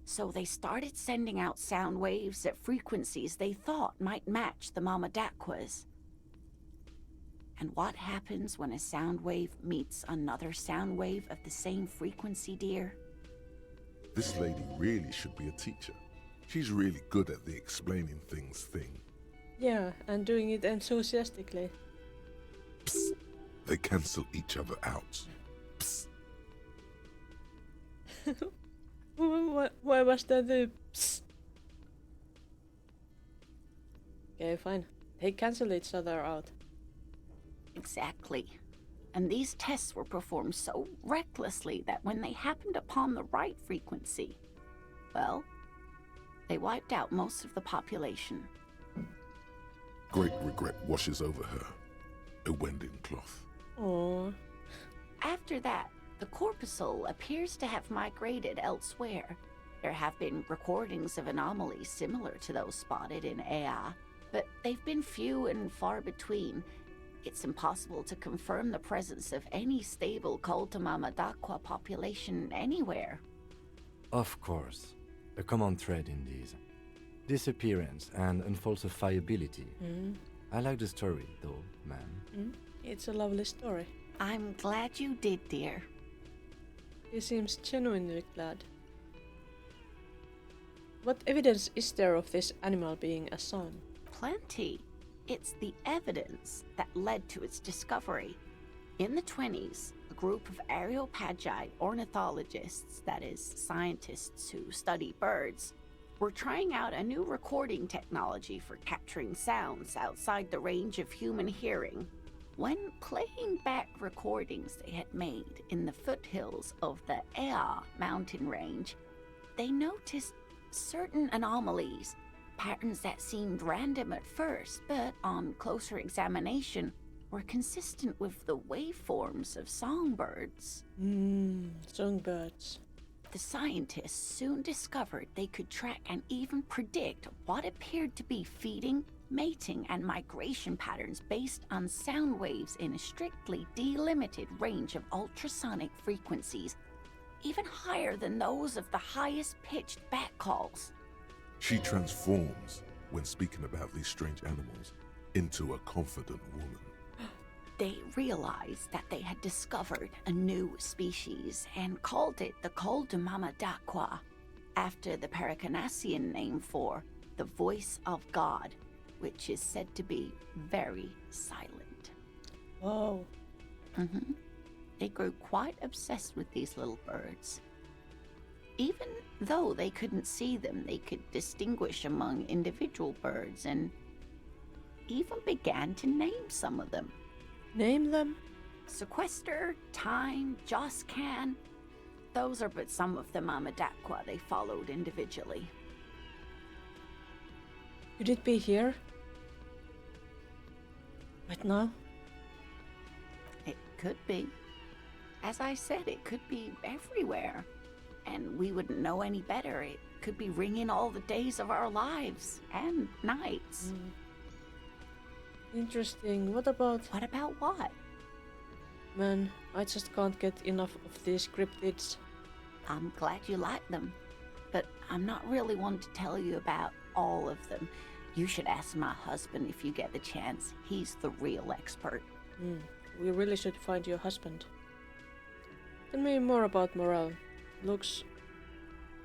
So they started sending out sound waves at frequencies they thought might match the Mamadakwas. And what happens when a sound wave meets another sound wave of the same frequency, dear? This lady really should be a teacher. She's really good at the explaining things thing. Yeah, and doing it enthusiastically. Psst. They cancel each other out. Psst. Why was that the psst? Okay, fine. They cancel each other out. Exactly. And these tests were performed so recklessly that when they happened upon the right frequency, well, they wiped out most of the population. Great regret washes over her. A wending cloth. Oh. After that, the corpuscle appears to have migrated elsewhere. There have been recordings of anomalies similar to those spotted in Ea, but they've been few and far between. It's impossible to confirm the presence of any stable Mamadakwa population anywhere. Of course, a common thread in these. Disappearance and unfalsifiability. I like the story, though, ma'am. It's a lovely story. I'm glad you did, dear. He seems genuinely glad. What evidence is there of this animal being a song? Plenty. It's the evidence that led to its discovery. In the 20s, a group of Areopagite ornithologists, that is, scientists who study birds, were trying out a new recording technology for capturing sounds outside the range of human hearing. When playing back recordings they had made in the foothills of the Ea mountain range, they noticed certain anomalies, patterns that seemed random at first, but on closer examination were consistent with the waveforms of songbirds. Songbirds. The scientists soon discovered they could track and even predict what appeared to be feeding, mating, and migration patterns based on sound waves in a strictly delimited range of ultrasonic frequencies, even higher than those of the highest pitched bat calls. She transforms, when speaking about these strange animals, into a confident woman. They realized that they had discovered a new species and called it the Mamadakwa, after the Paracanasian name for the voice of God, which is said to be very silent. Whoa. They grew quite obsessed with these little birds. Even though they couldn't see them, they could distinguish among individual birds and even began to name some of them. Name them? Sequester, Time, Joscan. Those are but some of the Mamadakwa they followed individually. Could it be here? Right now? It could be. As I said, it could be everywhere. And we wouldn't know any better. It could be ringing all the days of our lives and nights. Interesting. What about... What about what? Man, I just can't get enough of these cryptids. I'm glad you like them, but I'm not really one to tell you about all of them. You should ask my husband if you get the chance. He's the real expert. We really should find your husband. Tell me more about Morale. Looks,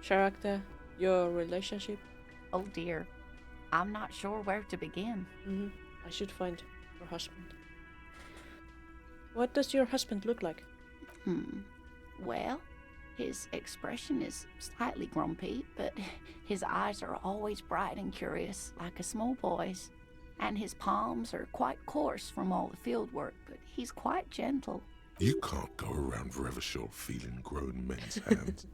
character, your relationship. Oh dear, I'm not sure where to begin. I should find your husband. What does your husband look like? Well, his expression is slightly grumpy, but his eyes are always bright and curious, like a small boy's. and his palms are quite coarse from all the field work, but he's quite gentle. You can't go around Revachol feeling grown men's hands.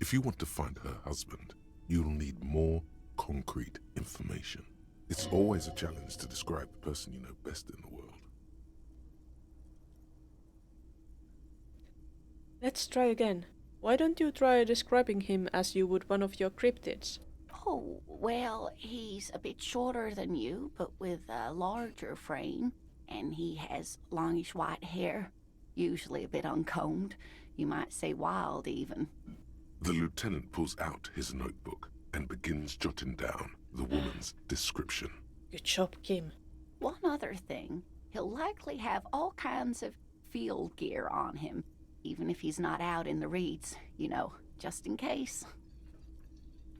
If you want to find her husband, you'll need more concrete information. It's always a challenge to describe the person you know best in the world. Let's try again. Why don't you try describing him as you would one of your cryptids? Oh, well, he's a bit shorter than you, but with a larger frame, and he has longish white hair, usually a bit uncombed. You might say wild, even. The lieutenant pulls out his notebook and begins jotting down the woman's description. Good job, Kim. One other thing, he'll likely have all kinds of field gear on him, even if he's not out in the reeds, you know, just in case.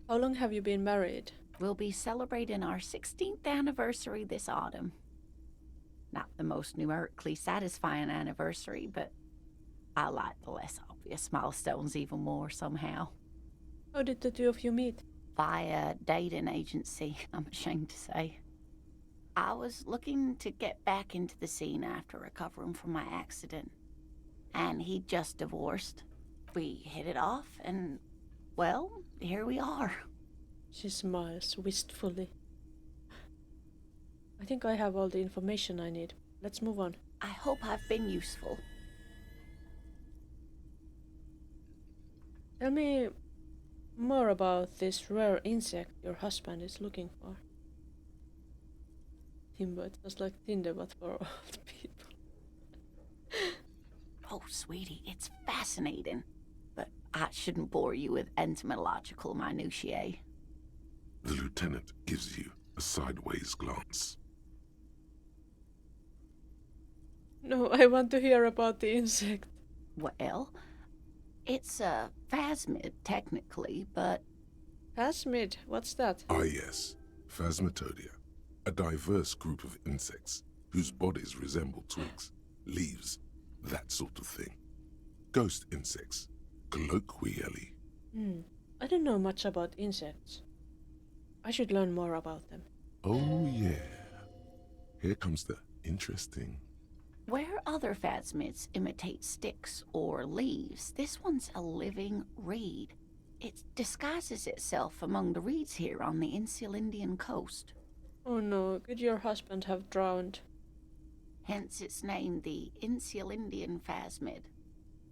How long have you been married? We'll be celebrating our 16th anniversary this autumn. Not the most numerically satisfying anniversary, but I like the less obvious milestones even more somehow. How did the two of you meet? Via dating agency, I'm ashamed to say. I was looking to get back into the scene after recovering from my accident, and he'd just divorced. We hit it off, and, well, here we are. She smiles wistfully. I think I have all the information I need. Let's move on. I hope I've been useful. Tell me more about this rare insect your husband is looking for. Timbo, it was like Tinder but for old people. Oh, sweetie, it's fascinating. But I shouldn't bore you with entomological minutiae. The lieutenant gives you a sideways glance. No, I want to hear about the insect. Well, it's a phasmid, technically, but... Phasmid? What's that? Ah yes, Phasmatodia. A diverse group of insects whose bodies resemble twigs, leaves, that sort of thing. Ghost insects, colloquially. I don't know much about insects. I should learn more about them. Oh yeah. Here comes the interesting. Where other phasmids imitate sticks or leaves, this one's a living reed. It disguises itself among the reeds here on the insular Indian coast. Oh no, could your husband have drowned? Hence its name, the insular Indian phasmid.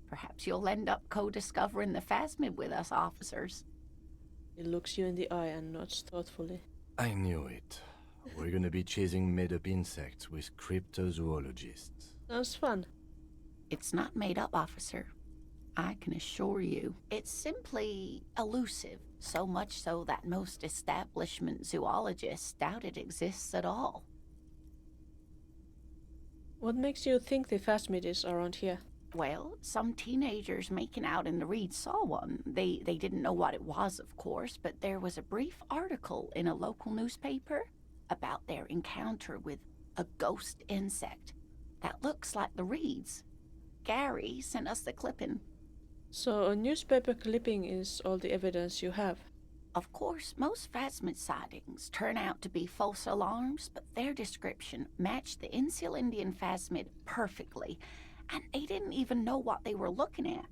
Perhaps you'll end up co-discovering the phasmid with us, officers. He looks you in the eye and nods thoughtfully. I knew it. We're gonna be chasing made-up insects with cryptozoologists. Sounds fun. It's not made up, officer. I can assure you. It's simply elusive, so much so that most establishment zoologists doubt it exists at all. What makes you think the phasmid is around here? Well, some teenagers making out in the reeds saw one. They didn't know what it was, of course, but there was a brief article in a local newspaper about their encounter with a ghost insect that looks like the reeds. Gary sent us the clipping. So a newspaper clipping is all the evidence you have? Of course, most phasmid sightings turn out to be false alarms, but their description matched the insular Indian phasmid perfectly, and they didn't even know what they were looking at.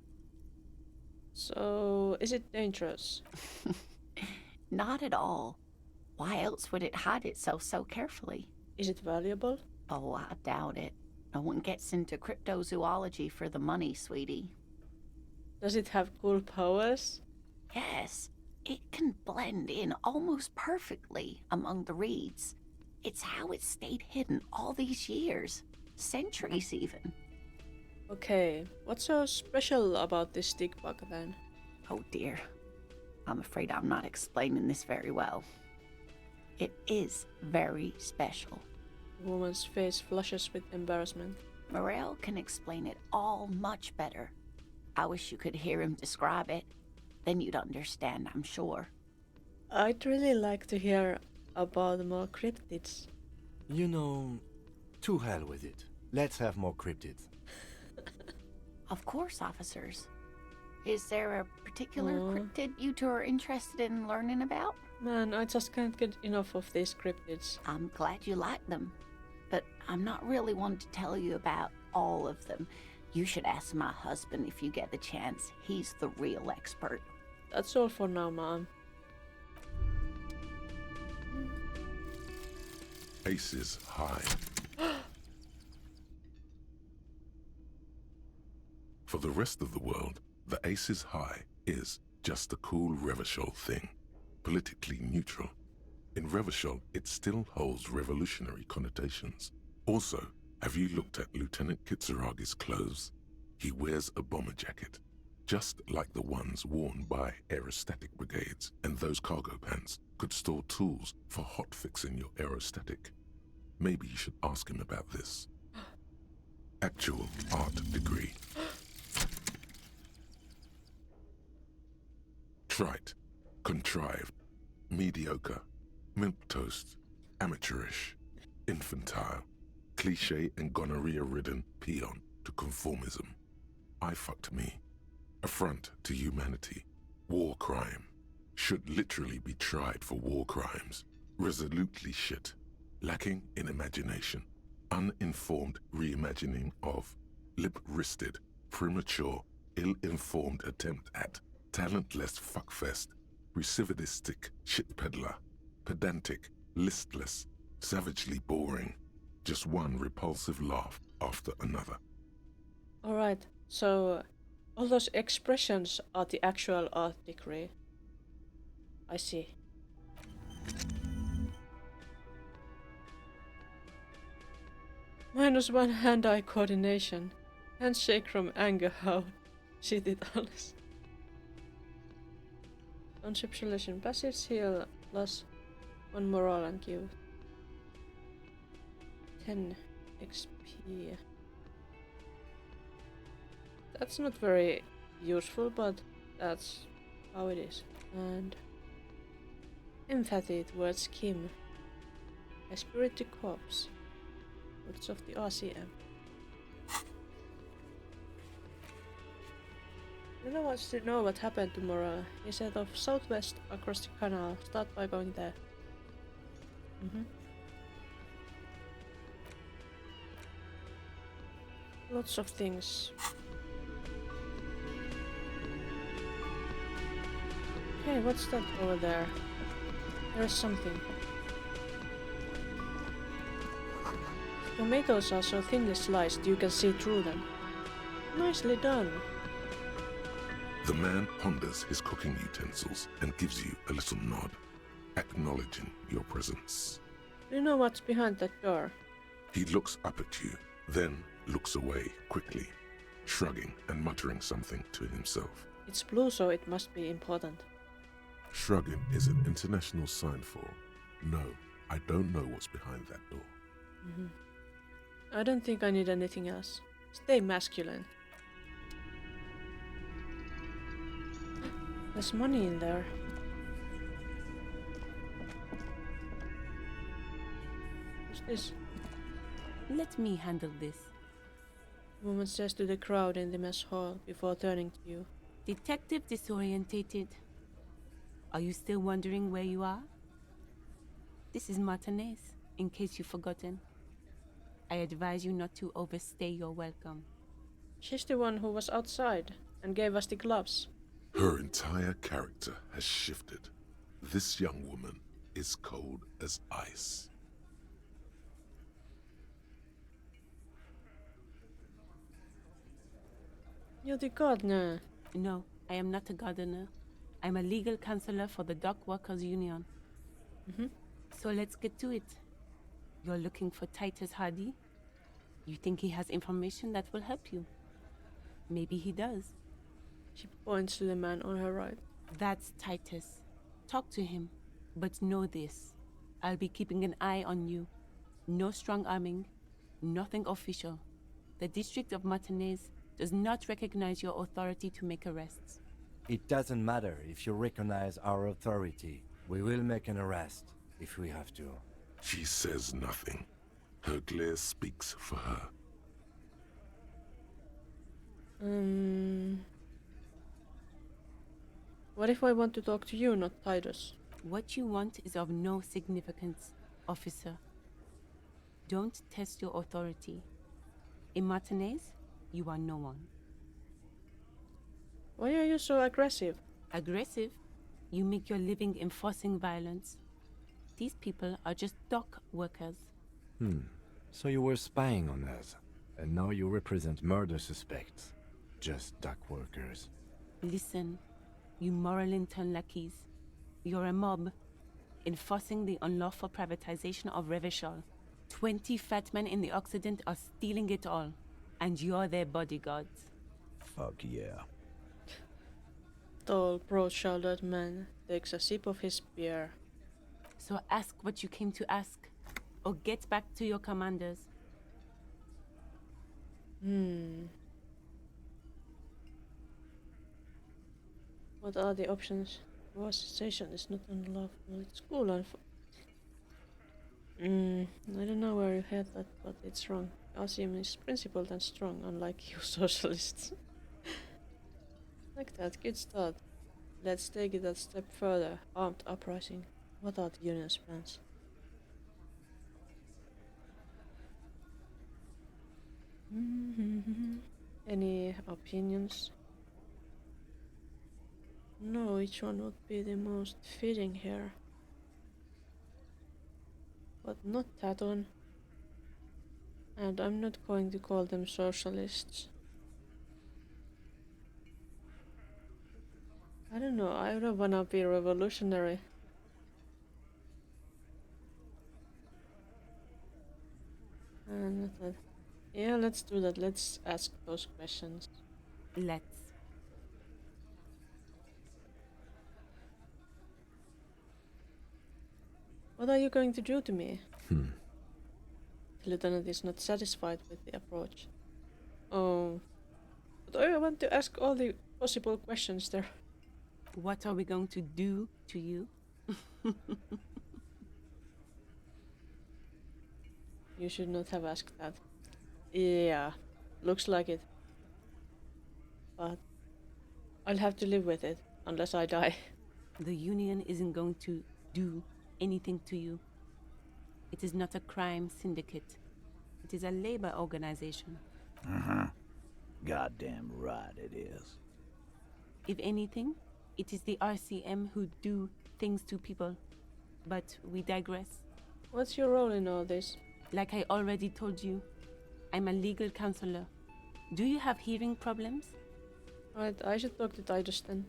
So, is it dangerous? Not at all. Why else would it hide itself so carefully? Is it valuable? Oh, I doubt it. No one gets into cryptozoology for the money, sweetie. Does it have cool powers? Yes, it can blend in almost perfectly among the reeds. It's how it stayed hidden all these years, centuries even. Okay, what's so special about this stick bug then? Oh dear, I'm afraid I'm not explaining this very well. It is very special. The woman's face flushes with embarrassment. Morel can explain it all much better. I wish you could hear him describe it. Then you'd understand, I'm sure. I'd really like to hear about more cryptids. You know, to hell with it. Let's have more cryptids. Of course, officers. Is there a particular cryptid you two are interested in learning about? Man, I just can't get enough of these cryptids. I'm glad you like them, but I'm not really one to tell you about all of them. You should ask my husband if you get the chance. He's the real expert. That's all for now, Mom. Aces high. For the rest of the world, the Aces High is just a cool Revachol thing, politically neutral. In Revachol, it still holds revolutionary connotations. Also, have you looked at Lieutenant Kitsuragi's clothes? He wears a bomber jacket, just like the ones worn by aerostatic brigades, and those cargo pants could store tools for hotfixing your aerostatic. Maybe you should ask him about this. Actual art degree. Trite, contrived, mediocre, milquetoast, amateurish, infantile, cliché and gonorrhea-ridden peon to conformism. I fucked me. Affront to humanity. War crime. Should literally be tried for war crimes. Resolutely shit. Lacking in imagination. Uninformed reimagining of. Lip-wristed, premature, ill-informed attempt at. Talentless fuckfest. Recidivistic shit peddler. Pedantic, listless, savagely boring. Just one repulsive laugh after another. Alright, so all those expressions are the actual art degree. I see. -1 hand-eye coordination. Handshake from anger, how she did alles. Conceptualization, passive heal plus 1 morale and give 10 XP. That's not very useful, but that's how it is. And empathy towards Kim. A spirit to corpse. Words of the RCM. Anyone wants to know what happened tomorrow? He set off southwest across the canal. Start by going there. Lots of things. Okay, what's that over there? There's something. Tomatoes are so thinly sliced you can see through them. Nicely done. The man ponders his cooking utensils and gives you a little nod, acknowledging your presence. Do you know what's behind that door? He looks up at you, then looks away quickly, shrugging and muttering something to himself. It's blue, so it must be important. Shrugging is an international sign for, no, I don't know what's behind that door. I don't think I need anything else. Stay masculine. There's money in there. What's this? Let me handle this. The woman says to the crowd in the mess hall before turning to you. Detective disorientated. Are you still wondering where you are? This is Martinez, in case you've forgotten. I advise you not to overstay your welcome. She's the one who was outside and gave us the gloves. Her entire character has shifted. This young woman is cold as ice. You're the gardener. No, I am not a gardener. I'm a legal counselor for the Dock Workers Union. So let's get to it. You're looking for Titus Hardy? You think he has information that will help you? Maybe he does. She points to the man on her right. That's Titus. Talk to him. But know this. I'll be keeping an eye on you. No strong arming. Nothing official. The District of Martinez does not recognize your authority to make arrests. It doesn't matter if you recognize our authority. We will make an arrest if we have to. She says nothing. Her glare speaks for her. What if I want to talk to you, not Titus? What you want is of no significance, officer. Don't test your authority. In Martinez, you are no one. Why are you so aggressive? Aggressive? You make your living enforcing violence. These people are just dock workers. So you were spying on us, and now you represent murder suspects. Just dock workers. Listen, you moral intern lackeys. You're a mob, enforcing the unlawful privatization of Revachol. 20 fat men in the Occident are stealing it all, and you're their bodyguards. Fuck yeah. Tall, broad-shouldered man takes a sip of his beer. So ask what you came to ask, or get back to your commanders. What are the options? Station is not unlawful. It's cool and I don't know where you had that, but it's wrong. Elysium is principled and strong, unlike you socialists. Like that, good start. Let's take it a step further. Armed uprising. What are the union's plans? Any opinions? No, which one would be the most fitting here? But not that one. And I'm not going to call them socialists. I don't know, I don't wanna be revolutionary. And yeah, let's do that. Let's ask those questions. Let's. What are you going to do to me? The lieutenant is not satisfied with the approach. Oh, but I want to ask all the possible questions there. What are we going to do to you? You should not have asked that. Yeah, looks like it. But I'll have to live with it, unless I die. The Union isn't going to do anything to you. It is not a crime syndicate. It is a labor organization. Goddamn right it is. If anything, it is the RCM who do things to people. But we digress. What's your role in all this? Like I already told you, I'm a legal counselor. Do you have hearing problems? Right, I should talk to Titus then.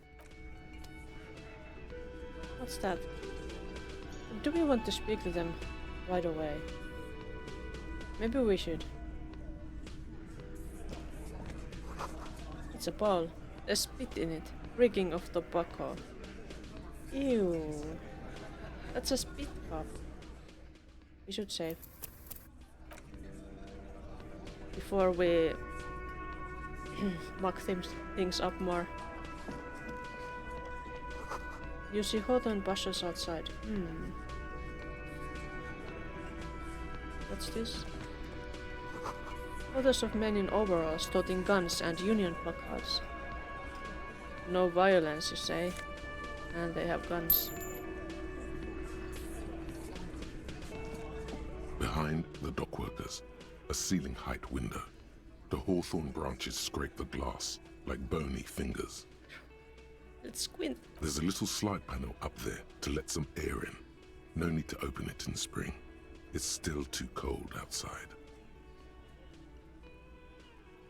What's that? Do we want to speak to them right away? Maybe we should. It's a ball. There's spit in it. Reeking of tobacco. Ew. That's a spit cup. We should save. Before we muck things up more. You see Houghton bushes outside. What's this? Photos of men in overalls toting guns and Union placards. No violence, you say? And they have guns. Behind the dockworkers, a ceiling height window. The hawthorn branches scrape the glass like bony fingers. Let's squint. There's a little slide panel up there to let some air in. No need to open it in spring. It's still too cold outside.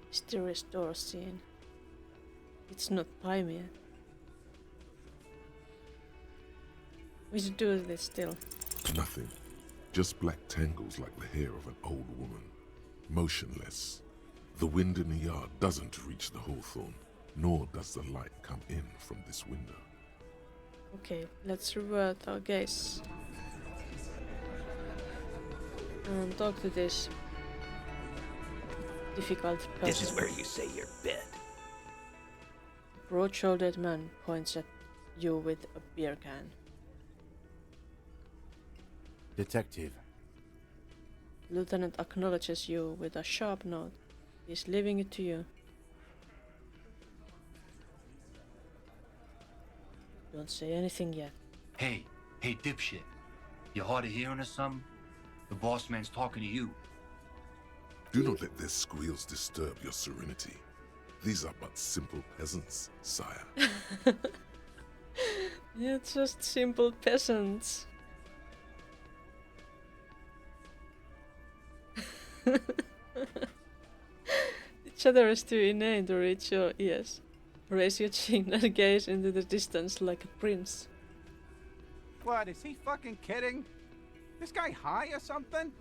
Mysterious door scene. It's not time yet. We should do this still. Nothing. Just black tangles like the hair of an old woman. Motionless. The wind in the yard doesn't reach the hawthorn, nor does the light come in from this window. Okay, let's revert our gaze. And talk to this difficult person. This is where you say your bed. Broad-shouldered man points at you with a beer can. Detective. Lieutenant acknowledges you with a sharp nod. He's leaving it to you. Don't say anything yet. Hey, Hey, dipshit. You hard of hearing or something? The boss man's talking to you. Do not let their squeals disturb your serenity. These are but simple peasants, sire. You're just simple peasants. Each other is too inane to reach your ears. Raise your chin and gaze into the distance like a prince. What, is he fucking kidding? This guy high or something?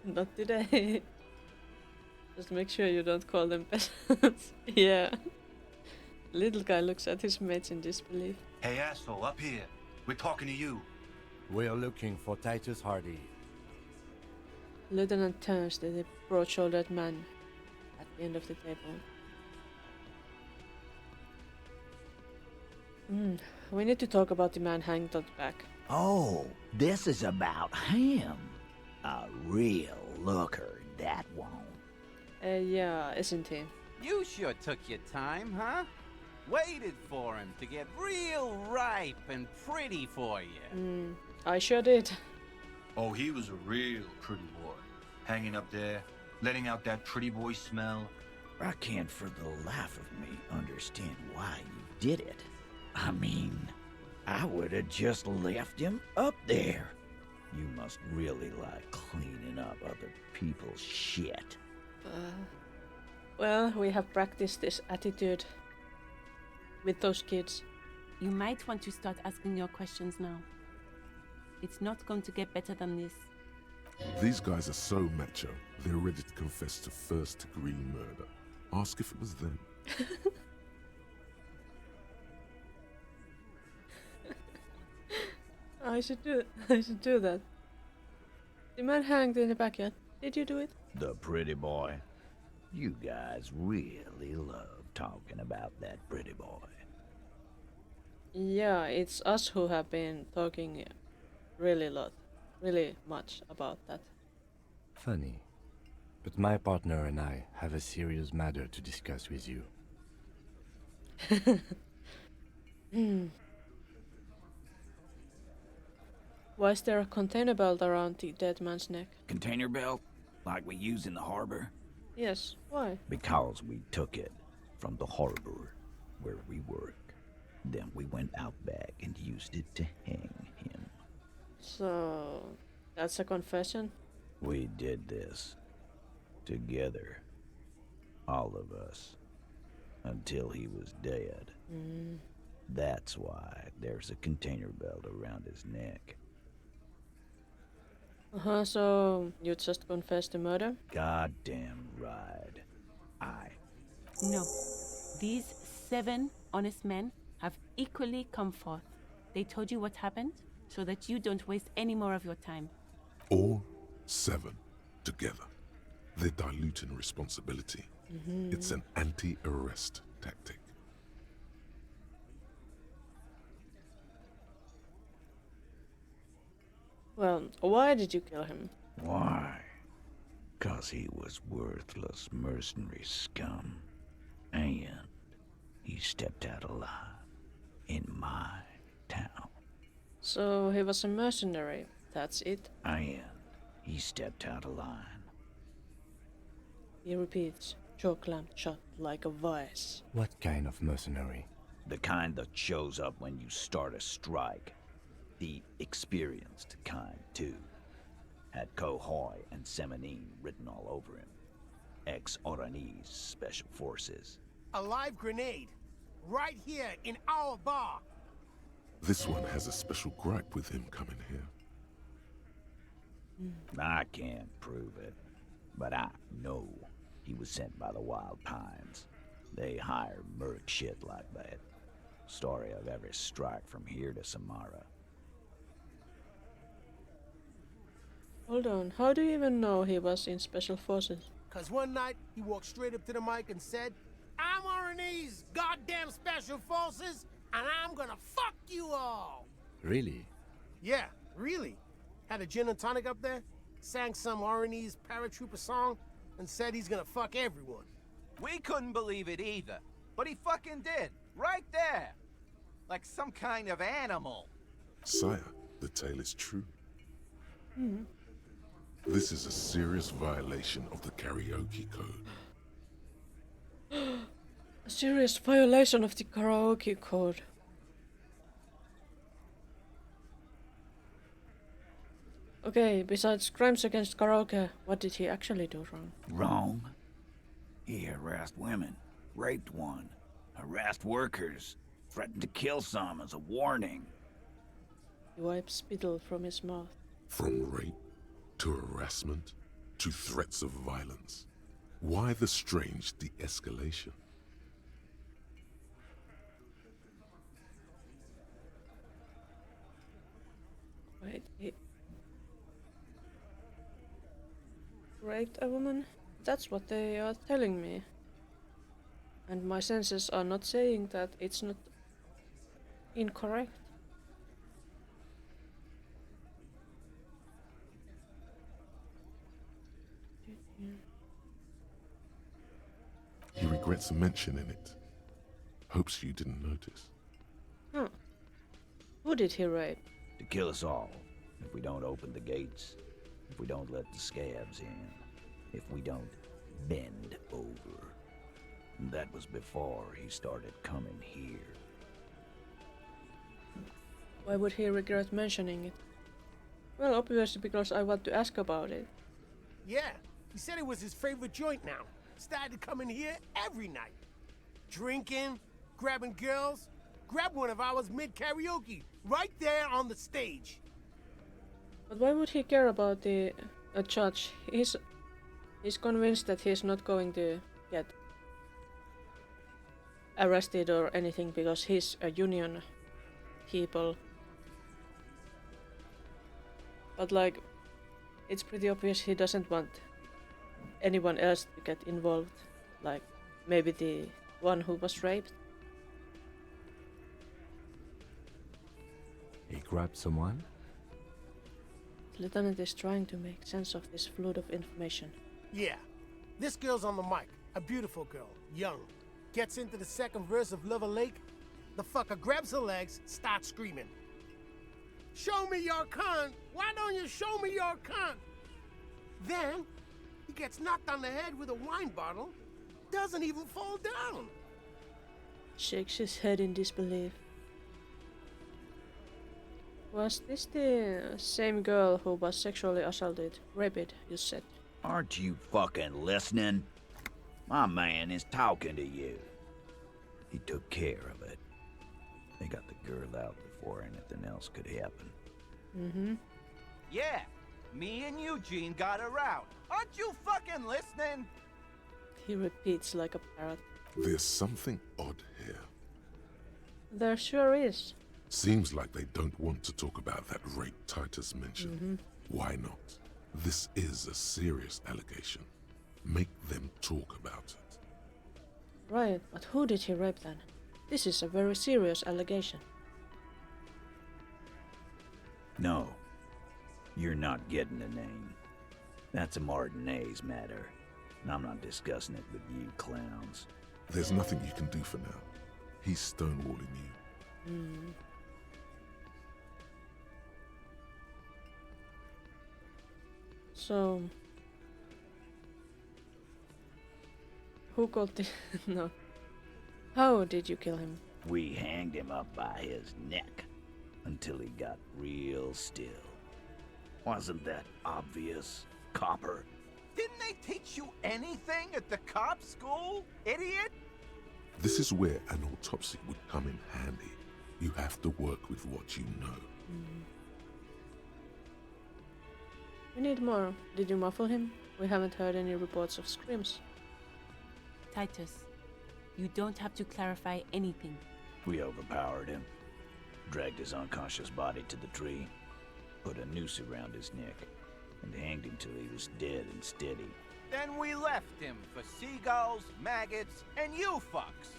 Not today. Just make sure you don't call them peasants. Yeah. Little guy looks at his mates in disbelief. Hey, asshole, up here. We're talking to you. We're looking for Titus Hardy. Lieutenant turns to the broad-shouldered man at the end of the table. We need to talk about the man hanged on the back. Oh, this is about him. A real looker, that one. Yeah, isn't he? You sure took your time, huh? Waited for him to get real ripe and pretty for you. I sure did. Oh, he was a real pretty boy. Hanging up there, letting out that pretty boy smell. I can't for the life of me understand why you did it. I mean, I would have just left him up there. You must really like cleaning up other people's shit. Well, we have practiced this attitude with those kids. You might want to start asking your questions now. It's not going to get better than this. These guys are so macho, they're ready to confess to first-degree murder. Ask if it was them. I should do that. The man hanged in the backyard. Did you do it? The pretty boy. You guys really love talking about that pretty boy. Yeah, it's us who have been talking really much about that. Funny. But my partner and I have a serious matter to discuss with you. Why is there a container belt around the dead man's neck? Container belt? Like we use in the harbor? Yes, why? Because we took it from the harbor where we work. Then we went out back and used it to hang him. So, that's a confession? We did this. Together. All of us. Until he was dead. That's why there's a container belt around his neck. So you just confessed the murder? Goddamn right. No. These 7 honest men have equally come forth. They told you what happened so that you don't waste any more of your time. All 7 together. They're diluting responsibility. It's an anti-arrest tactic. Well, why did you kill him? Why? 'Cause he was worthless mercenary scum. And he stepped out alive in my town. So he was a mercenary, that's it? And he stepped out of line. He repeats, jaw clamped shut like a vice. What kind of mercenary? The kind that shows up when you start a strike. The experienced kind, too. Had Kohoy and Semenine written all over him. Ex-Oranese Special Forces. A live grenade. Right here in our bar. This one has a special gripe with him coming here. I can't prove it, but I know he was sent by the Wild Pines. They hire merc shit like that. Story of every strike from here to Samara. Hold on, how do you even know he was in Special Forces? 'Cause one night, he walked straight up to the mic and said, I'm RNE's goddamn Special Forces, and I'm gonna fuck you all! Really? Yeah, really. Had a gin and tonic up there, sang some RNE's paratrooper song, and said he's gonna fuck everyone. We couldn't believe it either, but he fucking did. Right there. Like some kind of animal. Sire, the tale is true. This is a serious violation of the karaoke code. A serious violation of the karaoke code. Okay, besides crimes against karaoke, what did he actually do wrong? Wrong? He harassed women, raped one, harassed workers, threatened to kill some as a warning. He wiped spittle from his mouth. From rape to harassment to threats of violence. Why the strange de-escalation? Wait, he raped a woman? That's what they are telling me. And my senses are not saying that it's not incorrect. He regrets mentioning it. Hopes you didn't notice. Huh. Who did he rape? To kill us all, if we don't open the gates, if we don't let the scabs in, if we don't bend over. And that was before he started coming here. Why would he regret mentioning it? Well, obviously because I want to ask about it. Yeah, he said it was his favorite joint now. Started to come in here every night. Drinking, grabbing girls. Grab one of ours mid-karaoke, right there on the stage. But why would he care about a judge? He's convinced that he's not going to get arrested or anything because he's a union people. But like, it's pretty obvious he doesn't want anyone else to get involved. Like, maybe the one who was raped. He grabbed someone? The lieutenant is trying to make sense of this flood of information. Yeah, this girl's on the mic. A beautiful girl, young. Gets into the second verse of Lover Lake. The fucker grabs her legs, starts screaming. Show me your cunt! Why don't you show me your cunt? Then, he gets knocked on the head with a wine bottle. Doesn't even fall down. Shakes his head in disbelief. Was this the same girl who was sexually assaulted, raped, you said? Aren't you fucking listening? My man is talking to you. He took care of it. They got the girl out before anything else could happen. Mm-hmm. Yeah, me and Eugene got her out. Aren't you fucking listening? He repeats like a parrot. There's something odd here. There sure is. Seems like they don't want to talk about that rape Titus mentioned. Why not? This is a serious allegation. Make them talk about it. Right, but who did he rape then? This is a very serious allegation. No, you're not getting a name. That's a Martinez matter, and I'm not discussing it with you clowns. There's nothing you can do for now. He's stonewalling you. So, who got the... no. How did you kill him? We hanged him up by his neck until he got real still. Wasn't that obvious, copper? Didn't they teach you anything at the cop school, idiot? This is where an autopsy would come in handy. You have to work with what you know. We need more. Did you muffle him? We haven't heard any reports of screams. Titus, you don't have to clarify anything. We overpowered him, dragged his unconscious body to the tree, put a noose around his neck, and hanged him till he was dead and steady. Then we left him for seagulls, maggots, and you fucks.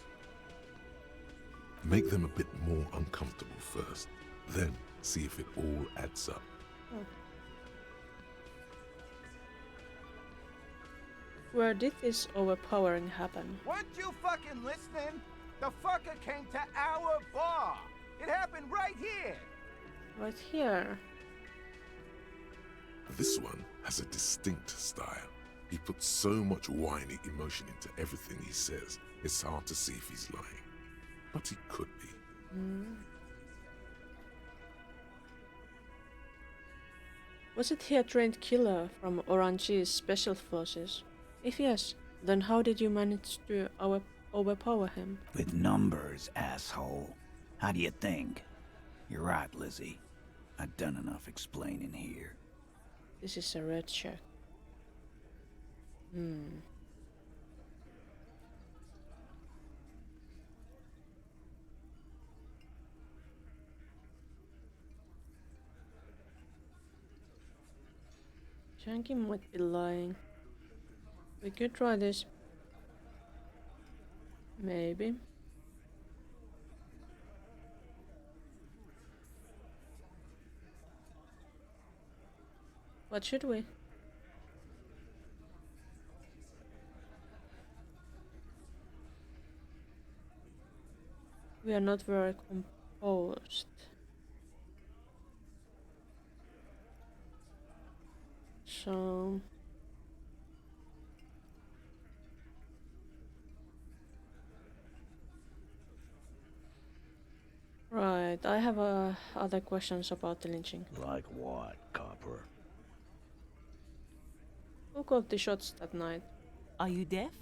Make them a bit more uncomfortable first, then see if it all adds up. Where did this overpowering happen? Weren't you fucking listening? The fucker came to our bar. It happened right here. Right here. This one has a distinct style. He puts so much whiny emotion into everything he says, it's hard to see if he's lying. But he could be. Wasn't he a trained killer from Orange's special forces? If yes, then how did you manage to overpower him? With numbers, asshole. How do you think? You're right, Lizzie. I've done enough explaining here. This is a red check. Shanky might be lying. We could try this. Maybe. What should we? We are not very composed. So... Right, I have other questions about the lynching. Like what, Copper? Who called the shots that night? Are you deaf?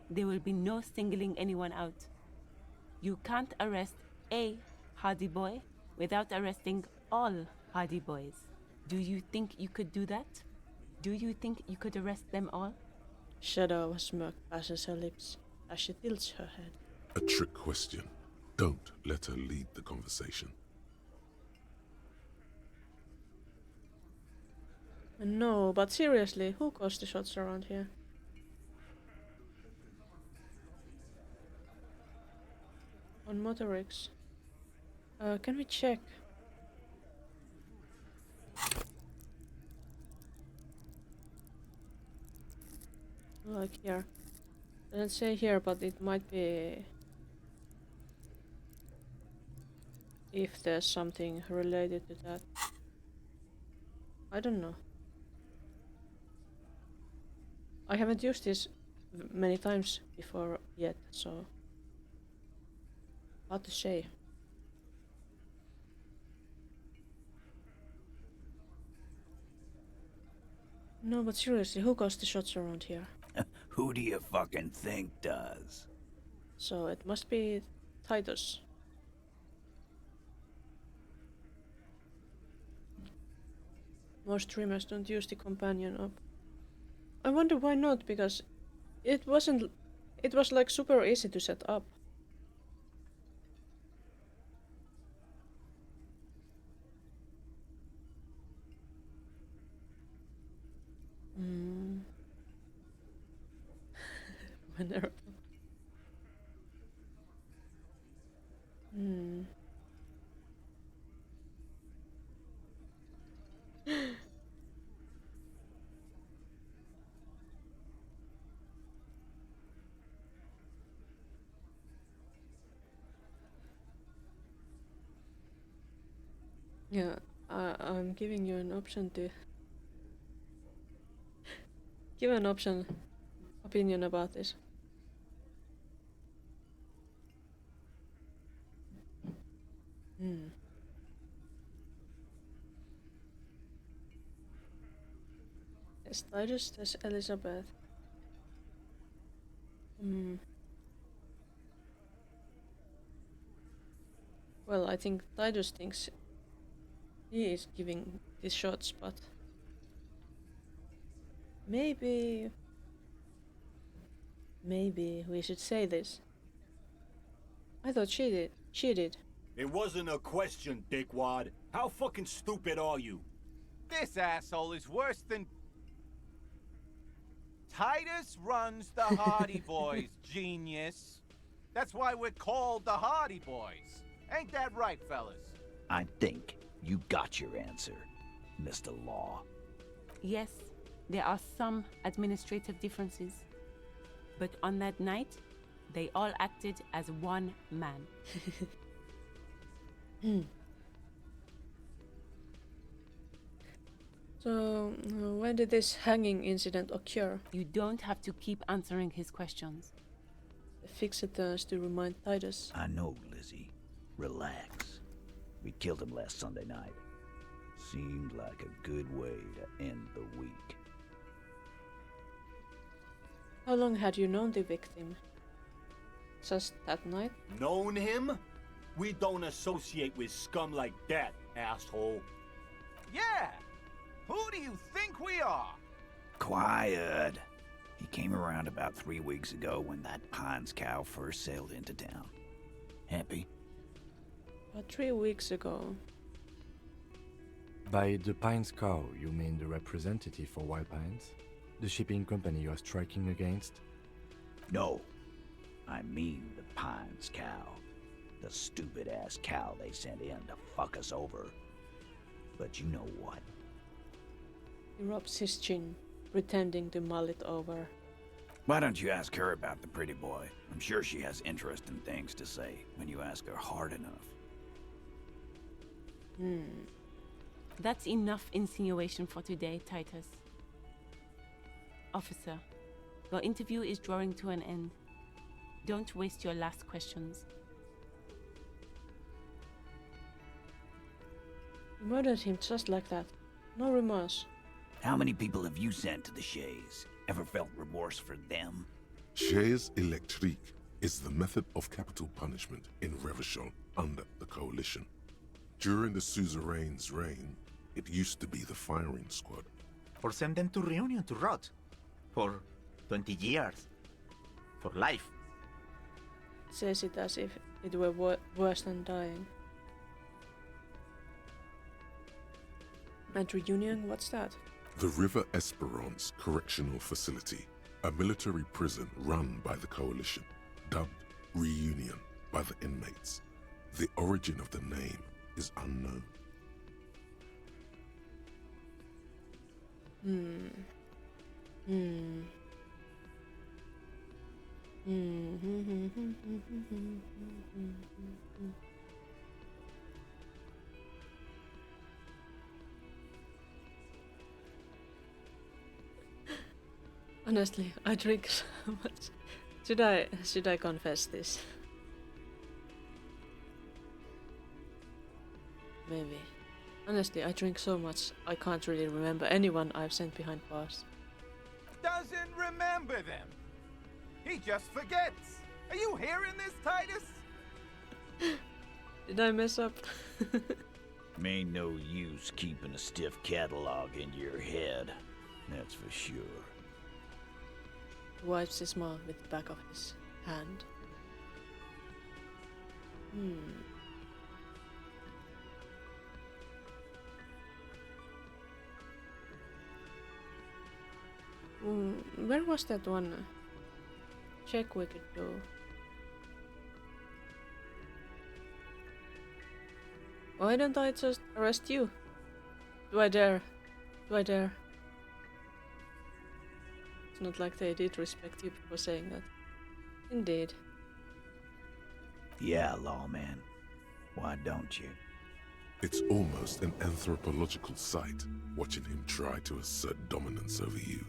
There will be no singling anyone out. You can't arrest a Hardy Boy without arresting all Hardy Boys. Do you think you could do that? Do you think you could arrest them all? Shadow of a smirk passes her lips as she tilts her head. A trick question. Don't let her lead the conversation. No, but seriously, who caused the shots around here? On motorics. Can we check? Like here. Doesn't say here, but it might be... if there's something related to that. I don't know. I haven't used this many times before yet, so... hard to say. No, but seriously, who caused the shots around here? Who do you fucking think does? So it must be Titus. Most streamers don't use the companion up. I wonder why not, because it was like super easy to set up. Whenever. Yeah, I'm giving you an option to give an opinion about this. Yes, Titus, there's Elizabeth. Well, I think Titus thinks he is giving these shots, but maybe we should say this. I thought she did. She did. It wasn't a question, dickwad. How fucking stupid are you? This asshole is worse than... Titus runs the Hardy Boys, genius. That's why we're called the Hardy Boys. Ain't that right, fellas? I think you got your answer, Mr. Law. Yes, there are some administrative differences. But on that night, they all acted as one man. So, when did this hanging incident occur? You don't have to keep answering his questions. The fixer turns to remind Titus. I know, Lizzie. Relax. We killed him last Sunday night. Seemed like a good way to end the week. How long had you known the victim? Just that night? Known him? We don't associate with scum like that, asshole. Yeah! Who do you think we are? Quiet. He came around about 3 weeks ago when that Pines cow first sailed into town. Happy? About 3 weeks ago. By the Pines cow, you mean the representative for Wild Pines? The shipping company you are striking against? No. I mean the Pines cow. The stupid-ass cow they sent in to fuck us over. But you know what? He rubs his chin, pretending to mull it over. Why don't you ask her about the pretty boy? I'm sure she has interesting things to say when you ask her hard enough. That's enough insinuation for today, Titus. Officer, your interview is drawing to an end. Don't waste your last questions. You murdered him just like that. No remorse. How many people have you sent to the Shays? Ever felt remorse for them? Chaise électrique is the method of capital punishment in Revachol under the Coalition. During the suzerain's reign, it used to be the firing squad. Or send them to Reunion to rot. For 20 years. For life. Says it as if it were worse than dying. And Reunion, what's that? The River Esperance Correctional Facility, a military prison run by the Coalition, dubbed Reunion by the inmates. The origin of the name is unknown. Honestly, I drink so much. Should I confess this? Maybe. Honestly, I drink so much, I can't really remember anyone I've sent behind bars. Doesn't remember them. He just forgets. Are you hearing this, Titus? Did I mess up? Ain't no use keeping a stiff catalog in your head. That's for sure. Wipes his mouth with the back of his hand. Where was that one check we could do? Why don't I just arrest you? Do I dare? Do I dare? It's not like they did respect you for saying that. Indeed. Yeah, lawman. Why don't you? It's almost an anthropological sight, watching him try to assert dominance over you.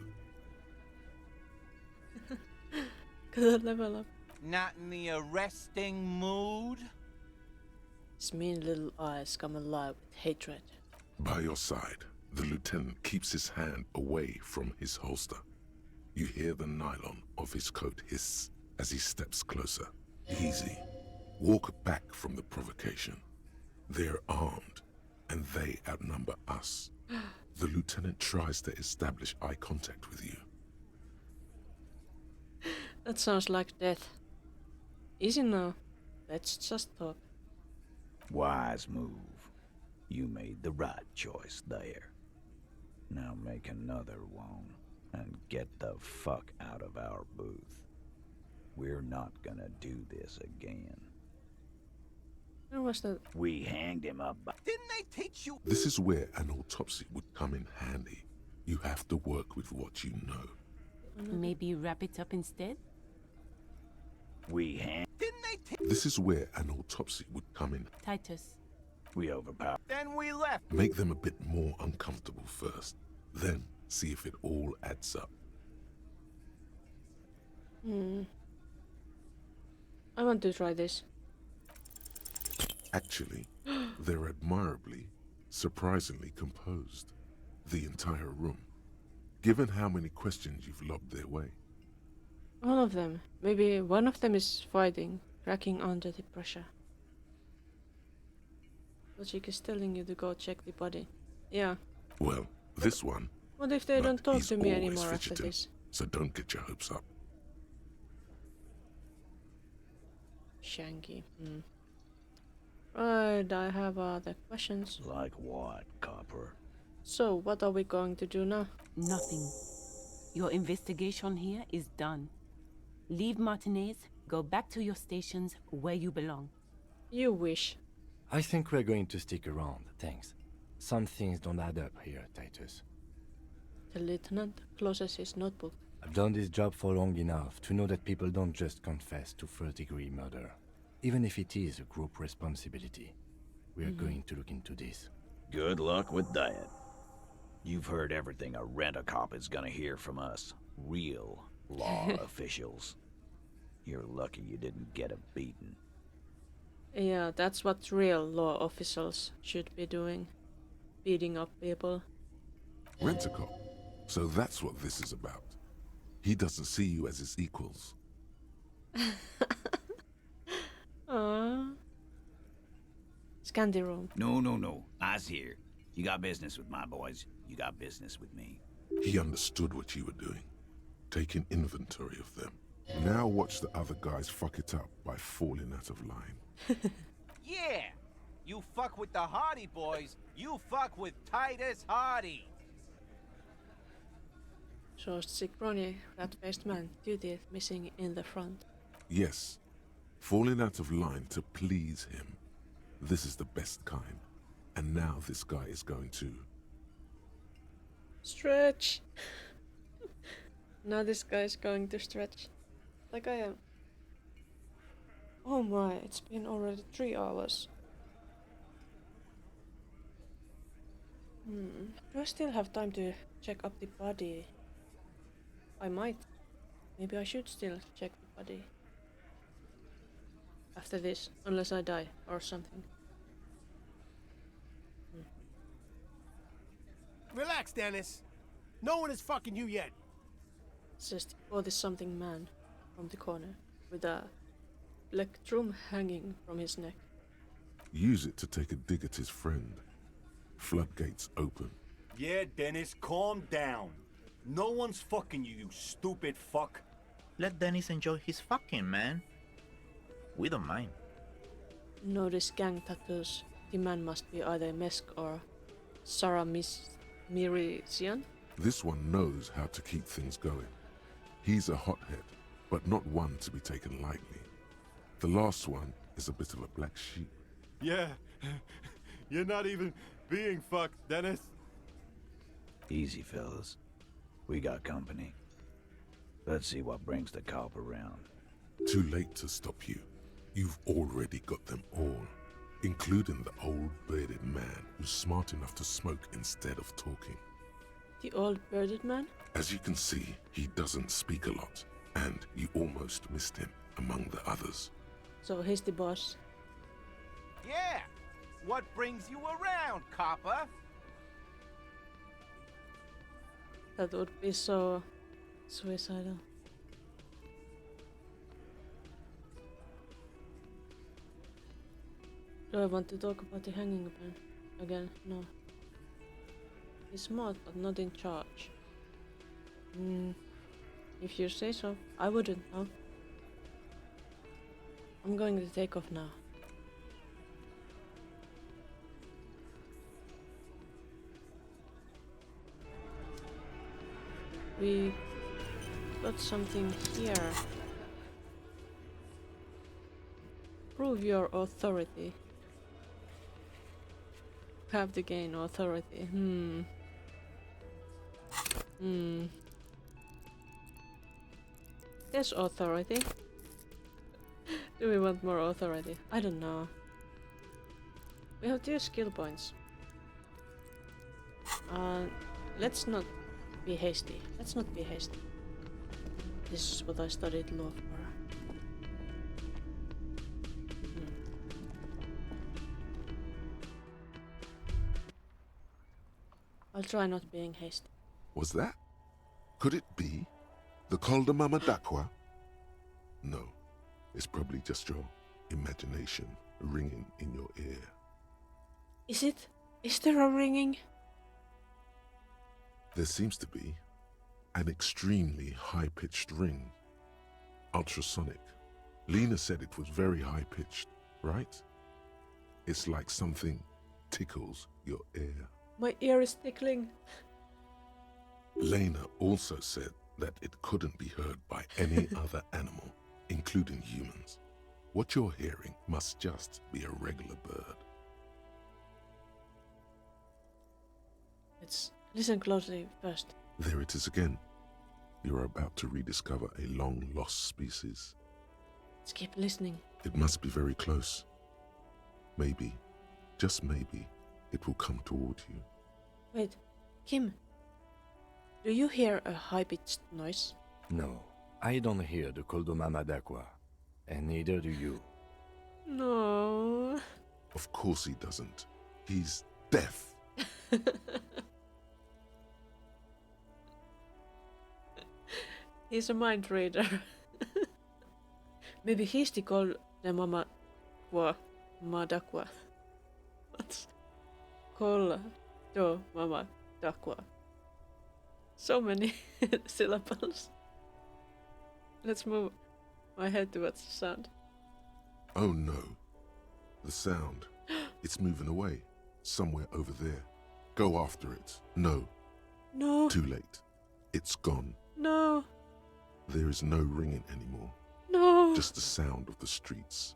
Good level up. Not in the arresting mood? His mean little eyes come alive with hatred. By your side, the lieutenant keeps his hand away from his holster. You hear the nylon of his coat hiss as he steps closer. Easy. Walk back from the provocation. They're armed, and they outnumber us. The lieutenant tries to establish eye contact with you. That sounds like death. Easy now. Let's just talk. Wise move. You made the right choice there. Now make another one and get the fuck out of our booth. We're not gonna do this again. Where was that? We hanged him up. Didn't they teach you? This is where an autopsy would come in handy. You have to work with what you know. Maybe wrap it up instead? We hanged. Didn't they teach? This is where an autopsy would come in. Titus, We overpowered. Then we left. Make them a bit more uncomfortable first, then see if it all adds up. I want to try this. Actually, they're admirably, surprisingly composed. The entire room. Given how many questions you've lobbed their way. All of them. Maybe one of them is fighting, cracking under the pressure. Logic is telling you to go check the body. Yeah. Well, this one. What if they Look, don't talk he's to me always anymore after fidgeting, this? So don't get your hopes up. Shanky. Right, I have other questions. Like what, Copper? So, what are we going to do now? Nothing. Your investigation here is done. Leave Martinez, go back to your stations where you belong. You wish. I think we're going to stick around, thanks. Some things don't add up here, Titus. The lieutenant closes his notebook. I've done this job for long enough to know that people don't just confess to first-degree murder. Even if it is a group responsibility. We're going to look into this. Good luck with that. You've heard everything a rent-a-cop is gonna hear from us. Real law officials. You're lucky you didn't get a beating. Yeah, that's what real law officials should be doing. Beating up people. Rent-a-cop. So that's what this is about. He doesn't see you as his equals. Scan the room. No. I's here. You got business with my boys. You got business with me. He understood what you were doing. Taking inventory of them. Now watch the other guys fuck it up by falling out of line. Yeah! You fuck with the Hardy boys, you fuck with Titus Hardy! Shows Sigroni, rat-faced man, 2 teeth missing in the front. Yes. Falling out of line to please him. This is the best kind. And now this guy is going to... Stretch! Now this guy is going to stretch. Like I am. Oh my, it's been already 3 hours. Do I still have time to check up the body? I might. Maybe I should still check the body. After this, unless I die or something. Relax, Dennis. No one is fucking you yet. Says the body something man from the corner with a plectrum hanging from his neck. Use it to take a dig at his friend. Floodgates open. Yeah, Dennis, calm down. No one's fucking you, you stupid fuck. Let Dennis enjoy his fucking, man. We don't mind. Notice gang tattoos. The man must be either Mesk or Sarah Mirisian. This one knows how to keep things going. He's a hothead, but not one to be taken lightly. The last one is a bit of a black sheep. Yeah, you're not even being fucked, Dennis. Easy, fellas. We got company. Let's see what brings the cop around. Too late to stop you. You've already got them all, including the old bearded man who's smart enough to smoke instead of talking. The old bearded man? As you can see, he doesn't speak a lot, and you almost missed him among the others. So he's the boss. Yeah! What brings you around, copper? That would be so suicidal. Do I want to talk about the hanging man again? No. He's smart but not in charge. If you say so, I wouldn't know. I'm going to take off now. We got something here. Prove your authority. Have to gain authority. There's authority. Do we want more authority? I don't know. We have 2 skill points. Let's not be hasty. Let's not be hasty. This is what I studied law for. I'll try not being hasty. Was that? Could it be the Koldamama Dakwa? No, it's probably just your imagination ringing in your ear. Is it? Is there a ringing? There seems to be an extremely high-pitched ring. Ultrasonic. Lena said it was very high-pitched, right? It's like something tickles your ear. My ear is tickling. Lena also said that it couldn't be heard by any other animal, including humans. What you're hearing must just be a regular bird. Let's listen closely first. There it is again. You're about to rediscover a long-lost species. Let's keep listening. It must be very close. Maybe, just maybe, it will come toward you. Wait, Kim. Do you hear a high-pitched noise? No, I don't hear the Koldomama Dakwa, and neither do you. No. Of course he doesn't. He's deaf. He's a mind reader. Maybe he's the Koldamama Dakwa. What's Koldamama Dakwa? So many syllables. Let's move my head towards the sound. Oh no. The sound. It's moving away. Somewhere over there. Go after it. No. No. Too late. It's gone. No. There is no ringing anymore. No. Just the sound of the streets.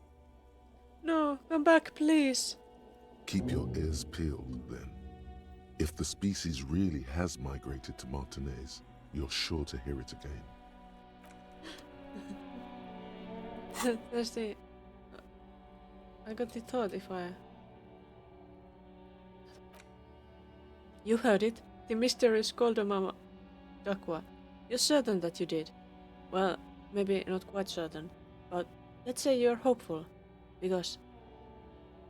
No. Come back, please. Keep your ears peeled, then. If the species really has migrated to Martinez, you're sure to hear it again. There's the... I got the thought if I... You heard it. The mysterious Koldamama Dakwa. You're certain that you did? Well, maybe not quite certain, but let's say you're hopeful, because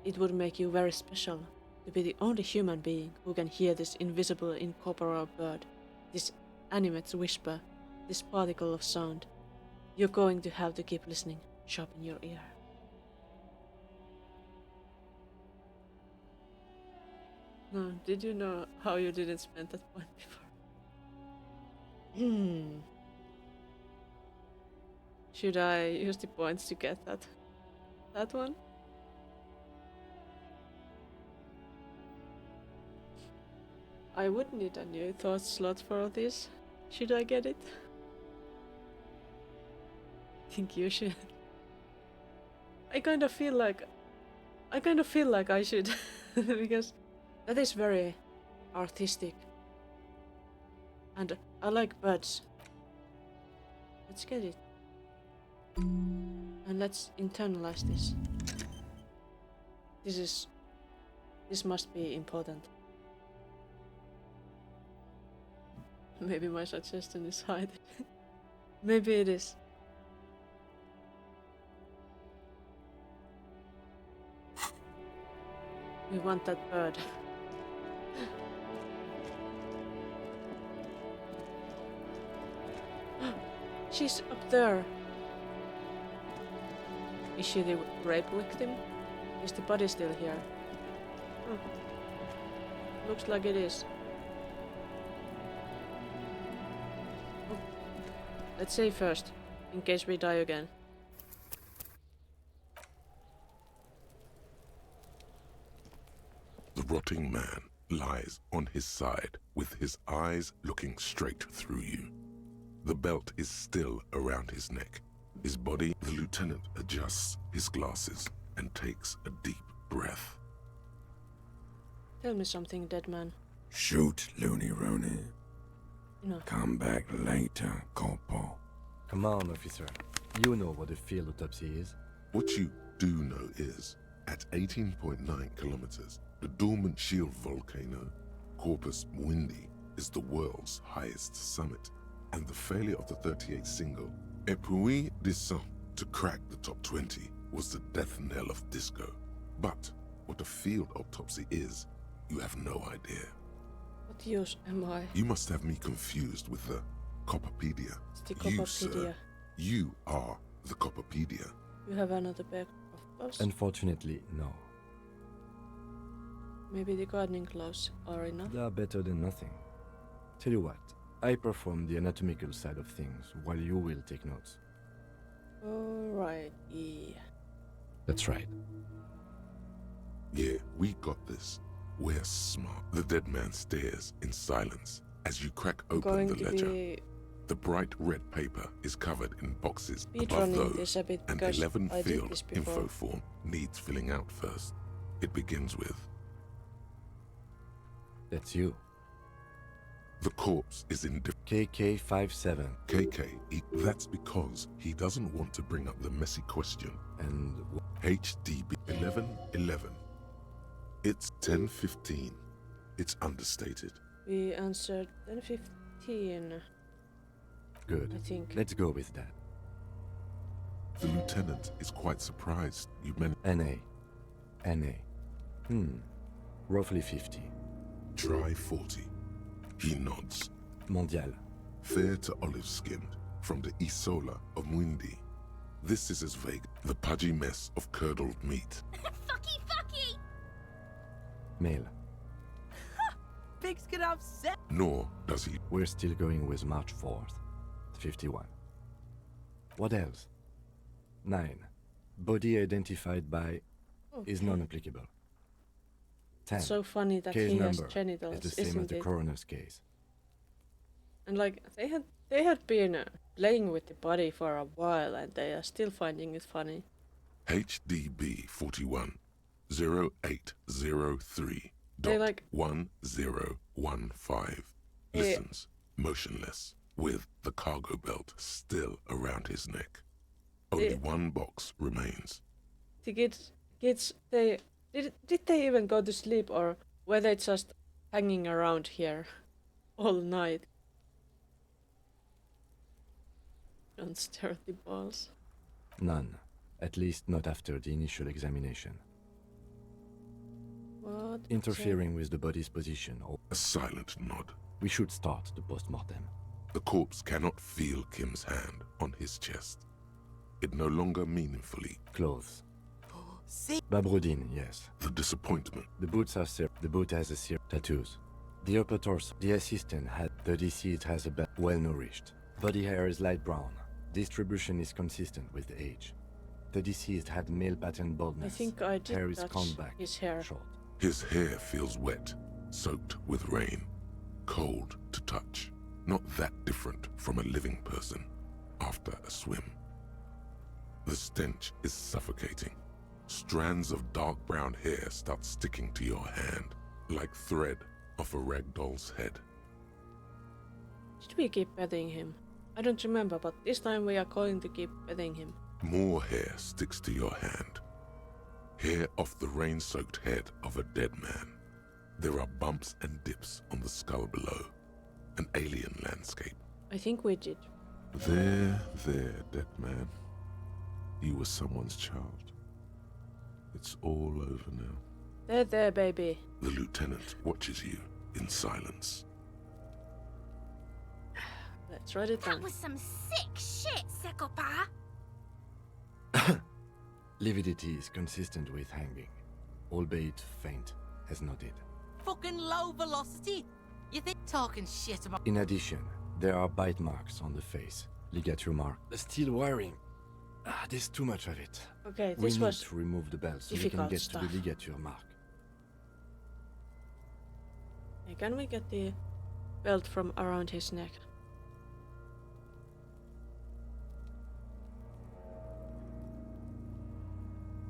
it would make you very special to be the only human being who can hear this invisible, incorporeal bird, this animate whisper, this particle of sound. You're going to have to keep listening, sharpen your ear. No, did you know how you didn't spend that point before? Should I use the points to get that one? I would need a new thought slot for this. Should I get it? I think you should. I kind of feel like I should because that is very artistic. And I like birds. Let's get it. And let's internalize this. This must be important. Maybe my suggestion is hiding. Maybe it is. We want that bird. She's up there. Is she the rape victim? Is the body still here? Looks like it is. Oh. Let's save first, in case we die again. The rotting man lies on his side with his eyes looking straight through you. The belt is still around his neck. His body, the lieutenant adjusts his glasses and takes a deep breath. Tell me something, dead man. Shoot, Looney Rooney. No. Come back later, Corporal. Come on, officer. You know what a field autopsy is. What you do know is At 18.9 kilometers, the dormant shield volcano, Corpus Muindi, is the world's highest summit, and the failure of the 38 single, Epui Descent, to crack the top 20 was the death knell of disco. But what a field autopsy is, you have no idea. What use am I? You must have me confused with the Copperpedia. It's the You, Copperpedia. sir, you are the Copperpedia. You have another bag of gloves? Unfortunately, no. Maybe the gardening gloves are enough? They are better than nothing. Tell you what, I perform the anatomical side of things while you will take notes. Alright, yeah. That's right. Yeah, we got this. We're smart. The dead man stares in silence as you crack open Going the to ledger. be The bright red paper is covered in boxes above speedrunning those, this a bit and because 11 I did field this before. info form needs filling out first. It begins with, That's you. the corpse is in KK57. That's because he doesn't want to bring up the messy question. And HDB 1111. It's 10:15. It's understated. We answered 10:15. good. I think. Let's go with that. The lieutenant is quite surprised you managed. NA. Roughly 50. Try 40. He nods. Mondial. Fair to olive-skinned, from the Isola of Muindi. This is as vague, the pudgy mess of curdled meat. Fucky! Male. Pigs can have sex. Nor does he. We're still going with March 4th. 51. What else? 9. Body identified by is Okay. non-applicable. 10. It's so funny that Case he has number genitals, is the same as isn't the it? coroner's case. And like they had been playing with the body for a while, and they are still finding it funny. HDB 41 0803 They like 1015 listens, motionless, with the cargo belt still around his neck. Only one box remains. the kids they did they even go to sleep, or were they just hanging around here all night? Don't stare at the balls. None. At least not after the initial examination. What? Interfering with the body's position or... A silent nod. We should start the post-mortem. The corpse cannot feel Kim's hand on his chest. It no longer meaningfully. Clothes. See? Babrodine, yes. The disappointment. The boots are the boot has a tattoos. The upper torso. The assistant had the deceased has a well nourished. Body hair is light brown. Distribution is consistent with the age. The deceased had male pattern baldness. I think I did Hair is touch combed back. his hair. Short. His hair feels wet, soaked with rain, cold to touch. Not that different from a living person after a swim. The stench is suffocating. Strands of dark brown hair start sticking to your hand, like thread off a ragdoll's head. Did we keep petting him? I don't remember, but this time we are going to keep petting him. More hair sticks to your hand. Hair off the rain-soaked head of a dead man. There are bumps and dips on the skull below. An alien landscape. I think we did. There, dead man. You were someone's child. It's all over now. There, baby. The lieutenant watches you in silence. Let's write it That down. was some sick shit, Sekopa. Lividity is consistent with hanging, albeit faint, as noted. Fucking low velocity. You think talking shit about? In addition, there are bite marks on the face, ligature mark. The steel wiring. There's too much of it. Okay, We this need was to remove the belt so we can difficult get stuff. to the ligature mark. Hey, can we get the belt from around his neck?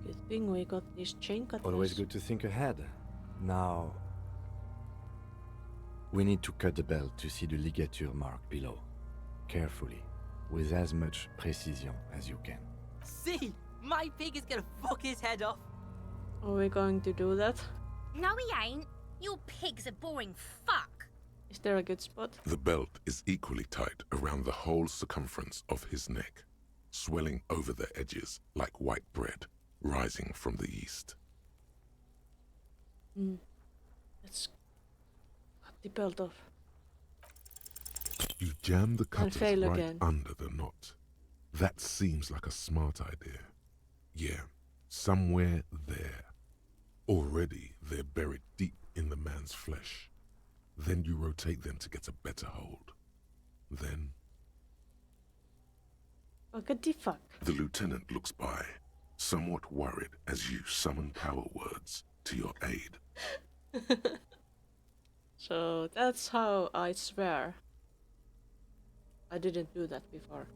Good thing we got these chain cutters. Always good to think ahead. Now, we need to cut the belt to see the ligature mark below. Carefully, with as much precision as you can. See, my pig is gonna fuck his head off. Are we going to do that? No, he ain't. You pig's a boring fuck. Is there a good spot? The belt is equally tight around the whole circumference of his neck, swelling over the edges like white bread rising from the east. Let's cut the belt off. You jam the And cutters fail right again. under the knot. That seems like a smart idea. Yeah, somewhere there. Already they're buried deep in the man's flesh. Then you rotate them to get a better hold. Then What the fuck? the lieutenant looks by, somewhat worried as you summon power words to your aid. So that's how I swear. I didn't do that before.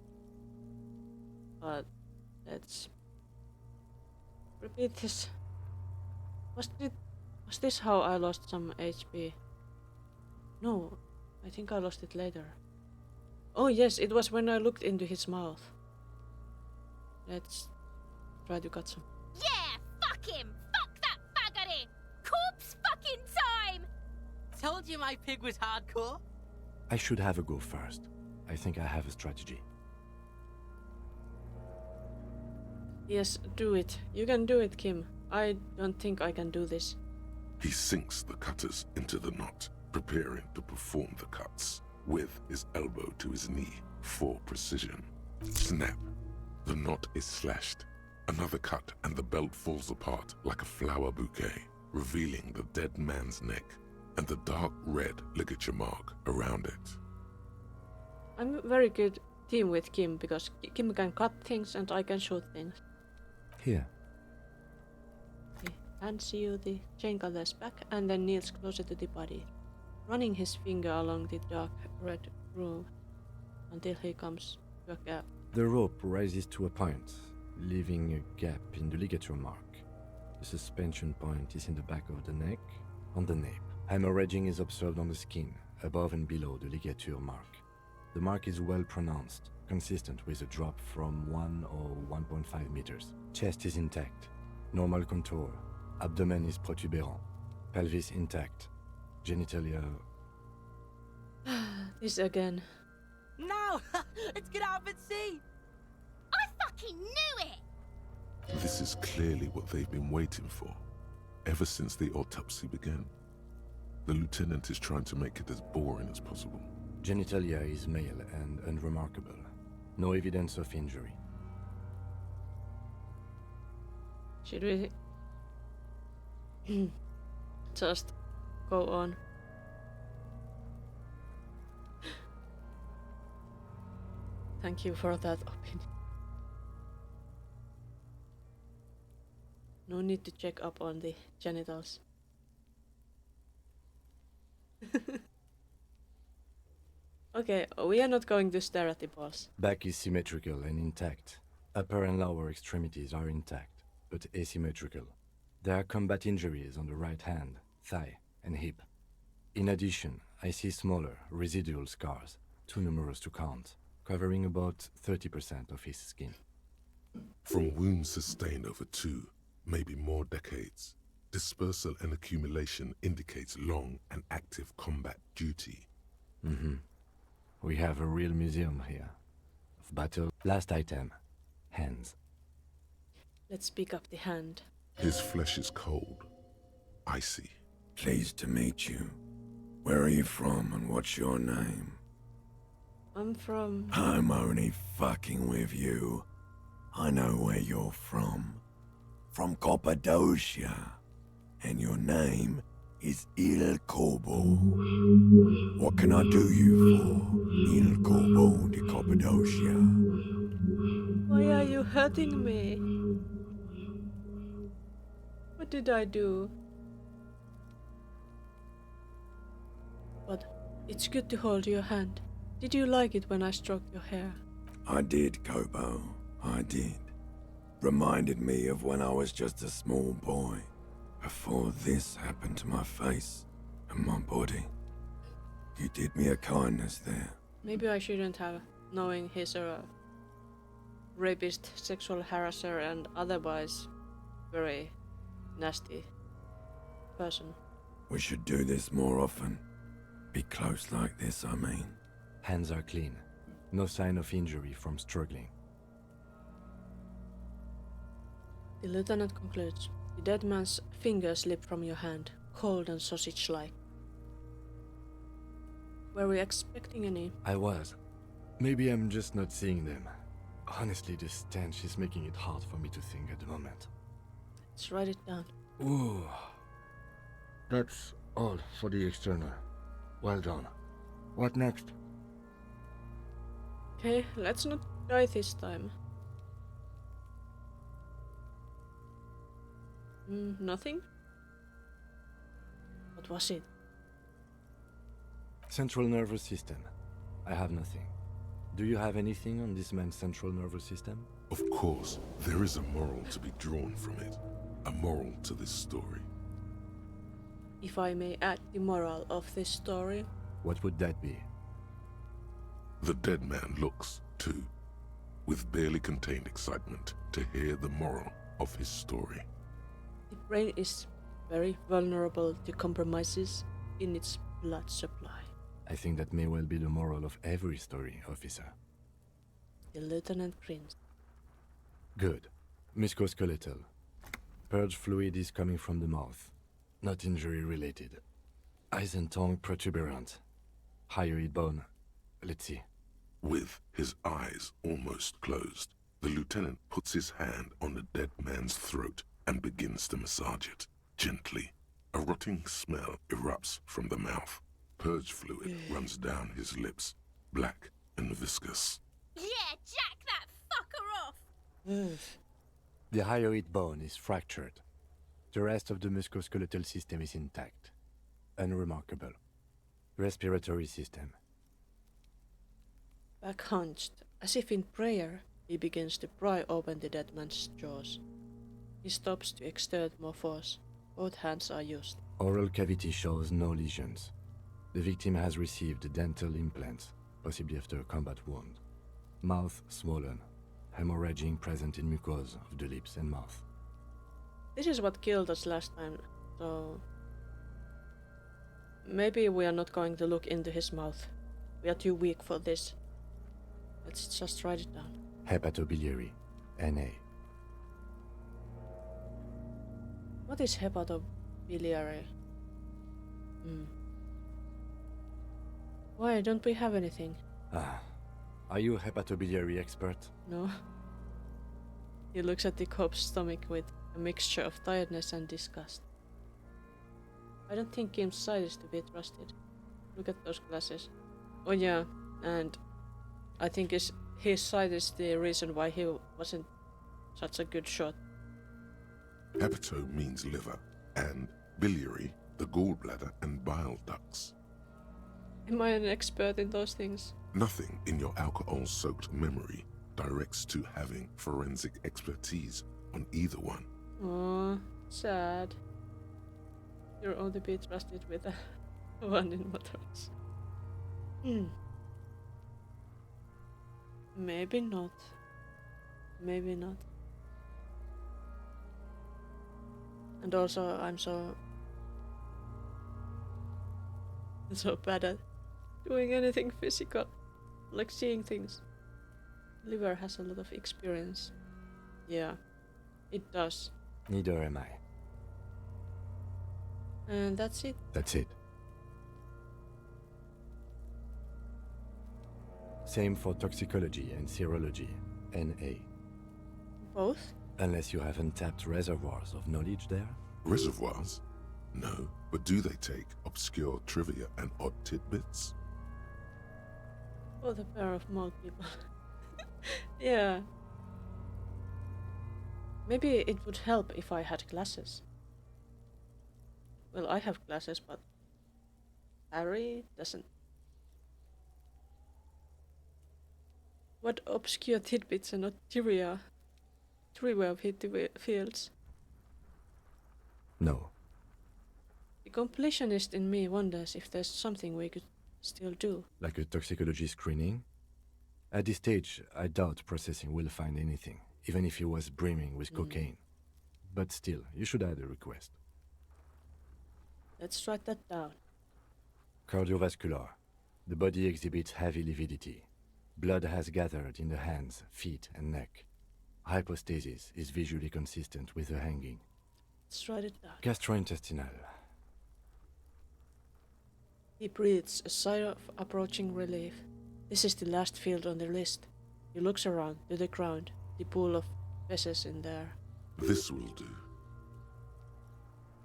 But let's repeat this. Was this how I lost some HP? No, I think I lost it later. Oh yes, it was when I looked into his mouth. Let's try to cut some. Yeah, fuck him! Fuck that faggoty! Corpse fucking time! Told you my pig was hardcore. I should have a go first. I think I have a strategy. Yes, do it. You can do it, Kim. I don't think I can do this. He sinks the cutters into the knot, preparing to perform the cuts, with his elbow to his knee for precision. Snap. The knot is slashed. Another cut and the belt falls apart like a flower bouquet, revealing the dead man's neck and the dark red ligature mark around it. I'm a very good team with Kim because Kim can cut things and I can shoot things. Here. He hands you the chain cutter's back and then kneels closer to the body, running his finger along the dark red groove until he comes to a gap. The rope rises to a point, leaving a gap in the ligature mark. The suspension point is in the back of the neck, on the nape. Hemorrhaging is observed on the skin, above and below the ligature mark. The mark is well pronounced, consistent with a drop from 1 or 1.5 meters. Chest is intact, normal contour. Abdomen is protuberant, pelvis intact, genitalia... This again. No! Let's get out and see! I fucking knew it! This is clearly what they've been waiting for, ever since the autopsy began. The lieutenant is trying to make it as boring as possible. Genitalia is male and unremarkable. No evidence of injury. Should we just go on? Thank you for that opinion. No need to check up on the genitals. Okay, we are not going to stare at the balls. Back is symmetrical and intact. Upper and lower extremities are intact, but asymmetrical. There are combat injuries on the right hand, thigh, and hip. In addition, I see smaller, residual scars, too numerous to count, covering about 30% of his skin. From wounds sustained over 2, maybe more decades, dispersal and accumulation indicates long and active combat duty. We have a real museum here. Of battle. Last item. Hands. Let's pick up the hand. His flesh is cold, icy. Pleased to meet you. Where are you from and what's your name? I'm from... I'm only fucking with you. I know where you're from. From Cappadocia. And your name is Il Corbo. What can I do you for, Il Corbo de Cappadocia? Why are you hurting me? What did I do? But it's good to hold your hand. Did you like it when I stroked your hair? I did, Kobo. I did. Reminded me of when I was just a small boy. Before this happened to my face and my body. You did me a kindness there. Maybe I shouldn't have, knowing he's a rapist, sexual harasser, and otherwise very nasty person. We should do this more often. Be close like this, I mean. Hands are clean. No sign of injury from struggling. The lieutenant concludes. The dead man's fingers slip from your hand, cold and sausage-like. Were we expecting any? I was. Maybe I'm just not seeing them. Honestly, this stench is making it hard for me to think at the moment. Let's write it down. Ooh. That's all for the external. Well done. What next? Okay, let's not die this time. Nothing? What was it? Central nervous system. I have nothing. Do you have anything on this man's central nervous system? Of course, there is a moral to be drawn from it. A moral to this story. If I may add the moral of this story. What would that be? The dead man looks, too, with barely contained excitement to hear the moral of his story. The brain is very vulnerable to compromises in its blood supply. I think that may well be the moral of every story, officer. The lieutenant grins. Good. Musculoskeletal. Purge fluid is coming from the mouth. Not injury related. Eyes and tongue protuberant. Hyoid bone. Let's see. With his eyes almost closed, the lieutenant puts his hand on the dead man's throat and begins to massage it, gently. A rotting smell erupts from the mouth. Purge fluid runs down his lips, black and viscous. Yeah, jack that fucker off! The hyoid bone is fractured. The rest of the musculoskeletal system is intact. Unremarkable. Respiratory system. Back hunched, as if in prayer, he begins to pry open the dead man's jaws. He stops to exert more force. Both hands are used. Oral cavity shows no lesions. The victim has received dental implants, possibly after a combat wound. Mouth swollen. Hemorrhaging present in mucosa of the lips and mouth. This is what killed us last time, so... Maybe we are not going to look into his mouth. We are too weak for this. Let's just write it down. Hepatobiliary. NA. What is hepatobiliary? Why don't we have anything? Are you a hepatobiliary expert? No. He looks at the corpse's stomach with a mixture of tiredness and disgust. I don't think Kim's sight is to be trusted. Look at those glasses. Oh yeah, and I think his sight is the reason why he wasn't such a good shot. Hepato means liver, and biliary, the gallbladder and bile ducts. Am I an expert in those things? Nothing in your alcohol-soaked memory directs to having forensic expertise on either one. Oh, sad. You're only be trusted with a one in motors. Maybe not. Maybe not. And also, I'm so bad at doing anything physical, like seeing things. Liver has a lot of experience. Yeah, it does. Neither am I. And that's it. That's it. Same for toxicology and serology, NA. Both? Unless you have untapped reservoirs of knowledge there? Reservoirs? No, but do they take obscure trivia and odd tidbits? Oh, the pair of mole people. Yeah. Maybe it would help if I had glasses. Well, I have glasses, but Harry doesn't. What obscure tidbits and not trivia of hit fields? No. The completionist in me wonders if there's something we could still do. Like a toxicology screening? At this stage, I doubt processing will find anything, even if he was brimming with cocaine. but still, you should add a request. Let's write that down. Cardiovascular. The body exhibits heavy lividity. Blood has gathered in the hands, feet, and neck. Hypostasis is visually consistent with the hanging. Let's write it down. Gastrointestinal. He breathes a sigh of approaching relief. This is the last field on the list. He looks around to the ground, the pool of feces in there. This will do.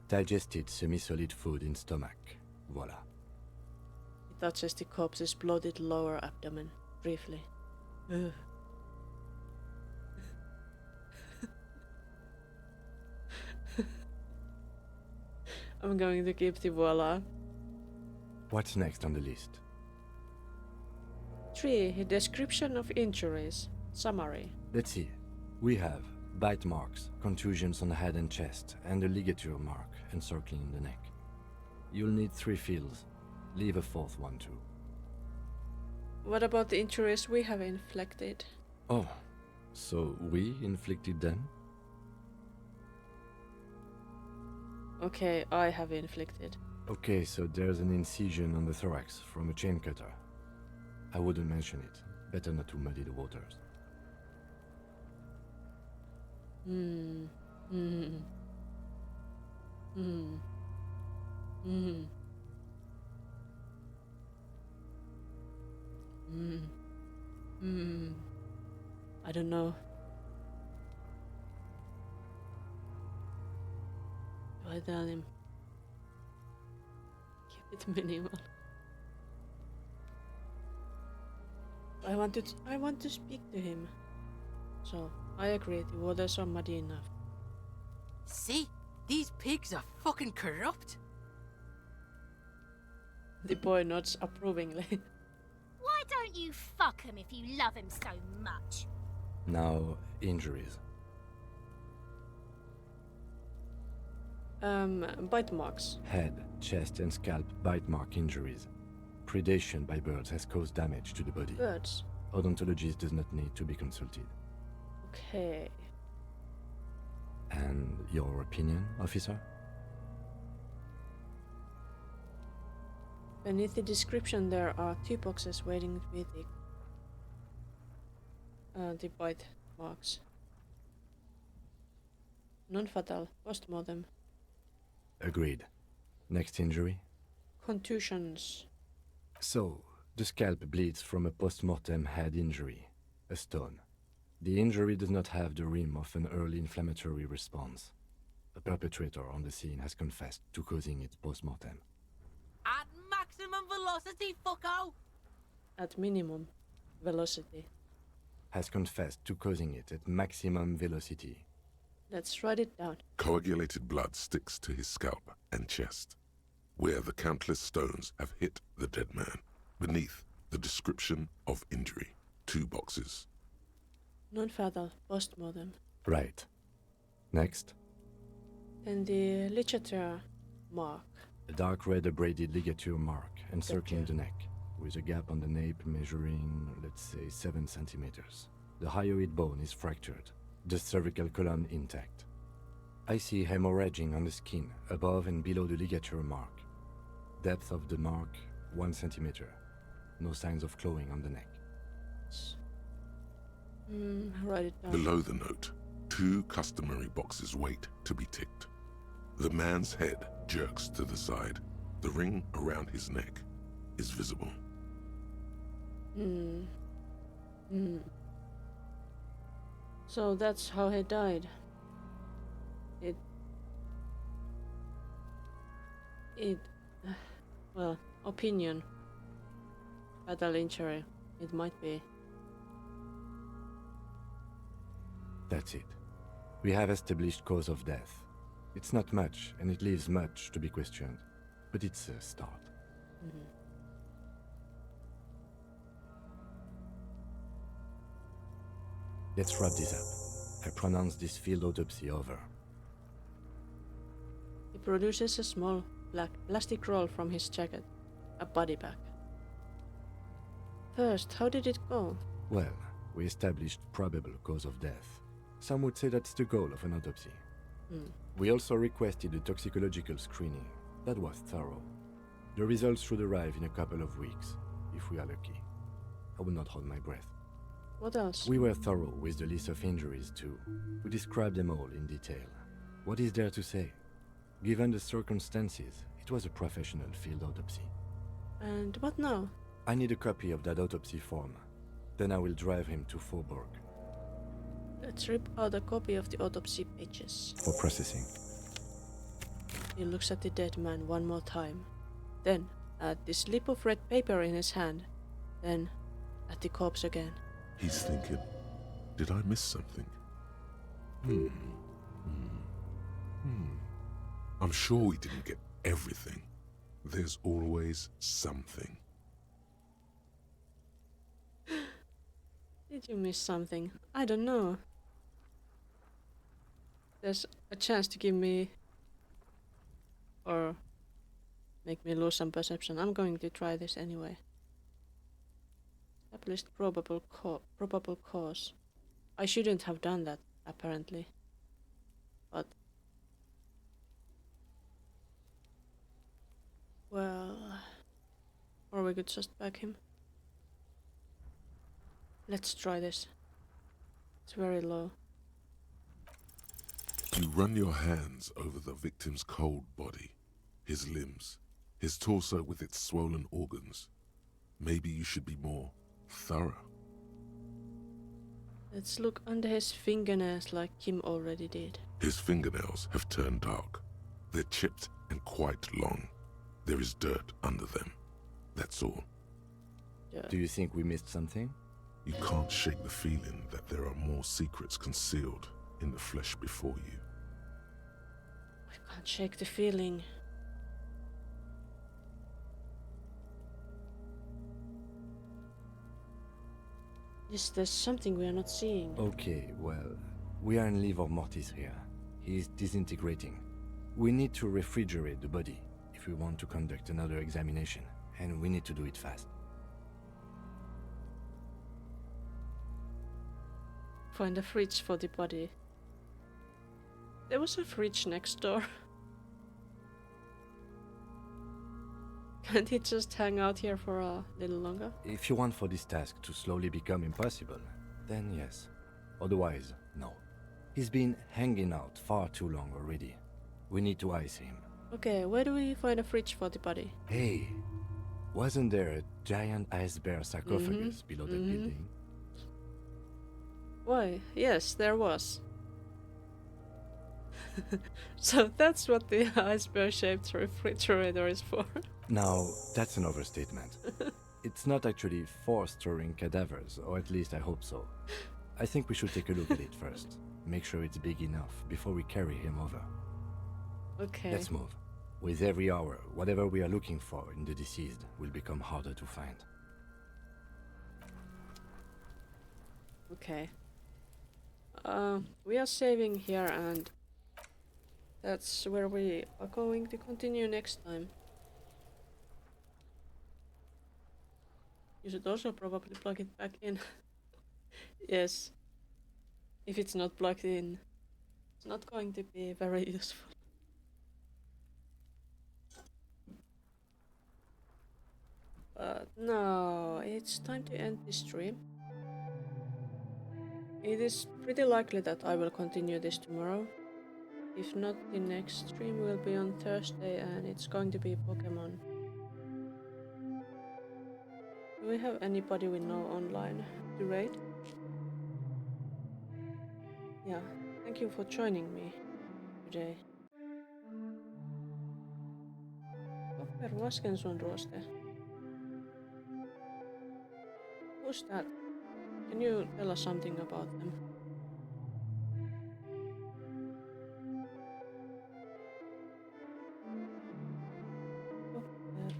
Digested semi-solid food in stomach. Voila. He touches the corpse's bloated lower abdomen, briefly. Ugh. I'm going to keep the voila. What's next on the list? 3. Description of injuries. Summary. Let's see. We have bite marks, contusions on the head and chest, and a ligature mark encircling the neck. You'll need 3 fields. Leave a 4th one too. What about the injuries we have inflicted? Oh, so we inflicted them? Okay, I have inflicted. Okay, so there's an incision on the thorax from a chain cutter. I wouldn't mention it. Better not to muddy the waters. Hmm. I don't know. Do I tell him? Keep it minimal. I want to speak to him. So, I agree, the waters are muddy enough. See? These pigs are fucking corrupt. The boy nods approvingly. Why don't you fuck him if you love him so much? Now, injuries. Bite marks. Head, chest, and scalp bite mark injuries. Predation by birds has caused damage to the body. Birds. Odontologist does not need to be consulted. Okay. And your opinion, officer? Beneath the description there are 2 boxes waiting with the bite marks. Non-fatal, post-mortem. Agreed. Next injury? Contusions. So, the scalp bleeds from a post-mortem head injury, a stone. The injury does not have the rim of an early inflammatory response. The perpetrator on the scene has confessed to causing it post-mortem. At maximum velocity, fucko! At minimum velocity. Has confessed to causing it at maximum velocity. Let's write it down. Coagulated blood sticks to his scalp and chest, where the countless stones have hit the dead man. Beneath, the description of injury. 2 boxes. Non-fatal, post-mortem. Right. Next. Then the ligature mark. A dark red abraded ligature mark encircling the neck, with a gap on the nape measuring, let's say, 7 centimeters. The hyoid bone is fractured, the cervical column intact. I see hemorrhaging on the skin, above and below the ligature mark. Depth of the mark, 1 centimeter. No signs of clawing on the neck. Write it down. Below the note, 2 customary boxes wait to be ticked. The man's head jerks to the side. The ring around his neck is visible. So that's how he died. Well, opinion. Fatal injury. It might be. That's it. We have established cause of death. It's not much, and it leaves much to be questioned. But it's a start. Let's wrap this up. I pronounce this field autopsy over. He produces a small black plastic roll from his jacket. A body bag. First, how did it go? Well, we established probable cause of death. Some would say that's the goal of an autopsy. We also requested a toxicological screening. That was thorough. The results should arrive in a couple of weeks, if we are lucky. I will not hold my breath. What else? We were thorough with the list of injuries too. We described them all in detail. What is there to say? Given the circumstances, it was a professional field autopsy. And what now? I need a copy of that autopsy form. Then I will drive him to Faubourg. Let's rip out a copy of the autopsy pages. For processing. He looks at the dead man one more time. Then at the slip of red paper in his hand. Then at the corpse again. He's thinking, did I miss something? I'm sure we didn't get everything. There's always something. Did you miss something? I don't know. There's a chance to give me or make me lose some perception. I'm going to try this anyway. Established probable cause. I shouldn't have done that, apparently. But well, or we could just back him. Let's try this. It's very low. You run your hands over the victim's cold body, his limbs, his torso with its swollen organs. Maybe you should be more thorough. Let's look under his fingernails like Kim already did. His fingernails have turned dark. They're chipped and quite long. There is dirt under them. That's all. Do you think we missed something? You can't shake the feeling that there are more secrets concealed in the flesh before you. I can't shake the feeling. Yes, there's something we are not seeing. Okay, well, we are in livor mortis here. He is disintegrating. We need to refrigerate the body if we want to conduct another examination, and we need to do it fast. Find a fridge for the body. There was a fridge next door. Can't he just hang out here for a little longer? If you want for this task to slowly become impossible, then yes. Otherwise, no. He's been hanging out far too long already. We need to ice him. Okay, where do we find a fridge for the body? Hey, wasn't there a giant ice bear sarcophagus below that building? Why, yes, there was. So that's what the ice bear-shaped refrigerator is for. Now, that's an overstatement. It's not actually for storing cadavers, or at least I hope so. I think we should take a look at it first. Make sure it's big enough before we carry him over. Okay. Let's move. With every hour, whatever we are looking for in the deceased will become harder to find. Okay. We are saving here, and that's where we are going to continue next time. You should also probably plug it back in. Yes. If it's not plugged in, it's not going to be very useful. But no, it's time to end this stream. It is pretty likely that I will continue this tomorrow. If not, the next stream will be on Thursday and it's going to be Pokemon. Do we have anybody we know online to raid? Yeah, thank you for joining me today. Copper Waskensun ruoste. Who's that? Can you tell us something about them? Copper.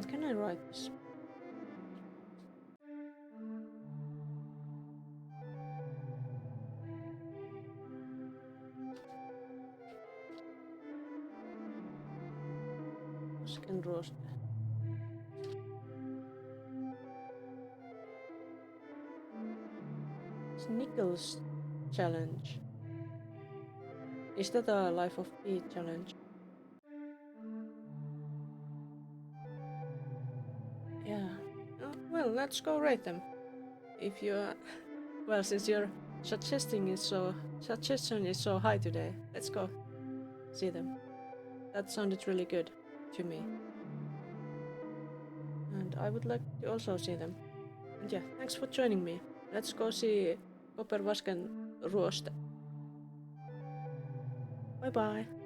Can I write this? Waskenruoste. Nichols challenge. Is that a Life of Pi challenge? Yeah. Oh, well, let's go rate them. If you well, since your suggestion is so high today, let's go see them. That sounded really good to me. And I would like to also see them. And yeah, thanks for joining me. Let's go see Koppervasken Ruoste. Bye bye.